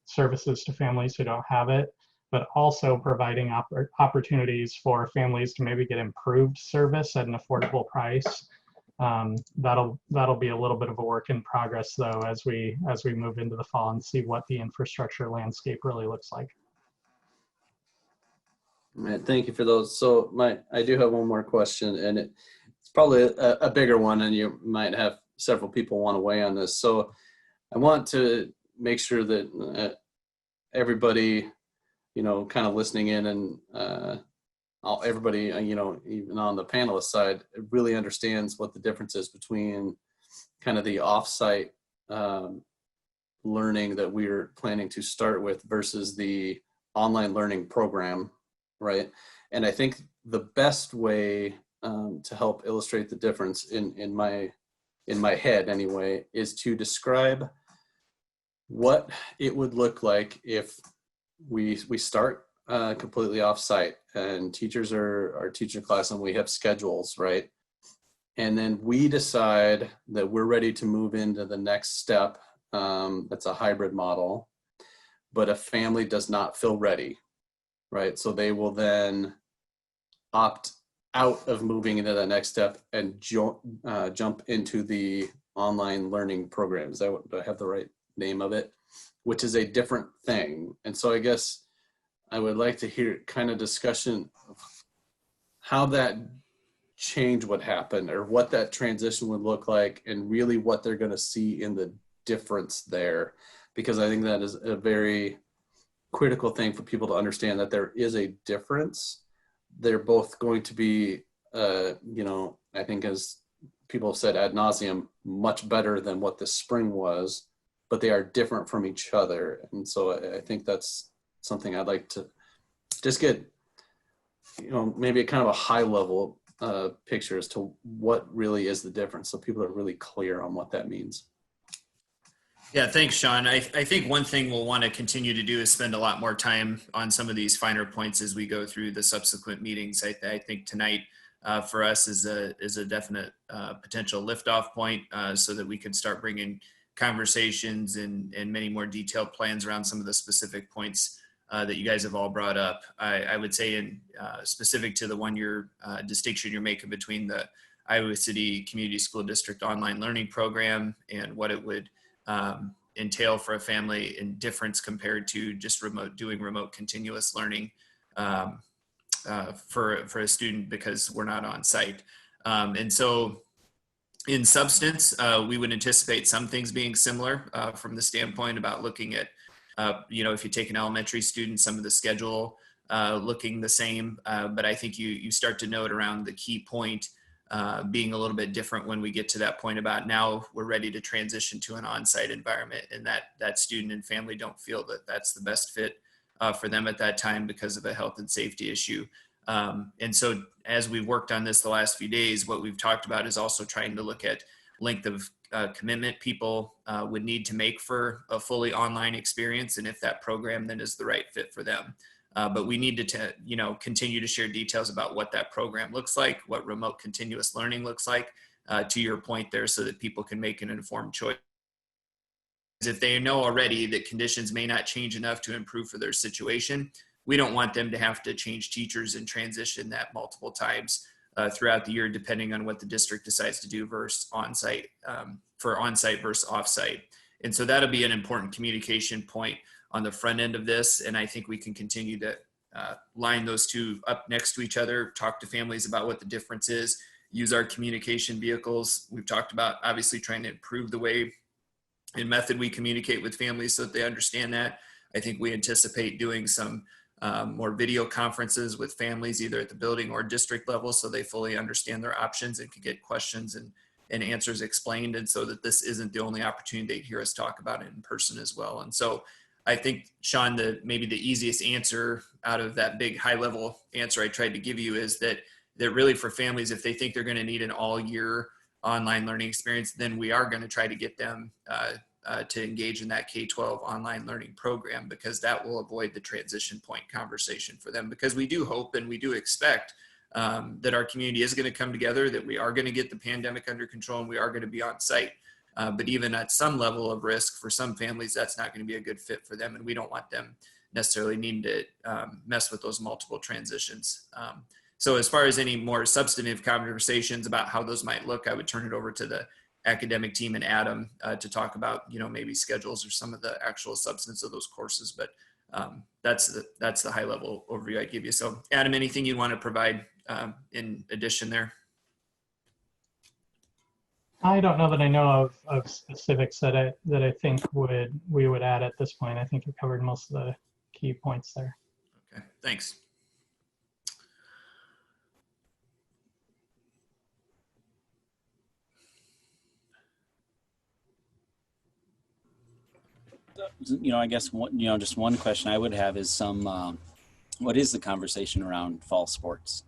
services to families who don't have it, but also providing opportunities for families to maybe get improved service at an affordable price. That'll be a little bit of a work in progress though, as we move into the fall and see what the infrastructure landscape really looks like. All right, thank you for those. So I do have one more question, and it's probably a bigger one, and you might have several people want to weigh on this. So I want to make sure that everybody, kind of listening in, and everybody, even on the panelist side, really understands what the difference is between kind of the offsite learning that we're planning to start with versus the online learning program, right? And I think the best way to help illustrate the difference in my head anyway is to describe what it would look like if we start completely off-site and teachers are teaching class and we have schedules, right? And then we decide that we're ready to move into the next step. That's a hybrid model, but a family does not feel ready, right? So they will then opt out of moving into the next step and jump into the online learning program. Is that what, do I have the right name of it? Which is a different thing. And so I guess I would like to hear kind of discussion of how that change would happen, or what that transition would look like, and really what they're going to see in the difference there. Because I think that is a very critical thing for people to understand, that there is a difference, they're both going to be, you know, I think as people have said ad nauseum, much better than what this spring was, but they are different from each other. And so I think that's something I'd like to just get, you know, maybe a kind of a high level picture as to what really is the difference, so people are really clear on what that means. Yeah, thanks, Sean. I think one thing we'll want to continue to do is spend a lot more time on some of these finer points as we go through the subsequent meetings. I think tonight for us is a definite potential liftoff point so that we can start bringing conversations and many more detailed plans around some of the specific points that you guys have all brought up. I would say in specific to the one-year distinction you're making between the Iowa City Community School District online learning program and what it would entail for a family in difference compared to just doing remote continuous learning for a student because we're not on site. And so in substance, we would anticipate some things being similar from the standpoint about looking at, you know, if you take an elementary student, some of the schedule looking the same, but I think you start to note around the key point being a little bit different when we get to that point about now we're ready to transition to an on-site environment, and that student and family don't feel that that's the best fit for them at that time because of a health and safety issue. And so as we've worked on this the last few days, what we've talked about is also trying to look at length of commitment people would need to make for a fully online experience, and if that program then is the right fit for them. But we need to, you know, continue to share details about what that program looks like, what remote continuous learning looks like, to your point there, so that people can make an informed choice. If they know already that conditions may not change enough to improve for their situation, we don't want them to have to change teachers and transition that multiple times throughout the year, depending on what the district decides to do versus on-site, for on-site versus off-site. And so that'll be an important communication point on the front end of this. And I think we can continue to line those two up next to each other, talk to families about what the difference is, use our communication vehicles. We've talked about obviously trying to improve the way and method we communicate with families so that they understand that. I think we anticipate doing some more video conferences with families, either at the building or district level, so they fully understand their options and can get questions and answers explained. And so that this isn't the only opportunity to hear us talk about it in person as well. And so I think, Sean, maybe the easiest answer out of that big high level answer I tried to give you is that really for families, if they think they're going to need an all year online learning experience, then we are going to try to get them to engage in that K-12 online learning program, because that will avoid the transition point conversation for them. Because we do hope and we do expect that our community is going to come together, that we are going to get the pandemic under control, and we are going to be on site. But even at some level of risk for some families, that's not going to be a good fit for them. And we don't want them necessarily needing to mess with those multiple transitions. So as far as any more substantive conversations about how those might look, I would turn it over to the academic team and Adam to talk about, you know, maybe schedules or some of the actual substance of those courses. But that's the high level overview I'd give you. So Adam, anything you want to provide in addition there? I don't know that I know of specifics that I think we would add at this point. I think you covered most of the key points there. Okay, thanks. You know, I guess just one question I would have is what is the conversation around fall sports?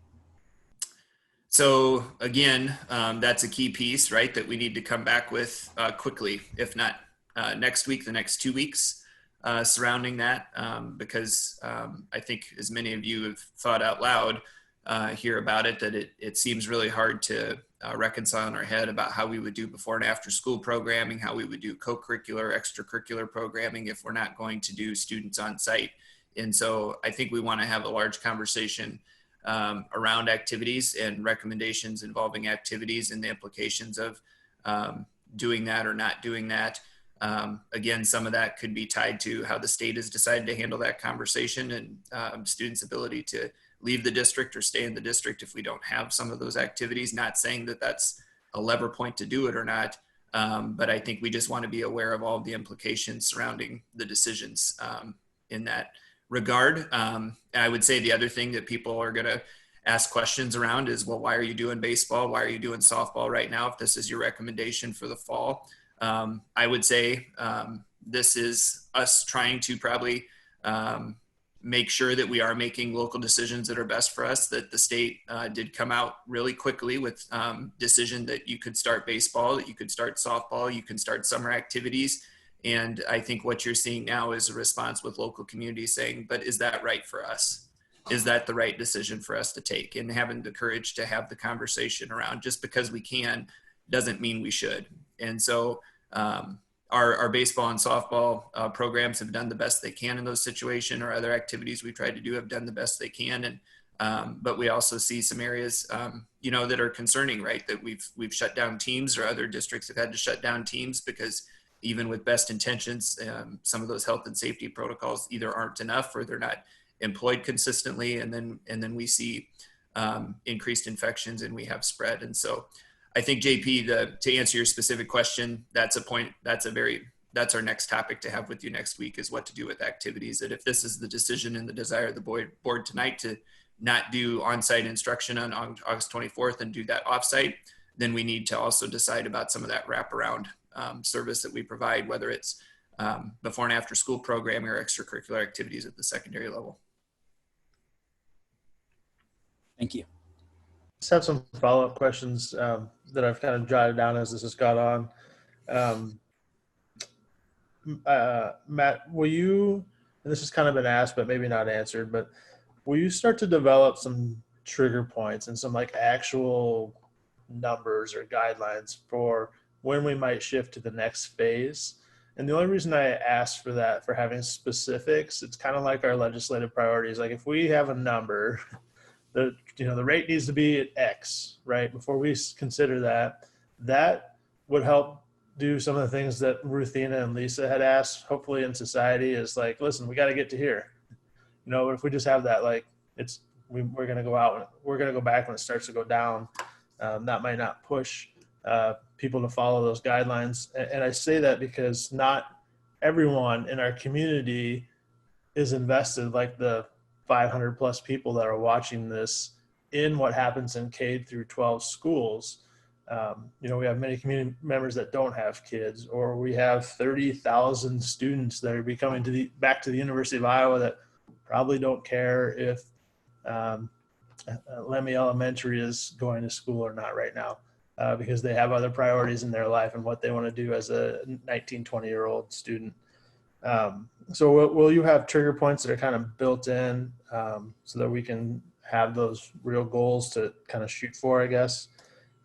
So again, that's a key piece, right, that we need to come back with quickly, if not next week, the next 2 weeks surrounding that, because I think as many of you have thought out loud here about it, that it seems really hard to reconcile in our head about how we would do before and after school programming, how we would do co-curricular, extracurricular programming if we're not going to do students on site. And so I think we want to have a large conversation around activities and recommendations involving activities and the implications of doing that or not doing that. Again, some of that could be tied to how the state has decided to handle that conversation and students' ability to leave the district or stay in the district if we don't have some of those activities. Not saying that that's a lever point to do it or not, but I think we just want to be aware of all of the implications surrounding the decisions in that regard. I would say the other thing that people are going to ask questions around is, well, why are you doing baseball? Why are you doing softball right now? If this is your recommendation for the fall, I would say this is us trying to probably make sure that we are making local decisions that are best for us. That the state did come out really quickly with decision that you could start baseball, that you could start softball, you can start summer activities. And I think what you're seeing now is a response with local communities saying, but is that right for us? Is that the right decision for us to take? And having the courage to have the conversation around, just because we can doesn't mean we should. And so our baseball and softball programs have done the best they can in those situations, or other activities we've tried to do have done the best they can. And but we also see some areas, you know, that are concerning, right? That we've shut down teams, or other districts have had to shut down teams because even with best intentions, some of those health and safety protocols either aren't enough or they're not employed consistently. And then we see increased infections and we have spread. And so I think, JP, to answer your specific question, that's our next topic to have with you next week, is what to do with activities. That if this is the decision and the desire of the board tonight to not do on-site instruction on August 24th and do that off-site, then we need to also decide about some of that wraparound service that we provide, whether it's before and after school programming or extracurricular activities at the secondary level. Thank you. Just have some follow-up questions that I've kind of jotted down as this has gone on. Matt, will you, and this has kind of been asked, but maybe not answered, but will you start to develop some trigger points and some like actual numbers or guidelines for when we might shift to the next phase? And the only reason I asked for that, for having specifics, it's kind of like our legislative priorities. Like if we have a number, the rate needs to be at X, right? Before we consider that, that would help do some of the things that Ruthina and Lisa had asked, hopefully in society, is like, listen, we got to get to here. You know, if we just have that, like we're going to go out, we're going to go back when it starts to go down. That might not push people to follow those guidelines. And I say that because not everyone in our community is invested, like the 500 plus people that are watching this, in what happens in K through 12 schools. We have many community members that don't have kids, or we have 30,000 students that are coming back to the University of Iowa that probably don't care if Lemmy Elementary is going to school or not right now, because they have other priorities in their life and what they want to do as a 19, 20-year-old student. So will you have trigger points that are kind of built in so that we can have those real goals to kind of shoot for, I guess?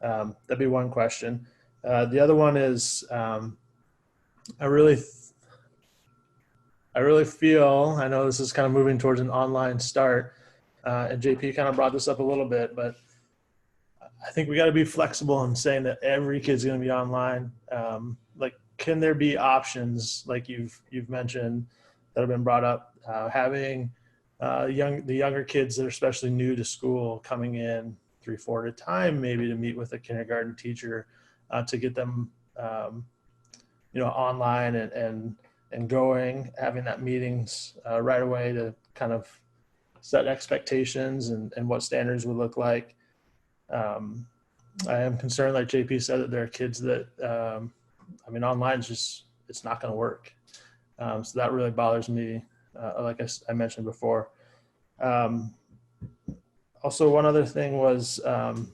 That'd be one question. The other one is I really feel, I know this is kind of moving towards an online start, and JP kind of brought this up a little bit, but I think we got to be flexible in saying that every kid's going to be online. Like, can there be options like you've mentioned that have been brought up, having the younger kids that are especially new to school coming in 3-4 at a time, maybe to meet with a kindergarten teacher to get them online and going, having that meetings right away to kind of set expectations and what standards would look like. I am concerned, like JP said, that there are kids that online is just, it's not going to work. So that really bothers me, like I mentioned before. Also, one other thing was, and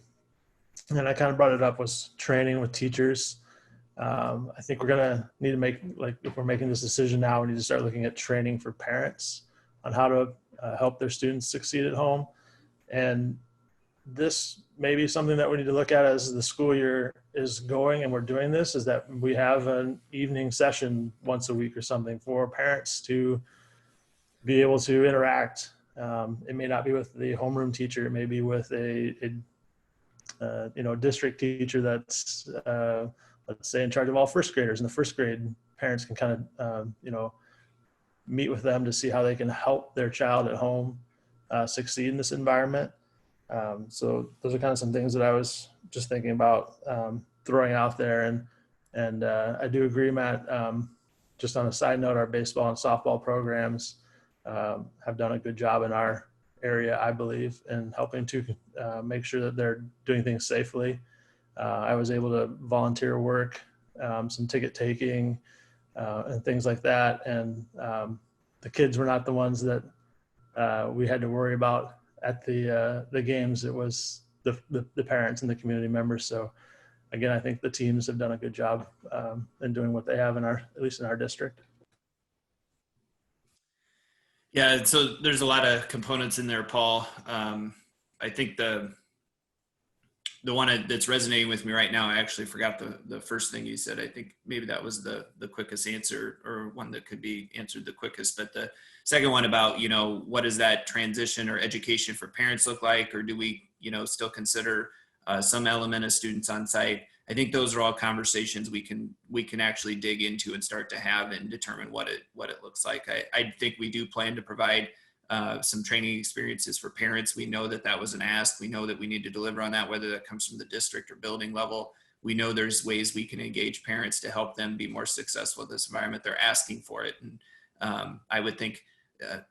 I kind of brought it up, was training with teachers. I think we're going to need to make, like, if we're making this decision now, we need to start looking at training for parents on how to help their students succeed at home. And this may be something that we need to look at as the school year is going and we're doing this, is that we have an evening session once a week or something for parents to be able to interact. It may not be with the homeroom teacher. It may be with a district teacher that's, let's say, in charge of all first graders. In the first grade, parents can kind of, meet with them to see how they can help their child at home succeed in this environment. So those are kind of some things that I was just thinking about throwing out there. And I do agree, Matt, just on a side note, our baseball and softball programs have done a good job in our area, I believe, in helping to make sure that they're doing things safely. I was able to volunteer work, some ticket taking, and things like that. And the kids were not the ones that we had to worry about at the games. It was the parents and the community members. So again, I think the teams have done a good job in doing what they have at least in our district. Yeah, so there's a lot of components in there, Paul. I think the one that's resonating with me right now, I actually forgot the first thing you said. I think maybe that was the quickest answer, or one that could be answered the quickest. But the second one about, what does that transition or education for parents look like? Or do we, still consider some element of students on site? I think those are all conversations we can actually dig into and start to have and determine what it looks like. I think we do plan to provide some training experiences for parents. We know that was an ask. We know that we need to deliver on that, whether that comes from the district or building level. We know there's ways we can engage parents to help them be more successful in this environment. They're asking for it. And I would think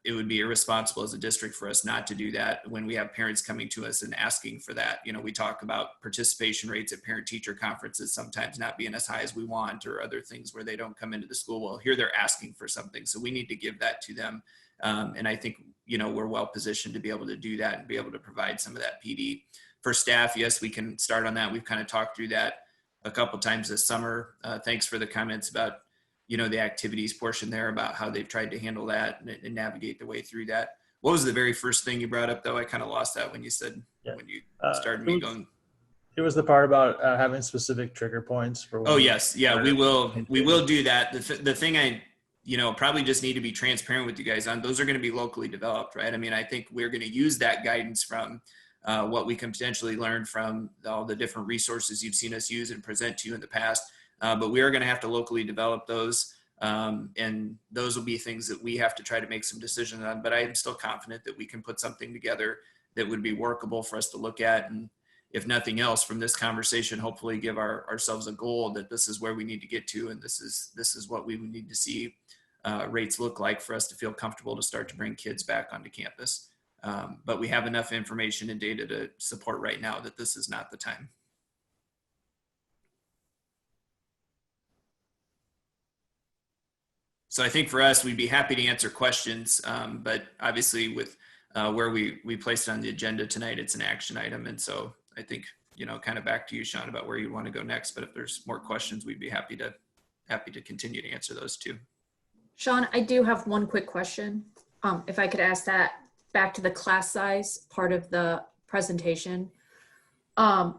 it would be irresponsible as a district for us not to do that when we have parents coming to us and asking for that. We talk about participation rates at parent-teacher conferences sometimes not being as high as we want, or other things where they don't come into the school. Well, here they're asking for something, so we need to give that to them. And I think, we're well positioned to be able to do that and be able to provide some of that PD. For staff, yes, we can start on that. We've kind of talked through that a couple times this summer. Thanks for the comments about, the activities portion there, about how they've tried to handle that and navigate the way through that. What was the very first thing you brought up, though? I kind of lost that when you said, when you started me going. It was the part about having specific trigger points for. Oh, yes. Yeah, we will do that. The thing I probably just need to be transparent with you guys on, those are going to be locally developed, right? I mean, I think we're going to use that guidance from what we can potentially learn from all the different resources you've seen us use and present to you in the past. But we are going to have to locally develop those. And those will be things that we have to try to make some decisions on. But I am still confident that we can put something together that would be workable for us to look at. And if nothing else from this conversation, hopefully give ourselves a goal that this is where we need to get to. And this is what we would need to see rates look like for us to feel comfortable to start to bring kids back onto campus. But we have enough information and data to support right now that this is not the time. So I think for us, we'd be happy to answer questions, but obviously with where we placed it on the agenda tonight, it's an action item. And so I think, kind of back to you, Sean, about where you want to go next. But if there's more questions, we'd be happy to continue to answer those too. Sean, I do have one quick question. If I could ask that back to the class size part of the presentation. Do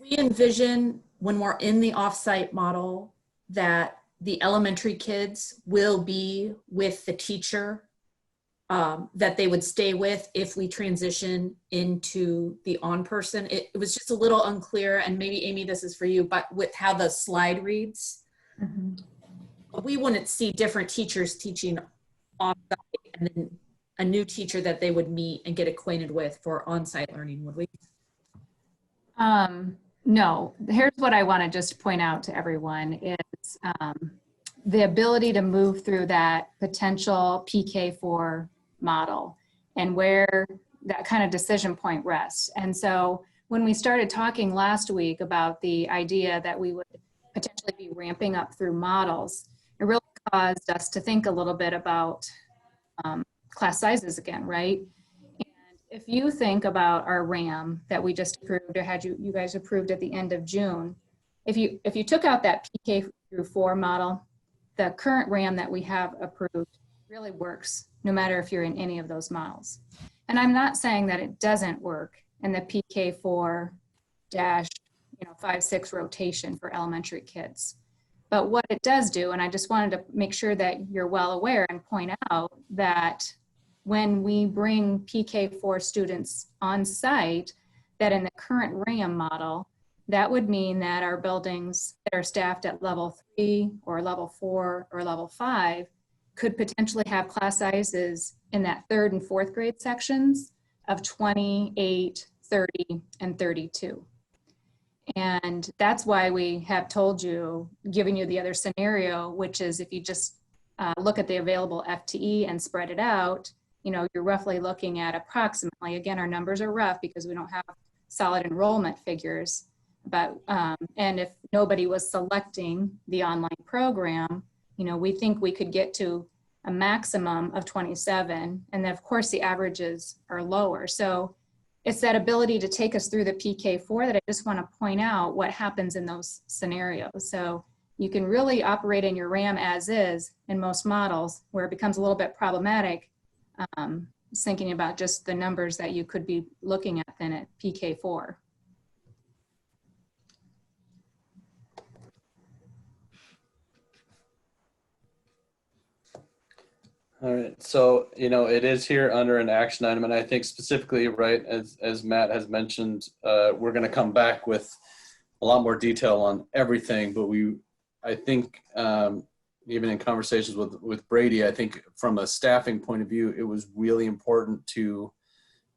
we envision when we're in the offsite model that the elementary kids will be with the teacher that they would stay with if we transition into the on-person? It was just a little unclear, and maybe Amy, this is for you, but with how the slide reads, we wouldn't see different teachers teaching off-site and then a new teacher that they would meet and get acquainted with for on-site learning, would we? No, here's what I want to just point out to everyone is the ability to move through that potential PK4 model and where that kind of decision point rests. And so when we started talking last week about the idea that we would potentially be ramping up through models, it really caused us to think a little bit about class sizes again, right? If you think about our RAM that we just approved, or had you guys approved at the end of June, if you took out that PK through 4 model, the current RAM that we have approved really works, no matter if you're in any of those models. And I'm not saying that it doesn't work in the PK4 5-6 rotation for elementary kids. But what it does do, and I just wanted to make sure that you're well aware and point out that when we bring PK4 students on site, that in the current RAM model, that would mean that our buildings that are staffed at level 3 or level 4 or level 5 could potentially have class sizes in that 3rd and 4th grade sections of 28, 30, and 32. And that's why we have told you, giving you the other scenario, which is if you just look at the available FTE and spread it out, you're roughly looking at approximately, again, our numbers are rough because we don't have solid enrollment figures, but, and if nobody was selecting the online program, we think we could get to a maximum of 27. And then of course the averages are lower. So it's that ability to take us through the PK4 that I just want to point out what happens in those scenarios. So you can really operate in your RAM as is in most models. Where it becomes a little bit problematic, thinking about just the numbers that you could be looking at then at PK4. All right, so it is here under an action item, and I think specifically, right, as Matt has mentioned, we're going to come back with a lot more detail on everything. But I think even in conversations with Brady, I think from a staffing point of view, it was really important to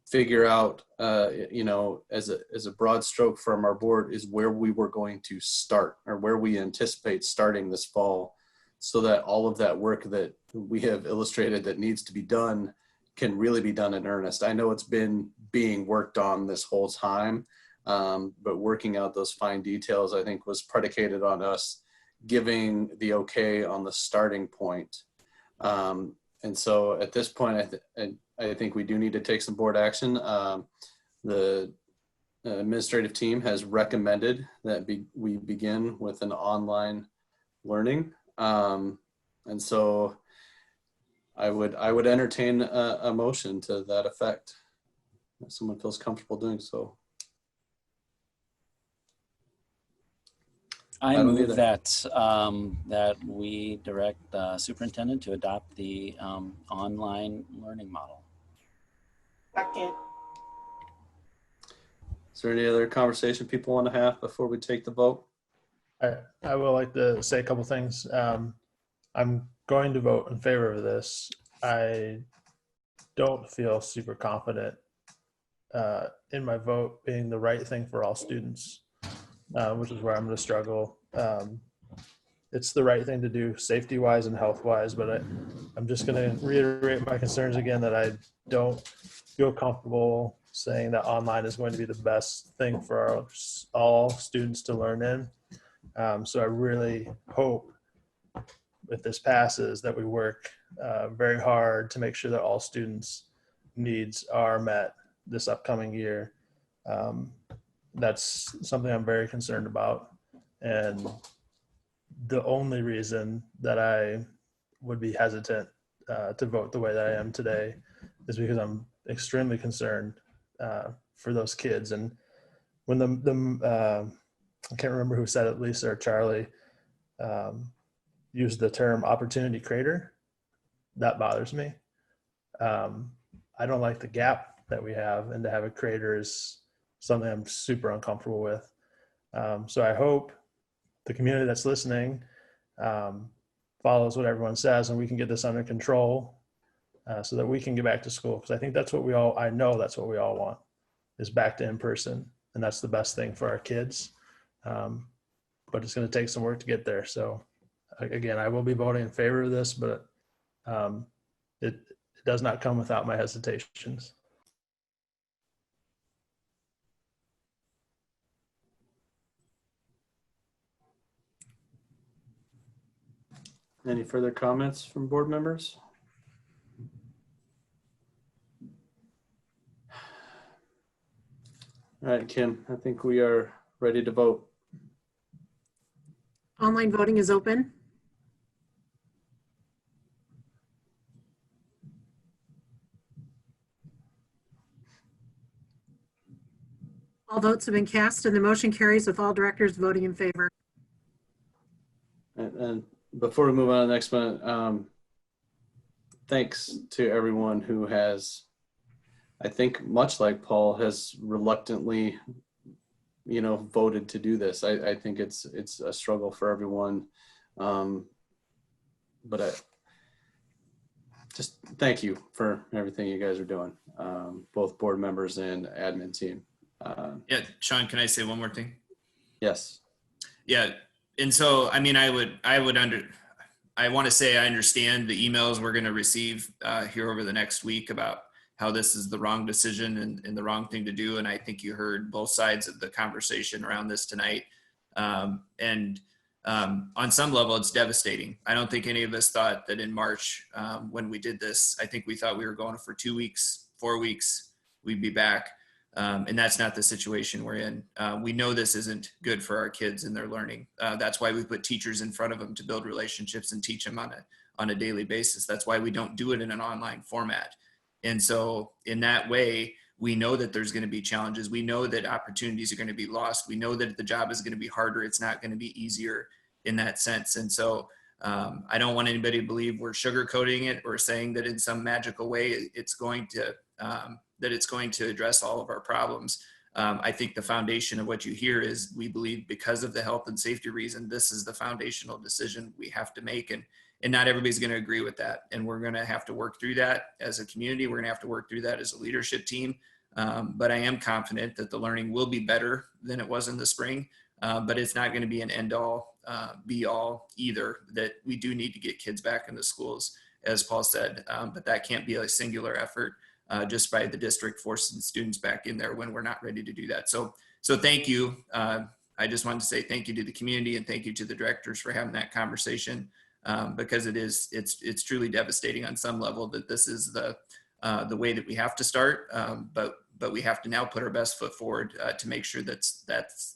figure out, as a broad stroke from our board, is where we were going to start, or where we anticipate starting this fall, so that all of that work that we have illustrated that needs to be done can really be done in earnest. I know it's been being worked on this whole time, but working out those fine details, I think, was predicated on us giving the okay on the starting point. And so at this point, I think we do need to take some board action. The administrative team has recommended that we begin with an online learning. And so I would entertain a motion to that effect, if someone feels comfortable doing so. I don't move either. that we direct the superintendent to adopt the online learning model. Second. Is there any other conversation people want to have before we take the vote? I would like to say a couple things. I'm going to vote in favor of this. I don't feel super confident in my vote being the right thing for all students, which is where I'm going to struggle. It's the right thing to do safety-wise and health-wise, but I'm just going to reiterate my concerns again, that I don't feel comfortable saying that online is going to be the best thing for all students to learn in. So I really hope, if this passes, that we work very hard to make sure that all students' needs are met this upcoming year. That's something I'm very concerned about. And the only reason that I would be hesitant to vote the way that I am today is because I'm extremely concerned for those kids. And when I can't remember who said it, Lisa or Charlie, used the term opportunity creator, that bothers me. I don't like the gap that we have, and to have a creator is something I'm super uncomfortable with. So I hope the community that's listening follows what everyone says, and we can get this under control so that we can get back to school. Because I think that's what I know that's what we all want, is back to in-person. And that's the best thing for our kids. But it's going to take some work to get there. So again, I will be voting in favor of this, but it does not come without my hesitations. Any further comments from board members? All right, Kim, I think we are ready to vote. Online voting is open. All votes have been cast and the motion carries with all directors voting in favor. And before we move on to the next one, thanks to everyone who has, I think, much like Paul, has reluctantly, voted to do this. I think it's a struggle for everyone, but just thank you for everything you guys are doing, both board members and admin team. Yeah, Sean, can I say one more thing? Yes. Yeah, and so I mean, I would I want to say I understand the emails we're going to receive here over the next week about how this is the wrong decision and the wrong thing to do. And I think you heard both sides of the conversation around this tonight. On some level, it's devastating. I don't think any of us thought that in March, when we did this, I think we thought we were going for 2 weeks, 4 weeks, we'd be back. And that's not the situation we're in. We know this isn't good for our kids and their learning. That's why we put teachers in front of them to build relationships and teach them on a daily basis. That's why we don't do it in an online format. And so in that way, we know that there's going to be challenges. We know that opportunities are going to be lost. We know that the job is going to be harder. It's not going to be easier in that sense. And so I don't want anybody to believe we're sugarcoating it or saying that in some magical way it's going to address all of our problems. I think the foundation of what you hear is we believe because of the health and safety reason, this is the foundational decision we have to make. And not everybody's going to agree with that. And we're going to have to work through that as a community. We're going to have to work through that as a leadership team. But I am confident that the learning will be better than it was in the spring. But it's not going to be an end all, be all either, that we do need to get kids back in the schools, as Paul said. But that can't be a singular effort just by the district forcing students back in there when we're not ready to do that. So thank you. I just wanted to say thank you to the community and thank you to the directors for having that conversation. Because it's truly devastating on some level that this is the way that we have to start, but we have to now put our best foot forward to make sure that's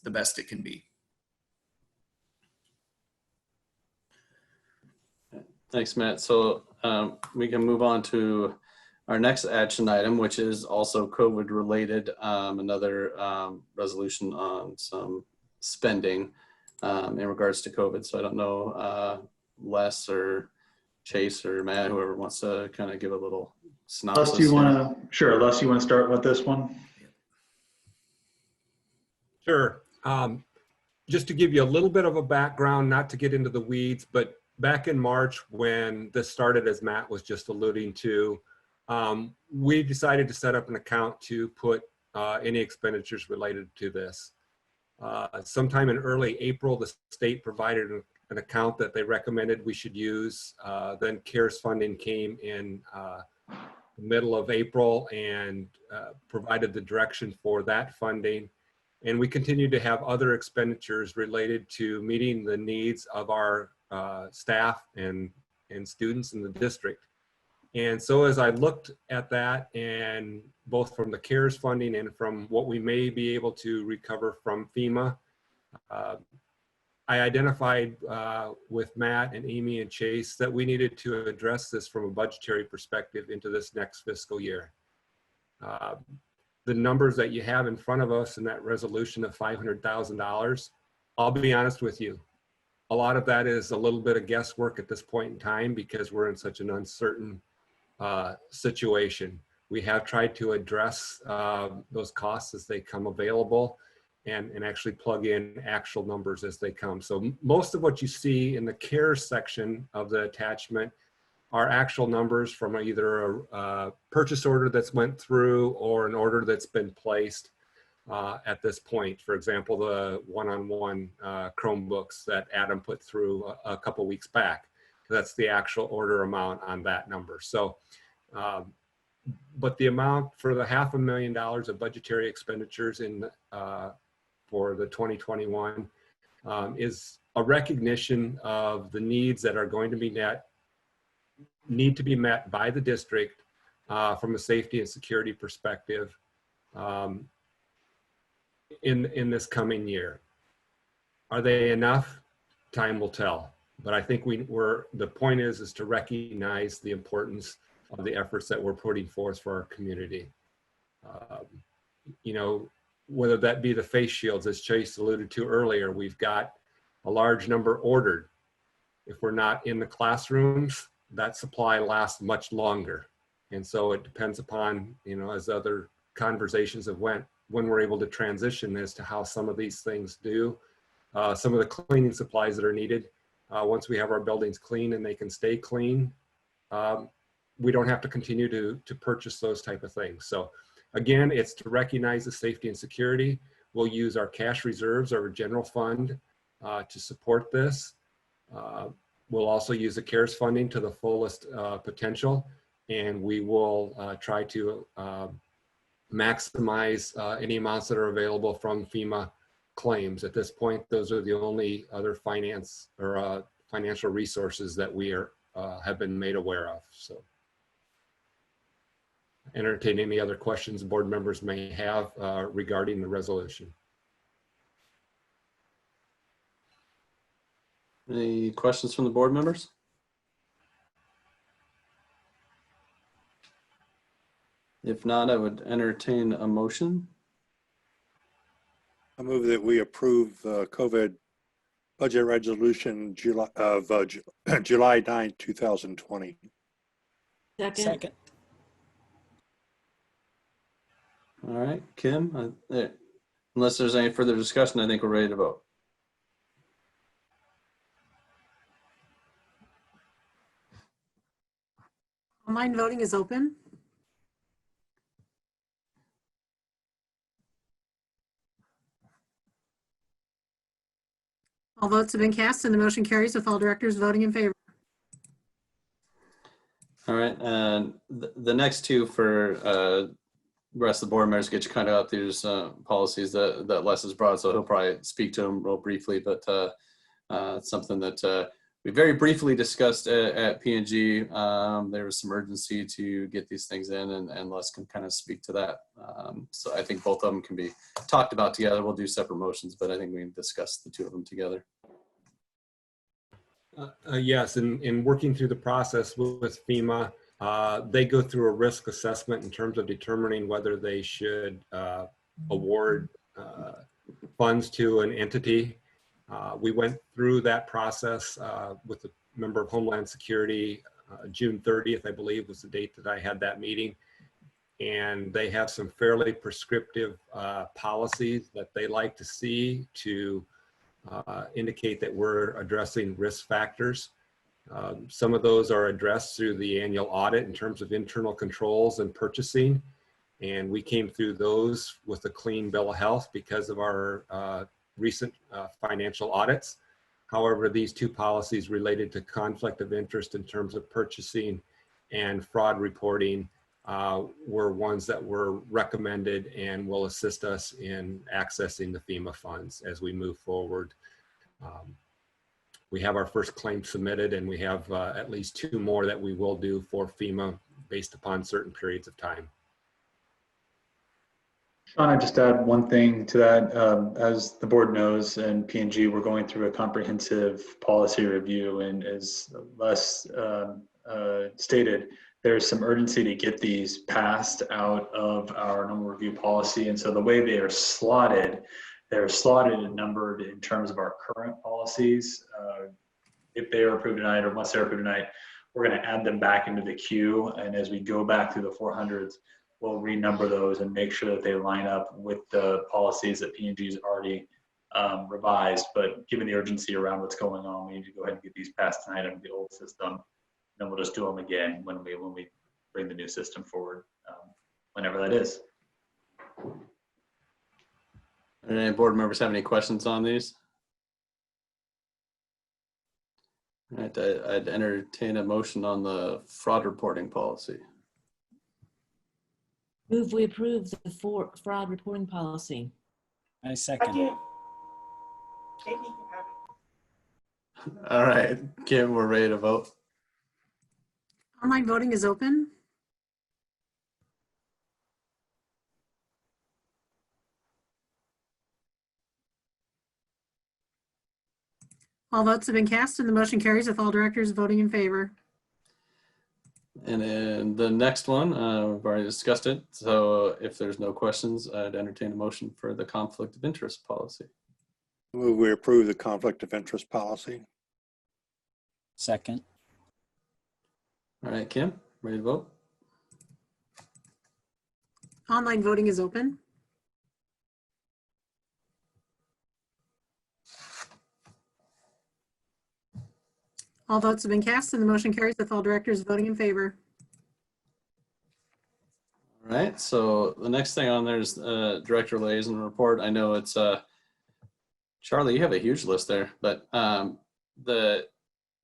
the best it can be. Thanks, Matt. So we can move on to our next action item, which is also COVID related, another resolution on some spending in regards to COVID. So I don't know, Les or Chase or Matt, whoever wants to kind of give a little synopsis. Les, do you want to? Sure, Les, you want to start with this one? Sure. Just to give you a little bit of a background, not to get into the weeds, but back in March when this started, as Matt was just alluding to, we decided to set up an account to put any expenditures related to this. Sometime in early April, the state provided an account that they recommended we should use. Then CARES funding came in the middle of April and provided the direction for that funding. And we continue to have other expenditures related to meeting the needs of our staff and students in the district. And so as I looked at that, and both from the CARES funding and from what we may be able to recover from FEMA, I identified with Matt and Amy and Chase that we needed to address this from a budgetary perspective into this next fiscal year. The numbers that you have in front of us in that resolution of $500,000, I'll be honest with you, a lot of that is a little bit of guesswork at this point in time because we're in such an uncertain situation. We have tried to address those costs as they come available and actually plug in actual numbers as they come. So most of what you see in the CARES section of the attachment are actual numbers from either a purchase order that's went through or an order that's been placed at this point. For example, the one-on-one Chromebooks that Adam put through a couple weeks back. That's the actual order amount on that number. So, but the amount for the $500,000 of budgetary expenditures in for the 2021 is a recognition of the needs that are going to be need to be met by the district from a safety and security perspective in this coming year. Are they enough? Time will tell. But I think the point is to recognize the importance of the efforts that we're putting forth for our community. You know, whether that be the face shields, as Chase alluded to earlier, we've got a large number ordered. If we're not in the classrooms, that supply lasts much longer. And so it depends upon, you know, as other conversations have went, when we're able to transition as to how some of these things do. Some of the cleaning supplies that are needed, once we have our buildings clean and they can stay clean, we don't have to continue to purchase those type of things. So again, it's to recognize the safety and security. We'll use our cash reserves, our general fund to support this. We'll also use the CARES funding to the fullest potential, and we will try to maximize any amounts that are available from FEMA claims. At this point, those are the only other financial resources that we have been made aware of. So, entertain any other questions board members may have regarding the resolution. Any questions from the board members? If not, I would entertain a motion. I move that we approve COVID budget resolution July 9, 2020. Second. All right, Kim, unless there's any further discussion, I think we're ready to vote. Online voting is open. All votes have been cast and the motion carries with all directors voting in favor. All right, and the next two for the rest of the board members get you kind of up these policies that Les has brought, so he'll probably speak to them real briefly, but it's something that we very briefly discussed at P&G. There was some urgency to get these things in, and Les can kind of speak to that. So I think both of them can be talked about together. We'll do separate motions, but I think we can discuss the two of them together. Yes, in working through the process with FEMA, they go through a risk assessment in terms of determining whether they should award funds to an entity. We went through that process with a member of Homeland Security. June 30th, I believe, was the date that I had that meeting. And they have some fairly prescriptive policies that they like to see to indicate that we're addressing risk factors. Some of those are addressed through the annual audit in terms of internal controls and purchasing. And we came through those with a clean bill of health because of our recent financial audits. However, these two policies related to conflict of interest in terms of purchasing and fraud reporting were ones that were recommended and will assist us in accessing the FEMA funds as we move forward. We have our first claim submitted, and we have at least two more that we will do for FEMA based upon certain periods of time. Sean, I just add one thing to that. As the board knows, and P&G, we're going through a comprehensive policy review, and as Les stated, there's some urgency to get these passed out of our normal review policy. And so the way they're slotted and numbered in terms of our current policies. If they are approved tonight, or once they're approved tonight, we're going to add them back into the queue. And as we go back through the 400s, we'll renumber those and make sure that they line up with the policies that P&G's already revised. But given the urgency around what's going on, we need to go ahead and get these passed tonight under the old system. Then we'll just do them again when we bring the new system forward, whenever that is. Any board members have any questions on these? All right, I'd entertain a motion on the fraud reporting policy. Move we approve the fraud reporting policy. I second. All right, Kim, we're ready to vote. Online voting is open. All votes have been cast and the motion carries with all directors voting in favor. And then the next one, we've already discussed it. So if there's no questions, I'd entertain a motion for the conflict of interest policy. We approve the conflict of interest policy. Second. All right, Kim, ready to vote? Online voting is open. All votes have been cast and the motion carries with all directors voting in favor. All right, so the next thing on there is director liaison report. I know it's Charlie, you have a huge list there, but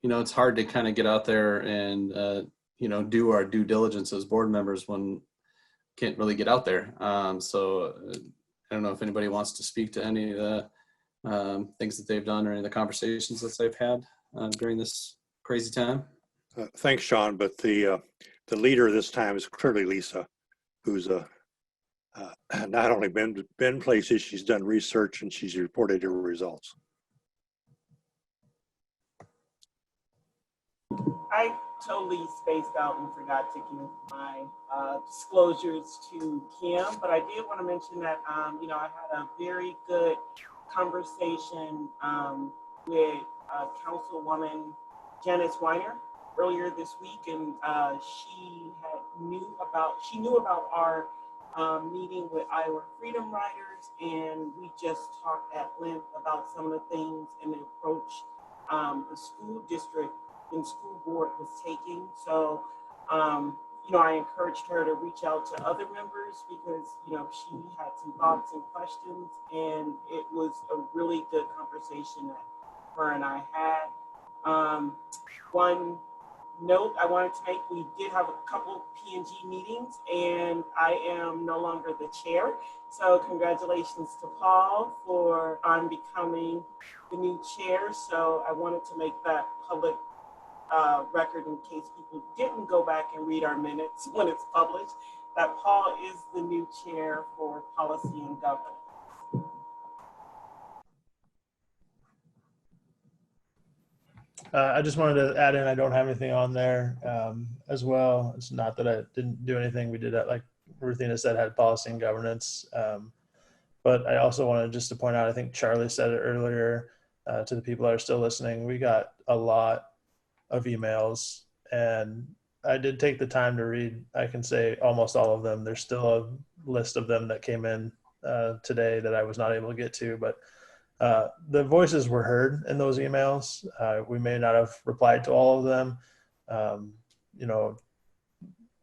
it's hard to kind of get out there and, do our due diligence as board members when can't really get out there. So I don't know if anybody wants to speak to any of the things that they've done or any of the conversations that they've had during this crazy time. Thanks, Sean. But the leader this time is clearly Lisa, who's not only been places, she's done research and she's reported her results. I totally spaced out and forgot to give my disclosures to Kim, but I did want to mention that, I had a very good conversation with Councilwoman Janice Weiner earlier this week, and she knew about our meeting with Iowa Freedom Riders, and we just talked at length about some of the things and the approach the school district and school board was taking. So, I encouraged her to reach out to other members because, she had some thoughts and questions, and it was a really good conversation that her and I had. One note I wanted to make, we did have a couple P&G meetings, and I am no longer the chair. So congratulations to Paul on becoming the new chair. So I wanted to make that public record in case people didn't go back and read our minutes when it's published, that Paul is the new chair for policy and governance. I just wanted to add in, I don't have anything on there as well. It's not that I didn't do anything. We did that, like Ruthina said, had policy and governance. But I also wanted just to point out, I think Charlie said it earlier to the people that are still listening, we got a lot of emails, and I did take the time to read, I can say almost all of them. There's still a list of them that came in today that I was not able to get to, but the voices were heard in those emails. We may not have replied to all of them.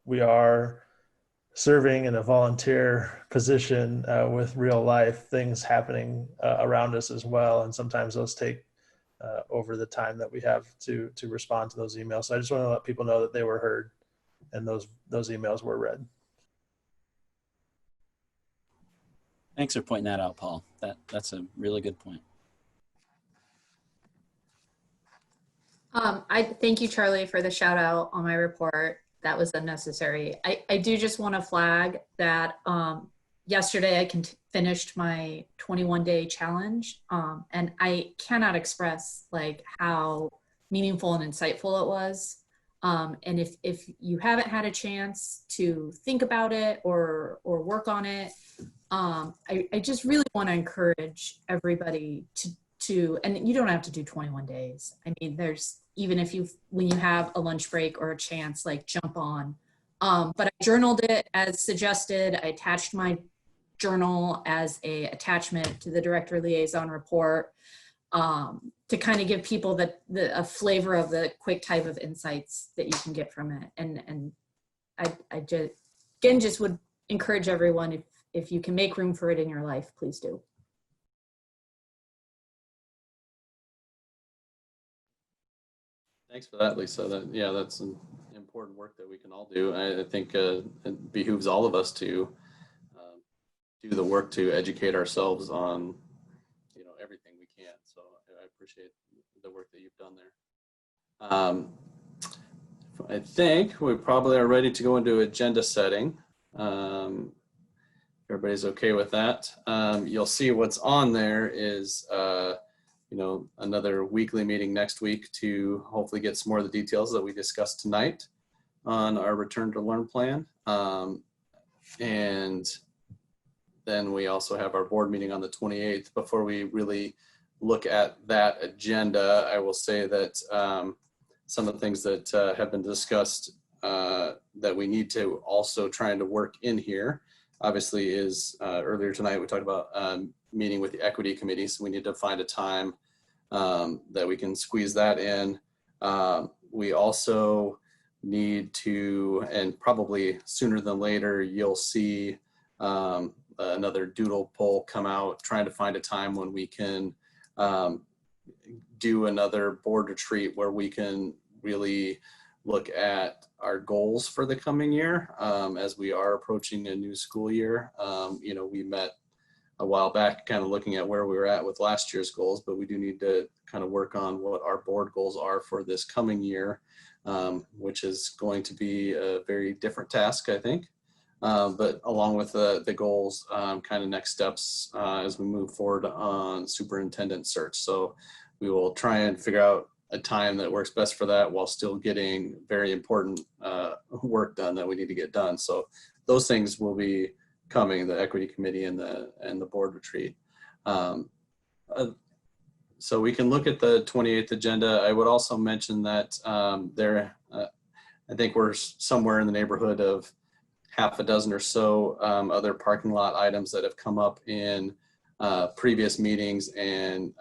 We are serving in a volunteer position with real life things happening around us as well. And sometimes those take over the time that we have to respond to those emails. So I just want to let people know that they were heard and those emails were read. Thanks for pointing that out, Paul. That's a really good point. I thank you, Charlie, for the shout out on my report. That was unnecessary. I do just want to flag that yesterday I finished my 21-day challenge, and I cannot express like how meaningful and insightful it was. And if you haven't had a chance to think about it or work on it, I just really want to encourage everybody to, and you don't have to do 21 days. I mean, even when you have a lunch break or a chance, like jump on. But I journaled it as suggested. I attached my journal as a attachment to the director liaison report to kind of give people a flavor of the quick type of insights that you can get from it. And I just would encourage everyone, if you can make room for it in your life, please do. Thanks for that, Lisa. That's an important work that we can all do. I think it behooves all of us to do the work to educate ourselves on, everything we can. So I appreciate the work that you've done there. I think we probably are ready to go into agenda setting. Everybody's okay with that. You'll see what's on there is another weekly meeting next week to hopefully get some more of the details that we discussed tonight on our return to learn plan. And then we also have our board meeting on the 28th. Before we really look at that agenda, I will say that some of the things that have been discussed that we need to also trying to work in here, obviously, is earlier tonight we talked about meeting with the equity committee, so we need to find a time that we can squeeze that in. We also need to, and probably sooner than later, you'll see another doodle poll come out, trying to find a time when we can do another board retreat where we can really look at our goals for the coming year as we are approaching a new school year. You know, we met a while back kind of looking at where we were at with last year's goals, but we do need to kind of work on what our board goals are for this coming year, which is going to be a very different task, I think. But along with the goals, kind of next steps as we move forward on superintendent search. So we will try and figure out a time that works best for that while still getting very important work done that we need to get done. So those things will be coming, the equity committee and the board retreat. So we can look at the 28th agenda. I would also mention that I think we're somewhere in the neighborhood of half a dozen or so other parking lot items that have come up in previous meetings, and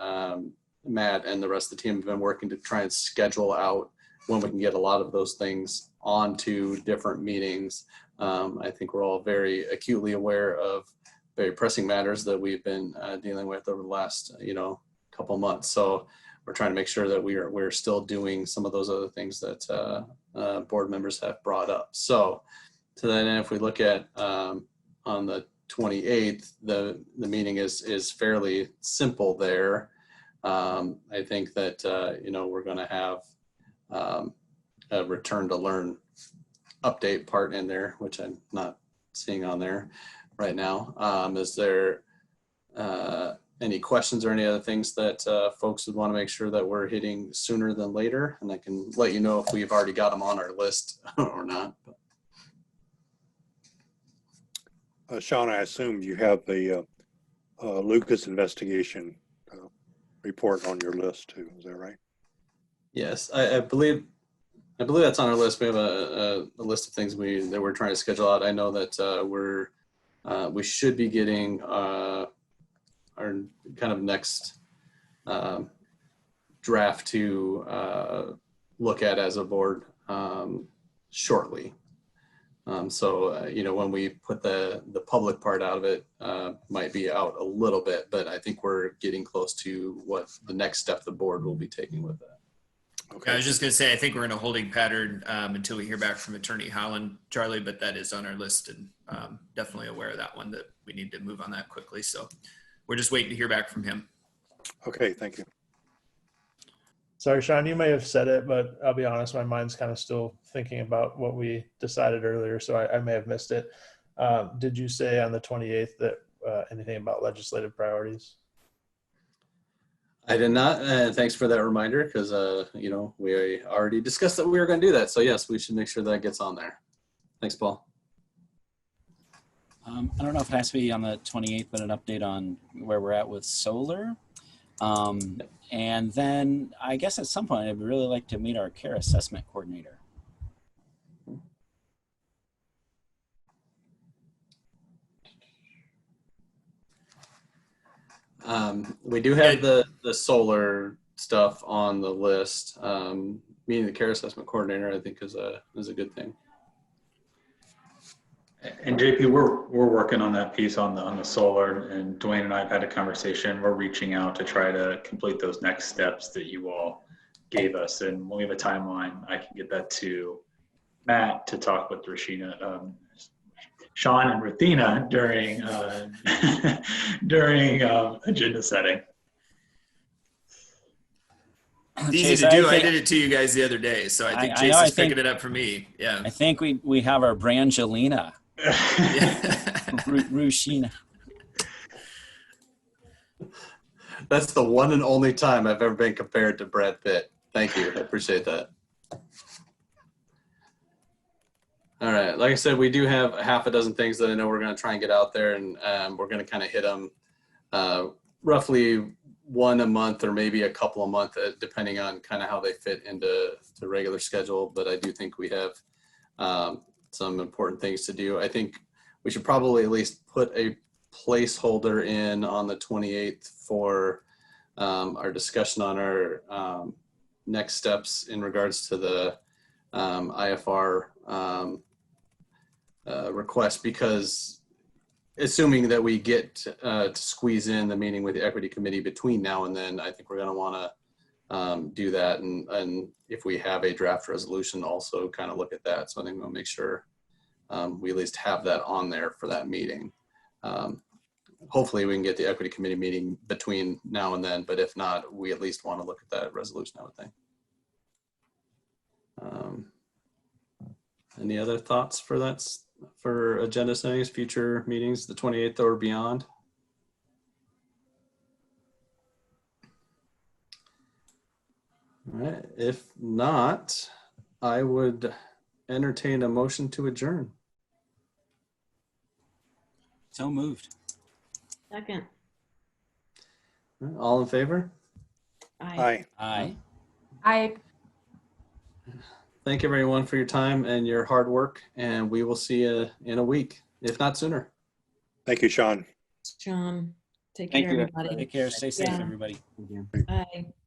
Matt and the rest of the team have been working to try and schedule out when we can get a lot of those things onto different meetings. I think we're all very acutely aware of very pressing matters that we've been dealing with over the last, couple months. So we're trying to make sure that we're still doing some of those other things that board members have brought up. So to that end, if we look at on the 28th, the meeting is fairly simple there. I think that, we're going to have a return to learn update part in there, which I'm not seeing on there right now. Is there any questions or any other things that folks would want to make sure that we're hitting sooner than later? And I can let you know if we've already got them on our list or not. Sean, I assume you have the Lucas investigation report on your list too. Is that right? Yes, I believe that's on our list. We have a list of things that we're trying to schedule out. I know that we should be getting our kind of next draft to look at as a board shortly. So when we put the public part out of it, might be out a little bit, but I think we're getting close to what the next step the board will be taking with that. Okay. I was just going to say, I think we're in a holding pattern until we hear back from Attorney Holland, Charlie, but that is on our list, and definitely aware of that one, that we need to move on that quickly. So we're just waiting to hear back from him. Okay, thank you. Sorry, Sean, you may have said it, but I'll be honest, my mind's kind of still thinking about what we decided earlier, so I may have missed it. Did you say on the 28th that anything about legislative priorities? I did not. Thanks for that reminder, because we already discussed that we were going to do that. So yes, we should make sure that gets on there. Thanks, Paul. I don't know if it has to be on the 28th, but an update on where we're at with solar. And then I guess at some point I'd really like to meet our care assessment coordinator. We do have the solar stuff on the list. Meeting the care assessment coordinator, I think, is a good thing. And JP, we're working on that piece on the solar, and Dwayne and I have had a conversation. We're reaching out to try to complete those next steps that you all gave us, and when we have a timeline, I can get that to Matt to talk with Sean and Ruthina during agenda setting. It's easy to do. I did it to you guys the other day, so I think Jason's picking it up for me. Yeah, I think we have our Brangelina. Rushina. That's the one and only time I've ever been compared to Brad Pitt. Thank you. I appreciate that. All right. Like I said, we do have half a dozen things that I know we're going to try and get out there, and we're going to kind of hit them roughly one a month or maybe a couple a month, depending on kind of how they fit into the regular schedule. But I do think we have some important things to do. I think we should probably at least put a placeholder in on the 28th for our discussion on our next steps in regards to the IFR request, because assuming that we get to squeeze in the meeting with the equity committee between now and then, I think we're going to want do that. And if we have a draft resolution, also kind of look at that. So I think we'll make sure we at least have that on there for that meeting. Hopefully we can get the equity committee meeting between now and then, but if not, we at least want to look at that resolution, I would think. Any other thoughts for that, for agenda settings, future meetings, the 28th or beyond? All right, if not, I would entertain a motion to adjourn. So moved. Second. All in favor? Aye. Aye. I Thank you everyone for your time and your hard work, and we will see you in a week, if not sooner. Thank you, Sean. Sean, take Thank care, you. everybody. Take care. Stay safe, Yeah. everybody. Bye.